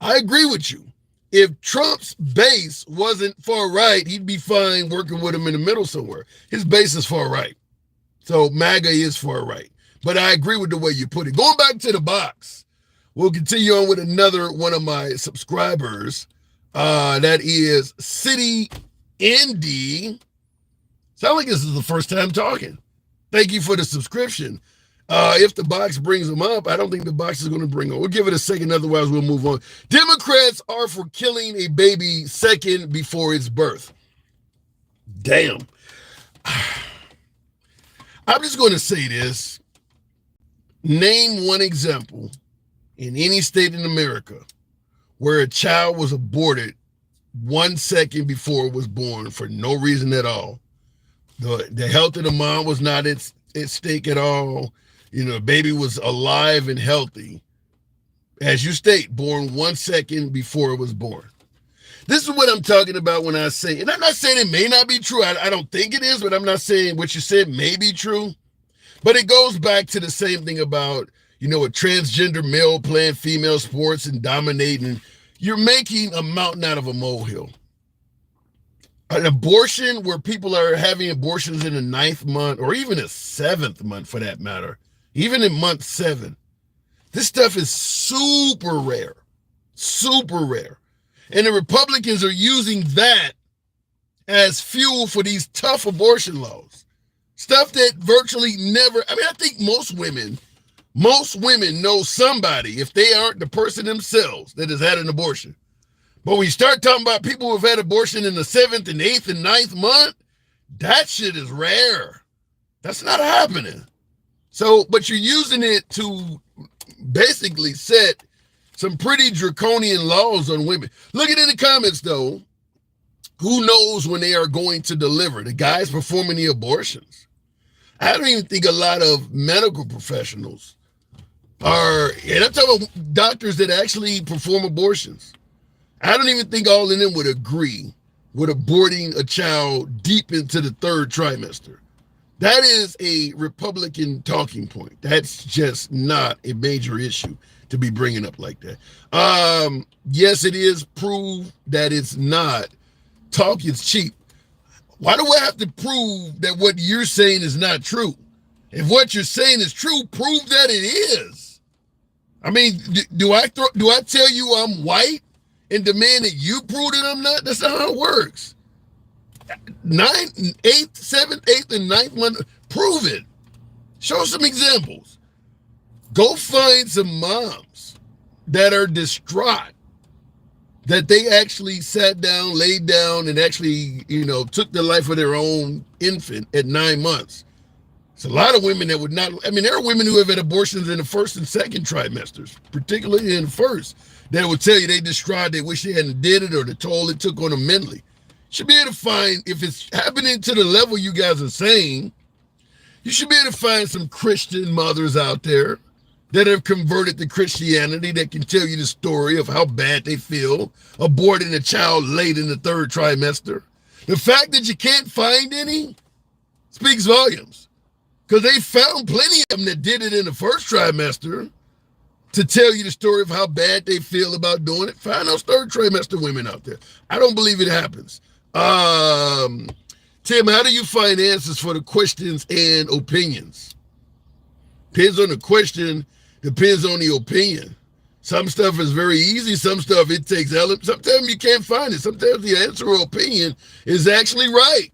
I agree with you. If Trump's base wasn't far right, he'd be fine working with him in the middle somewhere. His base is far right. So MAGA is far right. But I agree with the way you put it. Going back to the box, we'll continue on with another one of my subscribers. That is City Indy. Sound like this is the first time talking. Thank you for the subscription. If the box brings them up, I don't think the box is going to bring them. We'll give it a second, otherwise we'll move on. Democrats are for killing a baby second before its birth. Damn. I'm just going to say this. Name one example in any state in America where a child was aborted 1 second before it was born for no reason at all. The health of the mom was not at stake at all. You know, the baby was alive and healthy. As you state, born 1 second before it was born. This is what I'm talking about when I say, and I'm not saying it may not be true. I don't think it is, but I'm not saying what you said may be true. But it goes back to the same thing about, you know, a transgender male playing female sports and dominating. You're making a mountain out of a molehill. An abortion where people are having abortions in the 9th month or even a 7th month for that matter, even in month 7. This stuff is super rare, super rare. And the Republicans are using that as fuel for these tough abortion laws. Stuff that virtually never, I mean, I think most women know somebody, if they aren't the person themselves, that has had an abortion. But when you start talking about people who have had abortion in the 7th and 8th and 9th month, that shit is rare. That's not happening. So, but you're using it to basically set some pretty draconian laws on women. Look at it in the comments, though. Who knows when they are going to deliver? The guys performing the abortions. I don't even think a lot of medical professionals are, and I'm talking about doctors that actually perform abortions. I don't even think all of them would agree with aborting a child deep into the 3rd trimester. That is a Republican talking point. That's just not a major issue to be bringing up like that. Yes, it is. Prove that it's not. Talk is cheap. Why do I have to prove that what you're saying is not true? If what you're saying is true, prove that it is. I mean, do I tell you I'm white and demand that you prove that I'm not? That's not how it works. 9th, 8th, 7th, 8th, and 9th month, prove it. Show some examples. Go find some moms that are distraught that they actually sat down, laid down, and actually, you know, took the life of their own infant at 9 months. It's a lot of women that would not, I mean, there are women who have had abortions in the 1st and 2nd trimesters, particularly in the 1st, that would tell you they distraught, they wish they hadn't did it, or the toll it took on them mentally. Should be able to find, if it's happening to the level you guys are saying, you should be able to find some Christian mothers out there that have converted to Christianity that can tell you the story of how bad they feel aborting a child late in the 3rd trimester. The fact that you can't find any speaks volumes, because they found plenty of them that did it in the 1st trimester to tell you the story of how bad they feel about doing it. Find those 3rd trimester women out there. I don't believe it happens. Tim, how do you find answers for the questions and opinions? Depends on the question, depends on the opinion. Some stuff is very easy, some stuff it takes elements. Sometimes you can't find it. Sometimes the answer or opinion is actually right.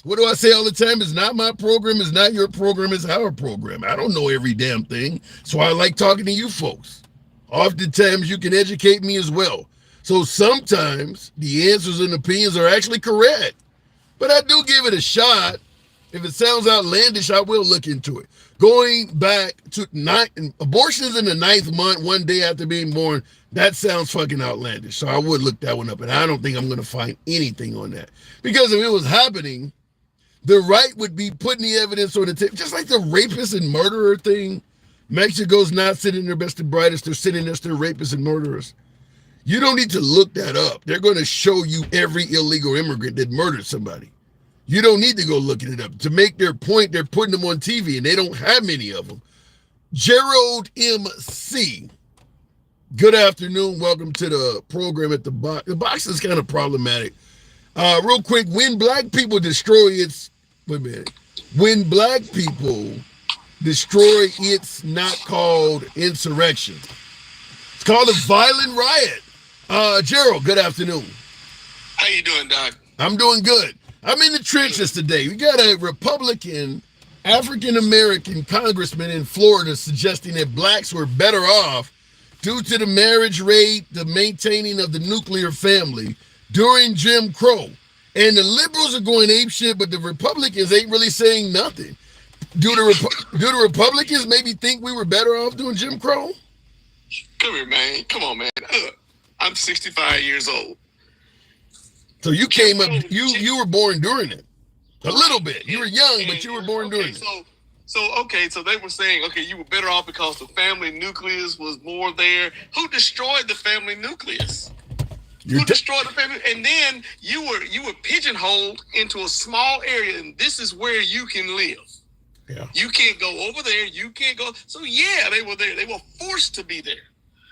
What do I say all the time? It's not my program, it's not your program, it's our program. I don't know every damn thing, so I like talking to you folks. Oftentimes you can educate me as well. So sometimes the answers and opinions are actually correct, but I do give it a shot. If it sounds outlandish, I will look into it. Going back to abortions in the 9th month, 1 day after being born, That sounds fucking outlandish. So I would look that one up, and I don't think I'm going to find anything on that. Because if it was happening, the right would be putting the evidence on the table, just like the rapist and murderer thing. Mexico's not sitting their best and brightest. They're sitting next to rapists and murderers. You don't need to look that up. They're going to show you every illegal immigrant that murdered somebody. You don't need to go looking it up. To make their point, they're putting them on TV, and they don't have many of them. Gerald MC. Good afternoon. Welcome to the program at the box. The box is kind of problematic. Real quick, when black people destroy its... Wait a minute. When black people destroy, it's not called insurrection. It's called a violent riot. Gerald, good afternoon. How you doing, Doc? I'm doing good. I'm in the trenches today. We got a Republican, African-American congressman in Florida suggesting that blacks were better off due to the marriage rate, the maintaining of the nuclear family during Jim Crow. And the liberals are going apeshit, but the Republicans ain't really saying nothing. Do the Republicans maybe think we were better off doing Jim Crow? Come here, man. Come on, man. I'm 65 years old. So you came up, you were born during it. A little bit. You were young, but you were born during it. So they were saying, okay, you were better off because the family nucleus was more there. Who destroyed the family nucleus? Who destroyed the family? And then you were pigeonholed into a small area, and this is where you can live. Yeah. You can't go over there. You can't go. So yeah, they were there. They were forced to be there.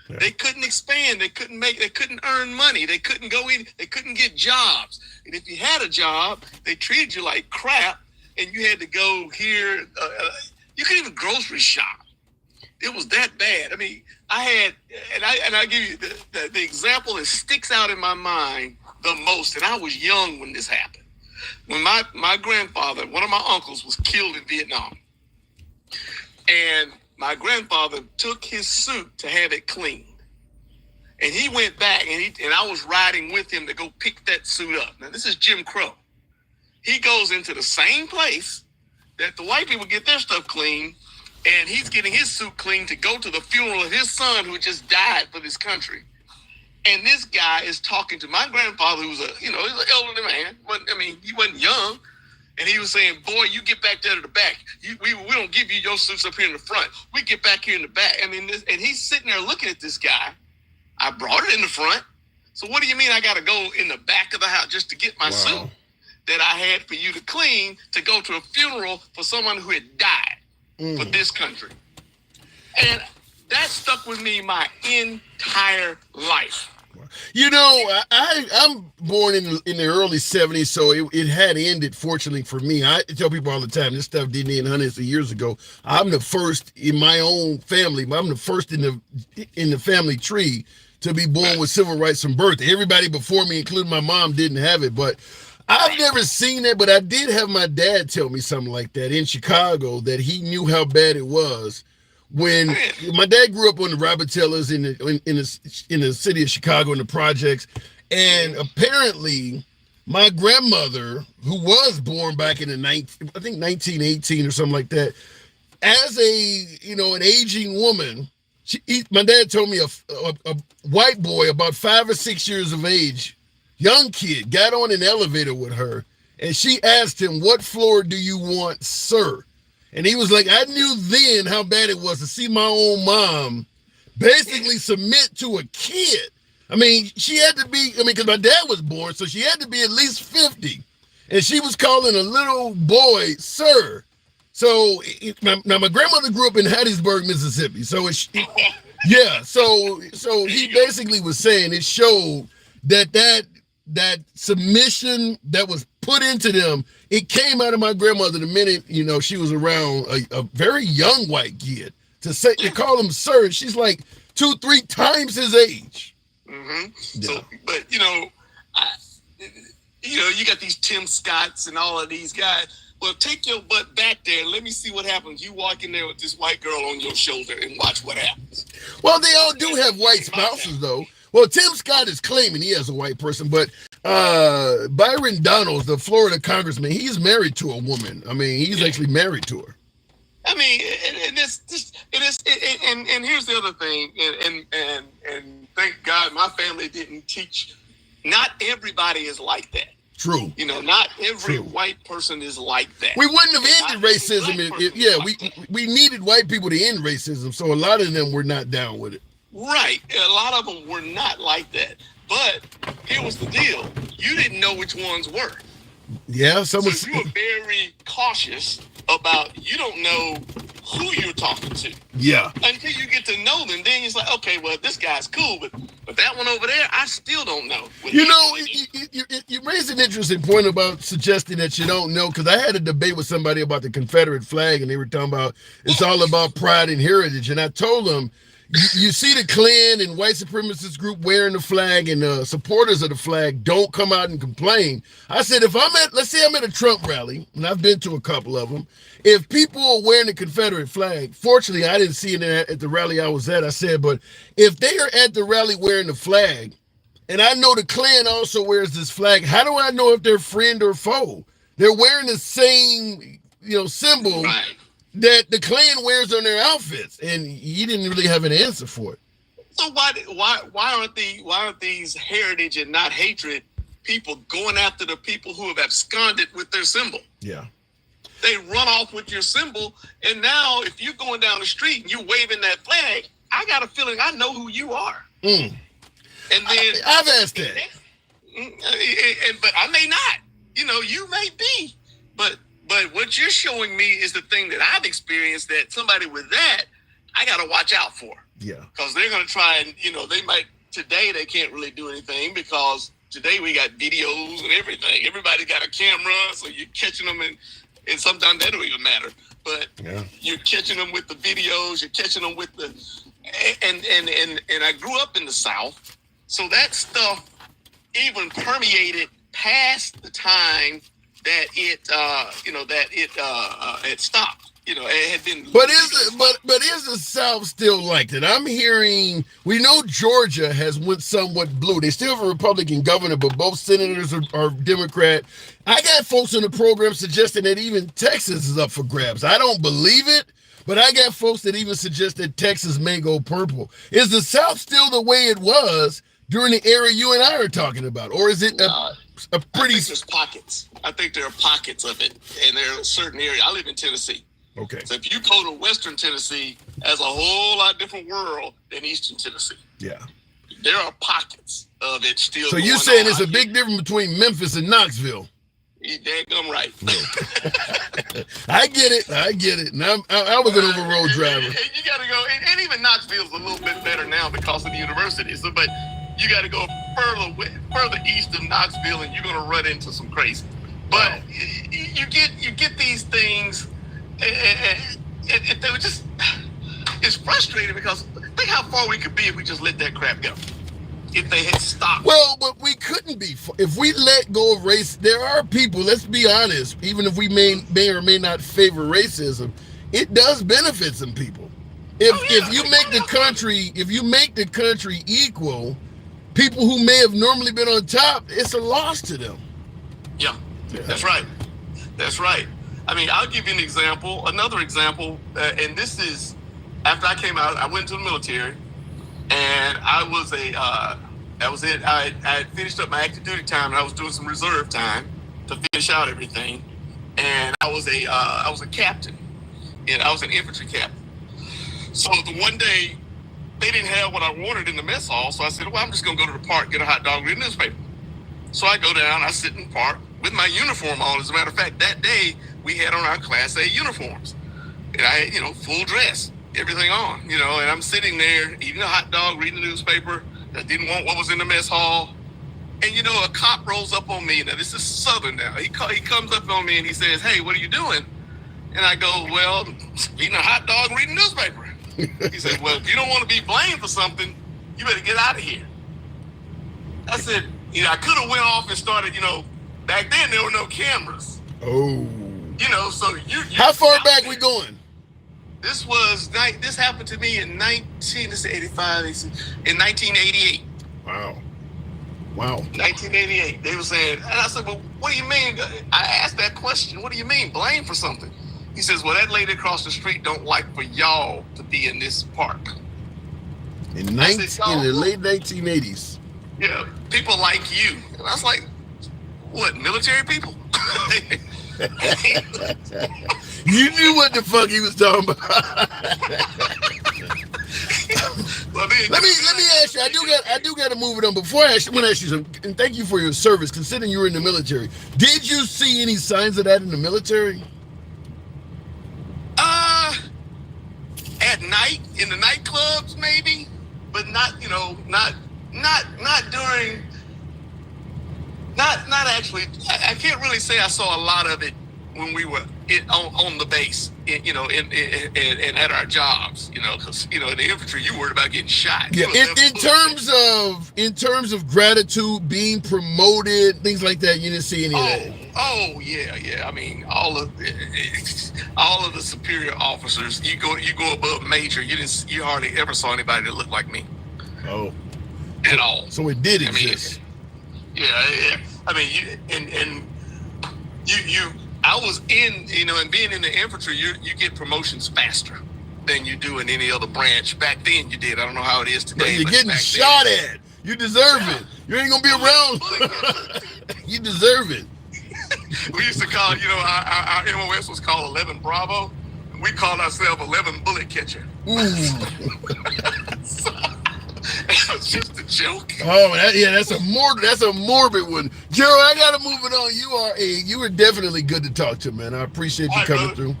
Yeah. They couldn't expand. They couldn't earn money. They couldn't go in. They couldn't get jobs. And if you had a job, they treated you like crap, and you had to go here. You couldn't even grocery shop. It was that bad. I mean, I had, and I give you the example that sticks out in my mind the most. And I was young when this happened. When my grandfather, one of my uncles, was killed in Vietnam, and my grandfather took his suit to have it cleaned, and he went back, and I was riding with him to go pick that suit up. Now this is Jim Crow. He goes into the same place that the white people get their stuff cleaned, and he's getting his suit cleaned to go to the funeral of his son who just died for this country. And this guy is talking to my grandfather, who's he's an elderly man. He wasn't young. And he was saying, boy, you get back there to the back. We don't give you your suits up here in the front. We get back here in the back. And he's sitting there looking at this guy. I brought it in the front. So what do you mean I got to go in the back of the house just to get my suit that I had for you to clean to go to a funeral for someone who had died for this country? And that stuck with me my entire life. You know, I'm born in the early 70s, so it had ended, fortunately for me. I tell people all the time, this stuff didn't end hundreds of years ago. I'm the first in my own family, but I'm the first in the family tree to be born with civil rights from birth. Everybody before me, including my mom, didn't have it, but I've never seen it, but I did have my dad tell me something like that in Chicago, that he knew how bad it was. When my dad grew up on the Robert Tellers in the city of Chicago in the projects, and apparently my grandmother, who was born back in the 1918 or something like that, as an aging woman, my dad told me a white boy about 5 or 6 years of age, young kid, got on an elevator with her, and she asked him, "What floor do you want, sir?" And he was like, I knew then how bad it was to see my own mom basically submit to a kid. I mean, she had to be, because my dad was born, so she had to be at least 50. And she was calling a little boy, sir. So, now my grandmother grew up in Hattiesburg, Mississippi. So, so he basically was saying it showed that submission that was put into them, it came out of my grandmother the minute, she was around a very young white kid to call him sir. She's like 2-3 times his age. Mm-hmm. Yeah. So, but you got these Tim Scotts and all of these guys. Well, take your butt back there and let me see what happens. You walk in there with this white girl on your shoulder and watch what happens. Well, they all do have white spouses, though. Well, Tim Scott is claiming he has a white person, but Byron Donalds, the Florida congressman, he's married to a woman. I mean, he's actually married to her. I mean, and here's the other thing, and and thank God my family didn't teach. Not everybody is like that. True. You know, not every white person is like that. We wouldn't have ended racism we needed white people to end racism, so a lot of them were not down with it. Right. A lot of them were not like that. But here was the deal. You didn't know which ones were. Yeah, so you were very cautious about, you don't know who you're talking to. Yeah. Until you get to know them, then it's like, okay, well, this guy's cool, but that one over there, I still don't know. You know, you raised an interesting point about suggesting that you don't know, because I had a debate with somebody about the Confederate flag, and they were talking about it's all about pride and heritage, and I told them, you see the Klan and white supremacist group wearing the flag, and supporters of the flag don't come out and complain. I said, let's say I'm at a Trump rally, and I've been to a couple of them. If people are wearing the Confederate flag, fortunately, I didn't see it at the rally I was at. I said, but if they are at the rally wearing the flag, and I know the Klan also wears this flag, how do I know if they're friend or foe? They're wearing the same, symbol. Right. That the Klan wears on their outfits, and he didn't really have an answer for it. So why aren't these heritage and not hatred people going after the people who have absconded with their symbol? Yeah. They run off with your symbol, and now if you're going down the street and you're waving that flag, I got a feeling I know who you are. And then I've asked that. But I may not. You may be, but what you're showing me is the thing that I've experienced, that somebody with that, I got to watch out for. Yeah. Because they're going to try and, today they can't really do anything because today we got videos and everything. Everybody got a camera, so you're catching them, and sometimes that don't even matter. But you're catching them with the videos, you're catching them with the, and I grew up in the South, so that stuff even permeated past the time that it stopped. It had been. But is the South still like that? I'm hearing, we know Georgia has went somewhat blue. They still have a Republican governor, but both senators are Democrat. I got folks in the program suggesting that even Texas is up for grabs. I don't believe it, but I got folks that even suggest that Texas may go purple. Is the South still the way it was during the era you and I are talking about, or is it a pretty? I think there's pockets. I think there are pockets of it, and there are certain areas. I live in Tennessee. Okay. So if you go to Western Tennessee, that's a whole lot different world than Eastern Tennessee. Yeah. There are pockets of it still. So you're saying there's a big difference between Memphis and Knoxville? You're damn right. I get it. And I was an overroad driver. You got to go, and even Knoxville's a little bit better now because of the university. So, but you got to go further east of Knoxville, and you're going to run into some crazy. But you get these things, and they were just, it's frustrating because think how far we could be if we just let that crap go. If they had stopped. Well, but we couldn't be. If we let go of race, there are people, let's be honest, even if we may or may not favor racism, it does benefit some people. If you make the country equal, people who may have normally been on top, it's a loss to them. Yeah. That's right. I mean, I'll give you another example, and this is after I came out. I went to the military, and I had finished up my active duty time, and I was doing some reserve time to finish out everything. And I was a captain, and I was an infantry captain. So the one day they didn't have what I wanted in the mess hall, so I said, well, I'm just gonna go to the park, get a hot dog, read a newspaper. So I go down, I sit in the park with my uniform on. As a matter of fact, that day we had on our Class A uniforms, and I had, full dress, everything on, and I'm sitting there eating a hot dog, reading the newspaper. I didn't want what was in the mess hall. And, a cop rolls up on me. Now, this is Southern now. He comes up on me and he says, hey, what are you doing? And I go, well, eating a hot dog, reading the newspaper. He said, well, if you don't want to be blamed for something, you better get out of here. I said, I could have went off and started, back then there were no cameras. Oh. So you how far back we going? This happened to me in 1988. Wow. 1988. They were saying, and I said, well, what do you mean? I asked that question. What do you mean? Blame for something? He says, well, that lady across the street don't like for y'all to be in this park. in the late 1980s. Yeah, people like you. And I was like, what, military people? You knew what the fuck he was talking about. Let me ask you. I do got to move it on. Before I want to ask you something, and thank you for your service. Considering you were in the military, did you see any signs of that in the military? At night in the nightclubs, maybe, but not during. Not actually. I can't really say I saw a lot of it when we were on the base, and at our jobs, because in the infantry you worried about getting shot. Yeah, in terms of gratitude, being promoted, things like that, you didn't see any of that. Oh yeah. I mean, all of the superior officers, you go above major, you hardly ever saw anybody that looked like me. Oh, at all. So it did exist. Yeah. I mean, I was in, and being in the infantry, you get promotions faster than you do in any other branch. Back then you did. I don't know how it is today. But you're getting shot at. You deserve it. You ain't gonna be around. You deserve it. We used to call, our MOS was called 11 Bravo. We called ourselves 11 Bullet Catcher. It was just a joke. Oh, that's a morbid one. Gerald, I gotta move it on. You were definitely good to talk to, man. I appreciate you coming through.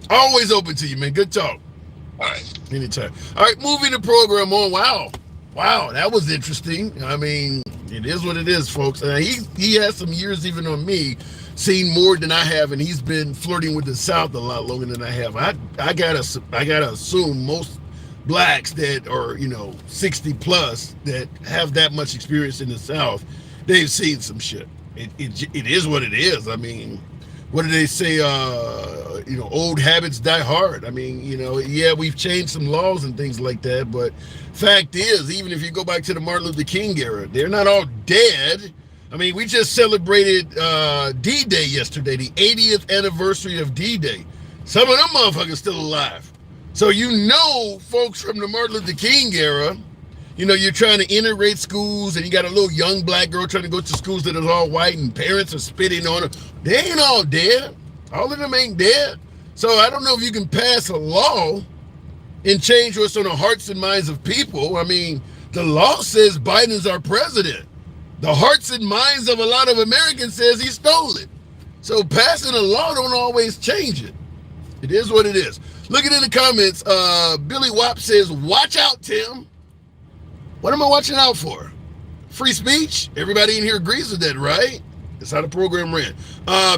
Always open to you, man. Good talk. All right. Anytime. All right, moving the program on. Wow, that was interesting. I mean, it is what it is, folks. He has some years even on me, seen more than I have, and he's been flirting with the South a lot longer than I have. I gotta assume most blacks that are 60 plus that have that much experience in the South, they've seen some shit. It is what it is. I mean, what do they say? Old habits die hard. I mean, we've changed some laws and things like that, but fact is, even if you go back to the Martin Luther King era, they're not all dead. I mean, we just celebrated D-Day yesterday, the 80th anniversary of D-Day. Some of them motherfuckers still alive. So folks from the Martin Luther King era, you're trying to integrate schools and you got a little young black girl trying to go to schools that are all white and parents are spitting on her. They ain't all dead. All of them ain't dead. So I don't know if you can pass a law and change what's on the hearts and minds of people. I mean, the law says Biden's our president. The hearts and minds of a lot of Americans says he stole it. So passing a law don't always change it. It is what it is. Looking in the comments, Billy Wap says, watch out, Tim. What am I watching out for? Free speech? Everybody in here agrees with that, right? That's how the program ran.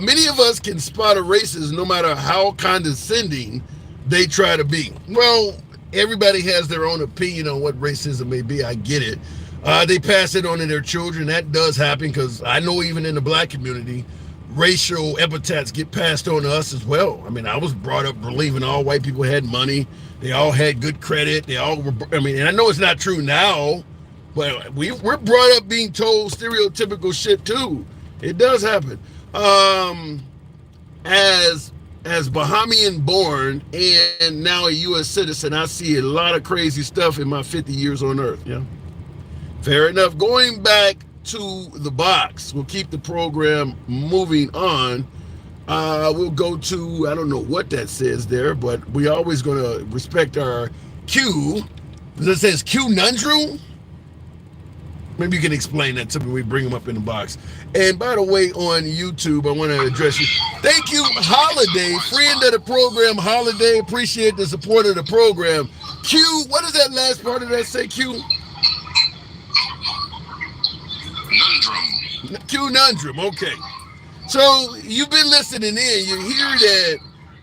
Many of us can spot a racist no matter how condescending they try to be. Well, everybody has their own opinion on what racism may be. I get it. They pass it on to their children. That does happen because I know even in the black community, racial epithets get passed on to us as well. I mean, I was brought up believing all white people had money. They all had good credit. They all were, and I know it's not true now, but we're brought up being told stereotypical shit too. It does happen. As Bahamian born and now a U.S. citizen, I see a lot of crazy stuff in my 50 years on earth. Yeah. Fair enough. Going back to the box, we'll keep the program moving on. We'll go to, I don't know what that says there, but we always going to respect our Q. It says Q-nundrum. Maybe you can explain that to me when we bring them up in the box. And by the way, on YouTube, I want to address you. Thank you, Holiday, friend of the program, Holiday. Appreciate the support of the program. Q, what does that last part of that say, Q? Nundrum. Q-nundrum, okay. So you've been listening in. You hear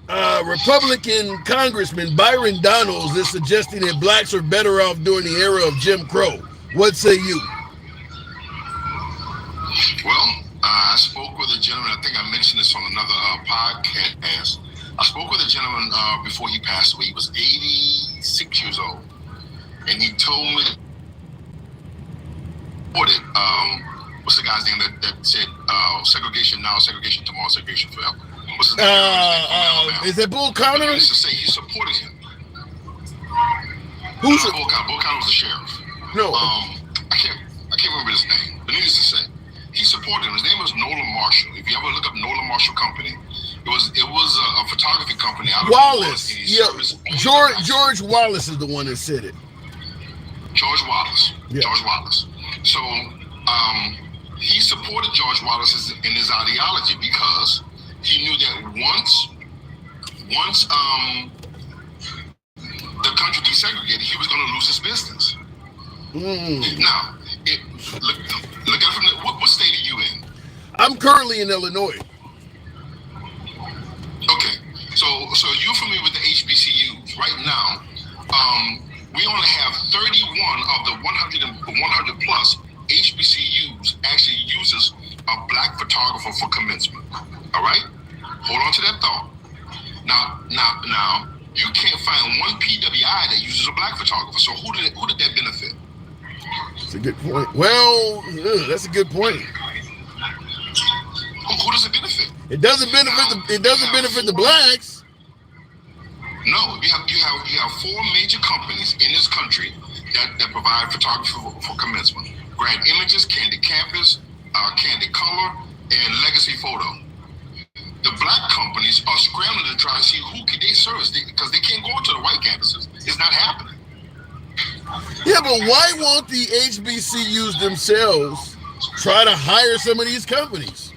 that Republican Congressman Byron Donalds is suggesting that blacks are better off during the era of Jim Crow. What say you? Well, I spoke with a gentleman. I think I mentioned this on another podcast. I spoke with a gentleman before he passed away. He was 86 years old. And he told me, what's the guy's name that said segregation now, segregation tomorrow, segregation forever? What's his name? Is it Bull Connor? He used to say he supported him. Who's Bull Connor was the sheriff. No. I can't remember his name, but needless to say, he supported him. His name was Nolan Marshall. If you ever look up Nolan Marshall Company, it was a photography company out of Wallace. Yeah, George Wallace is the one that said it. George Wallace. Yeah. George Wallace. So he supported George Wallace in his ideology because he knew that once the country desegregated, he was going to lose his business. Now, look at it from what state are you in? I'm currently in Illinois. Okay, so you're familiar with the HBCUs. Right now, we only have 31 of the 100 plus HBCUs actually uses a black photographer for commencement. All right, hold on to that thought. Now, you can't find one PWI that uses a black photographer. So who did that benefit? That's a good point. Well, that's a good point. Who does it benefit? It doesn't benefit the blacks. No, you have four major companies in this country that provide photography for commencement: Grad Images, Candid Campus, Candid Color, and Legacy Photo. The black companies are scrambling to try to see who can they service because they can't go into the white campuses. It's not happening. Yeah, but why won't the HBCUs themselves try to hire some of these companies?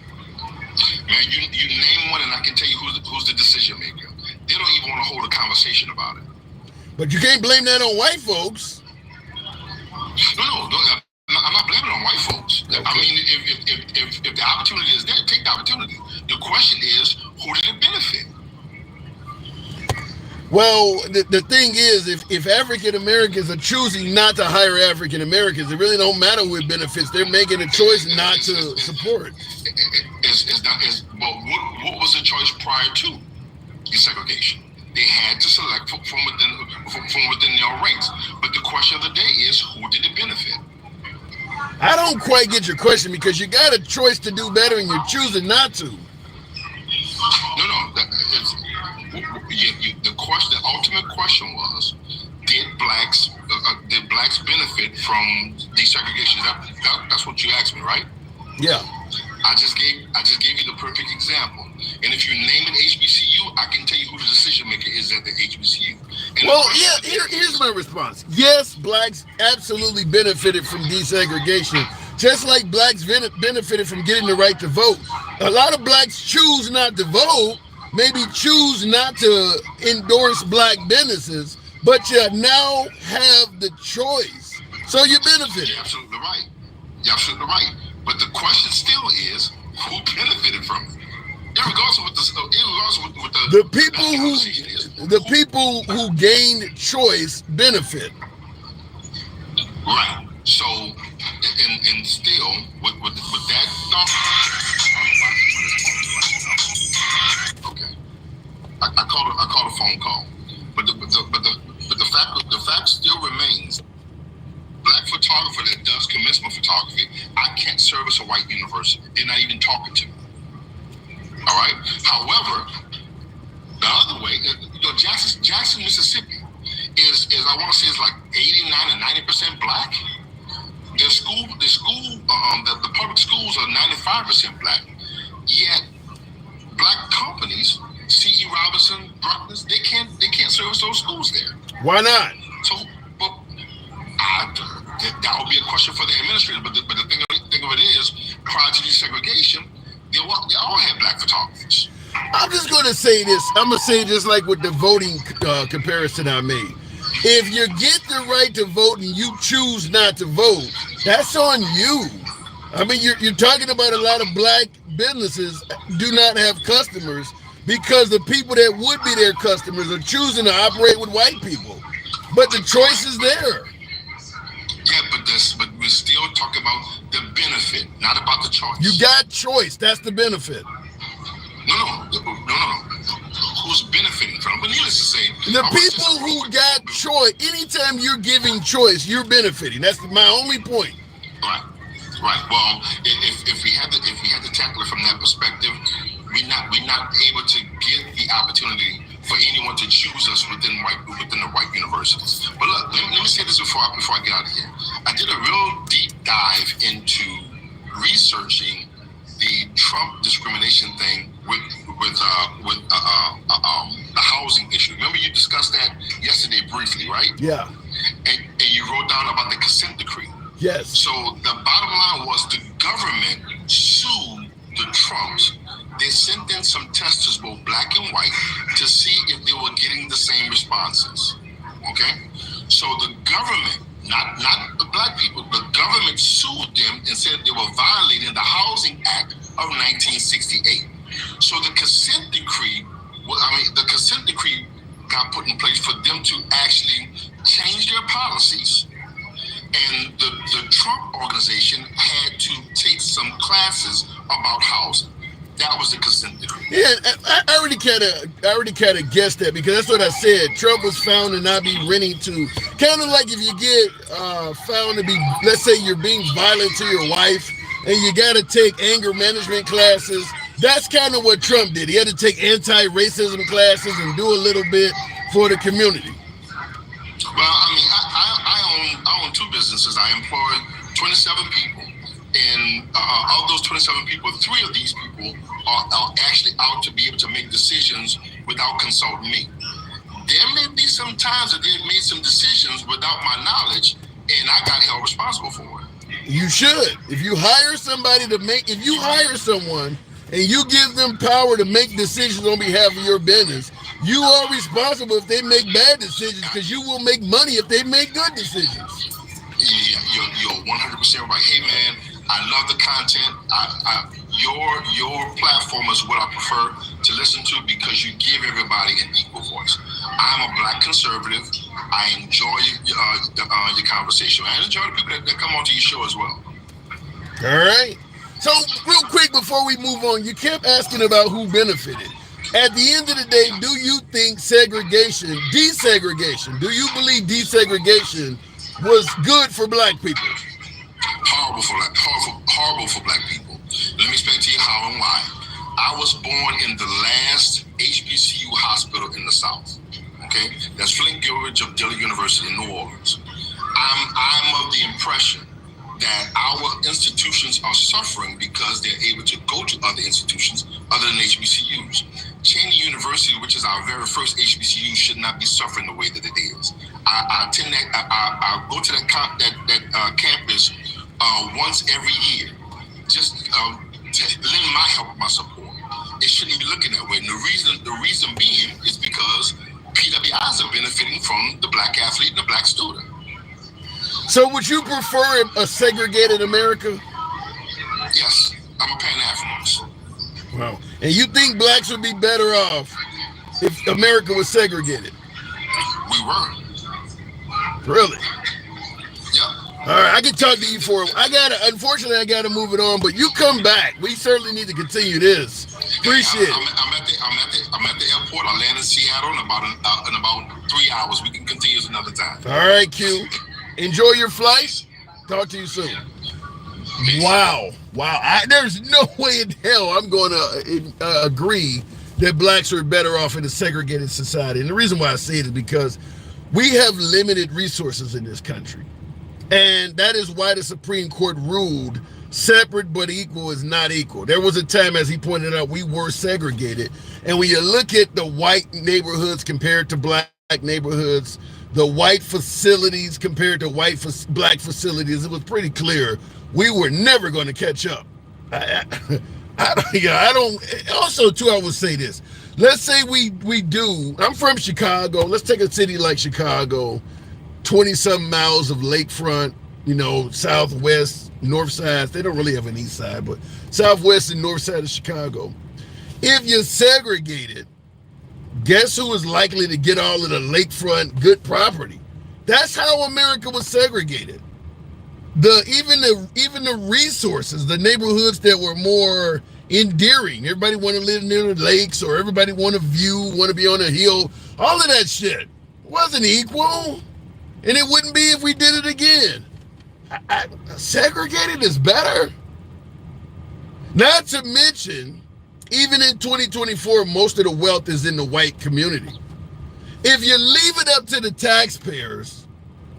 Man, you name one and I can tell you who's the decision maker. They don't even want to hold a conversation about it. But you can't blame that on white folks. No, I'm not blaming it on white folks. Okay. I mean, if the opportunity is there, take the opportunity. The question is, who did it benefit? Well, the thing is, if African Americans are choosing not to hire African Americans, it really don't matter what benefits. They're making a choice not to support. What was the choice prior to desegregation? They had to select from within their ranks. But the question of the day is, who did it benefit? I don't quite get your question because you got a choice to do better and you're choosing not to. No. The ultimate question was, did blacks benefit from desegregation? That's what you asked me, right? Yeah. I just gave you the perfect example. And if you name an HBCU, I can tell you who the decision maker is at the HBCU. And here's my response. Yes, blacks absolutely benefited from desegregation, just like blacks benefited from getting the right to vote. A lot of blacks choose not to vote, maybe choose not to endorse black businesses, but you now have the choice. So you benefited. You're absolutely right. You're absolutely right. But the question still is, who benefited from it? The people who gained choice benefit. Right. So, and still with that thought, okay. I called a phone call, but the fact still remains. Black photographer that does commencement photography, I can't service a white university. They're not even talking to me. All right. However, the other way, Jackson, Mississippi, is I want to say it's like 89 or 90% black. The public schools are 95% black. Yet, black companies, C.E. Robinson, Bruckner's, they can't service those schools there. Why not? So, that would be a question for the administrator. But the thing of it is, prior to desegregation, they all had black photographers. I'm just going to say this. I'm going to say just like with the voting comparison I made. If you get the right to vote and you choose not to vote, that's on you. I mean, you're talking about a lot of black businesses do not have customers because the people that would be their customers are choosing to operate with white people. But the choice is there. Yeah, but we're still talking about the benefit, not about the choice. You got choice. That's the benefit. No. Who's benefiting from it? But needless to say, the people who got choice, anytime you're giving choice, you're benefiting. That's my only point. Right. Well, if we had to tackle it from that perspective, we're not able to get the opportunity for anyone to choose us within the white universities. But look, let me say this before I get out of here. I did a real deep dive into researching the Trump discrimination thing with the housing issue. Remember you discussed that yesterday briefly, right? Yeah. And you wrote down about the consent decree. Yes. So the bottom line was the government sued the Trumps. They sent in some testers, both black and white, to see if they were getting the same responses. Okay? So the government, not the black people, the government sued them and said they were violating the Housing Act of 1968. So the consent decree, the consent decree got put in place for them to actually change their policies. And the Trump organization had to take some classes about housing. That was the consent decree. Yeah, I already kind of guessed that, because that's what I said. Trump was found to not be renting to, kind of like if you get found to be, let's say you're being violent to your wife and you got to take anger management classes. That's kind of what Trump did. He had to take anti-racism classes and do a little bit for the community. Well, I mean, I own two businesses. I employ 27 people. And of those 27 people, 3 of these people are actually out to be able to make decisions without consulting me. There may be some times that they've made some decisions without my knowledge, and I got held responsible for it. You should. If you hire someone and you give them power to make decisions on behalf of your business, you are responsible if they make bad decisions, because you will make money if they make good decisions. Yeah, you're 100% right. Hey, man, I love the content. Your platform is what I prefer to listen to, because you give everybody an equal voice. I'm a black conservative. I enjoy your conversation. I enjoy the people that come onto your show as well. All right. So real quick before we move on, you kept asking about who benefited. At the end of the day, do you think desegregation, do you believe desegregation was good for black people? Horrible for black people. Let me explain to you how and why. I was born in the last HBCU hospital in the South. Okay, that's Flint Gilbert of Dillard University in New Orleans. I'm of the impression that our institutions are suffering because they're able to go to other institutions other than HBCUs. Cheney University, which is our very first HBCU, should not be suffering the way that it is. I go to that campus once every year, just to lend my help, my support. It shouldn't be looking that way. And the reason being is because PWIs are benefiting from the black athlete and the black student. So would you prefer a segregated America? Yes, I'm a Pan-Africanist. Wow. And you think blacks would be better off if America was segregated? We were. Really? Yep. All right, I can talk to you for. Unfortunately, I gotta move it on. But you come back. We certainly need to continue this. Appreciate it. I'm at the airport. I land in Seattle in about 3 hours. We can continue this another time. All right, Q. Enjoy your flight. Talk to you soon. Wow. There's no way in hell I'm going to agree that blacks are better off in a segregated society. And the reason why I say it is because we have limited resources in this country. And that is why the Supreme Court ruled separate but equal is not equal. There was a time, as he pointed out, we were segregated. And when you look at the white neighborhoods compared to black neighborhoods, the white facilities compared to black facilities, it was pretty clear we were never going to catch up. I don't. Also, too, I would say this. Let's say we do. I'm from Chicago. Let's take a city like Chicago, 20-something miles of lakefront, southwest, north side. They don't really have an east side, but southwest and north side of Chicago. If you're segregated, guess who is likely to get all of the lakefront good property? That's how America was segregated. Even the resources, the neighborhoods that were more endearing. Everybody want to live near the lakes, or everybody want to be on a hill. All of that shit wasn't equal, and it wouldn't be if we did it again. Segregated is better. Not to mention, even in 2024, most of the wealth is in the white community. If you leave it up to the taxpayers,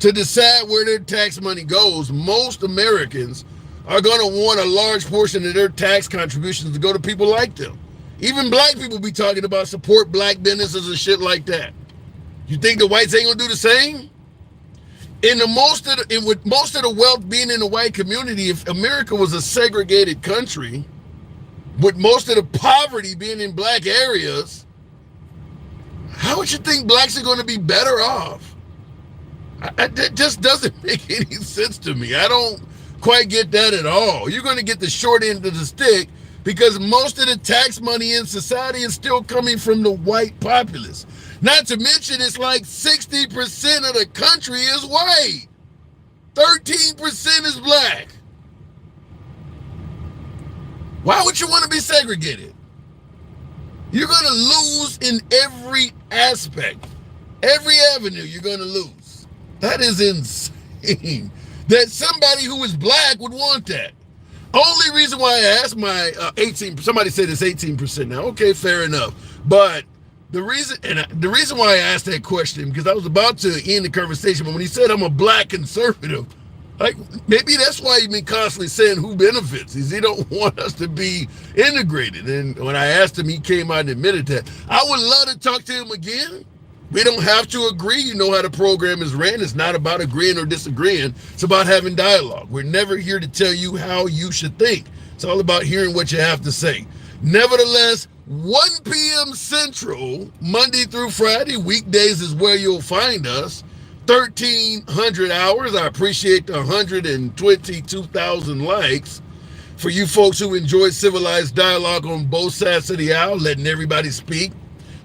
to decide where their tax money goes, most Americans are going to want a large portion of their tax contributions to go to people like them. Even black people be talking about support black businesses and shit like that. You think the whites ain't gonna do the same? With most of the wealth being in the white community, if America was a segregated country, with most of the poverty being in black areas, how would you think blacks are going to be better off? That just doesn't make any sense to me. I don't quite get that at all. You're going to get the short end of the stick because most of the tax money in society is still coming from the white populace. Not to mention, it's like 60% of the country is white. 13% is black. Why would you want to be segregated? You're going to lose in every aspect. Every avenue you're going to lose. That is insane. That somebody who is black would want that. Only reason why I asked my 18%, somebody said it's 18% now. Okay, fair enough. But the reason why I asked that question, because I was about to end the conversation, but when he said I'm a black conservative, like maybe that's why he's been constantly saying who benefits. He don't want us to be integrated. And when I asked him, he came out and admitted that. I would love to talk to him again. We don't have to agree. You know how the program is ran. It's not about agreeing or disagreeing. It's about having dialogue. We're never here to tell you how you should think. It's all about hearing what you have to say. Nevertheless, 1 p.m. Central, Monday through Friday, weekdays is where you'll find us. 1,300 hours. I appreciate the 122,000 likes. For you folks who enjoy civilized dialogue on both sides of the aisle, letting everybody speak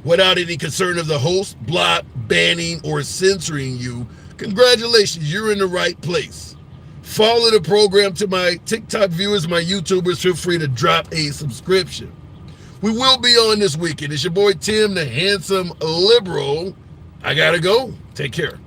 without any concern of the host block, banning, or censoring you, congratulations, you're in the right place. Follow the program. To my TikTok viewers, my YouTubers, feel free to drop a subscription. We will be on this weekend. It's your boy Tim, the handsome liberal. I gotta go. Take care.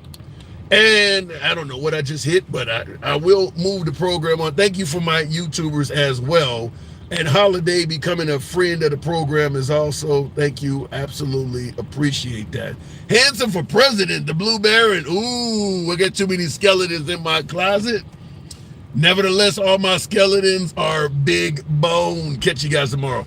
And I don't know what I just hit, but I will move the program on. Thank you for my YouTubers as well. And Holiday becoming a friend of the program is also, thank you, absolutely appreciate that. Handsome for president, the Blue Baron. Ooh, I got too many skeletons in my closet. Nevertheless, all my skeletons are big bone. Catch you guys tomorrow.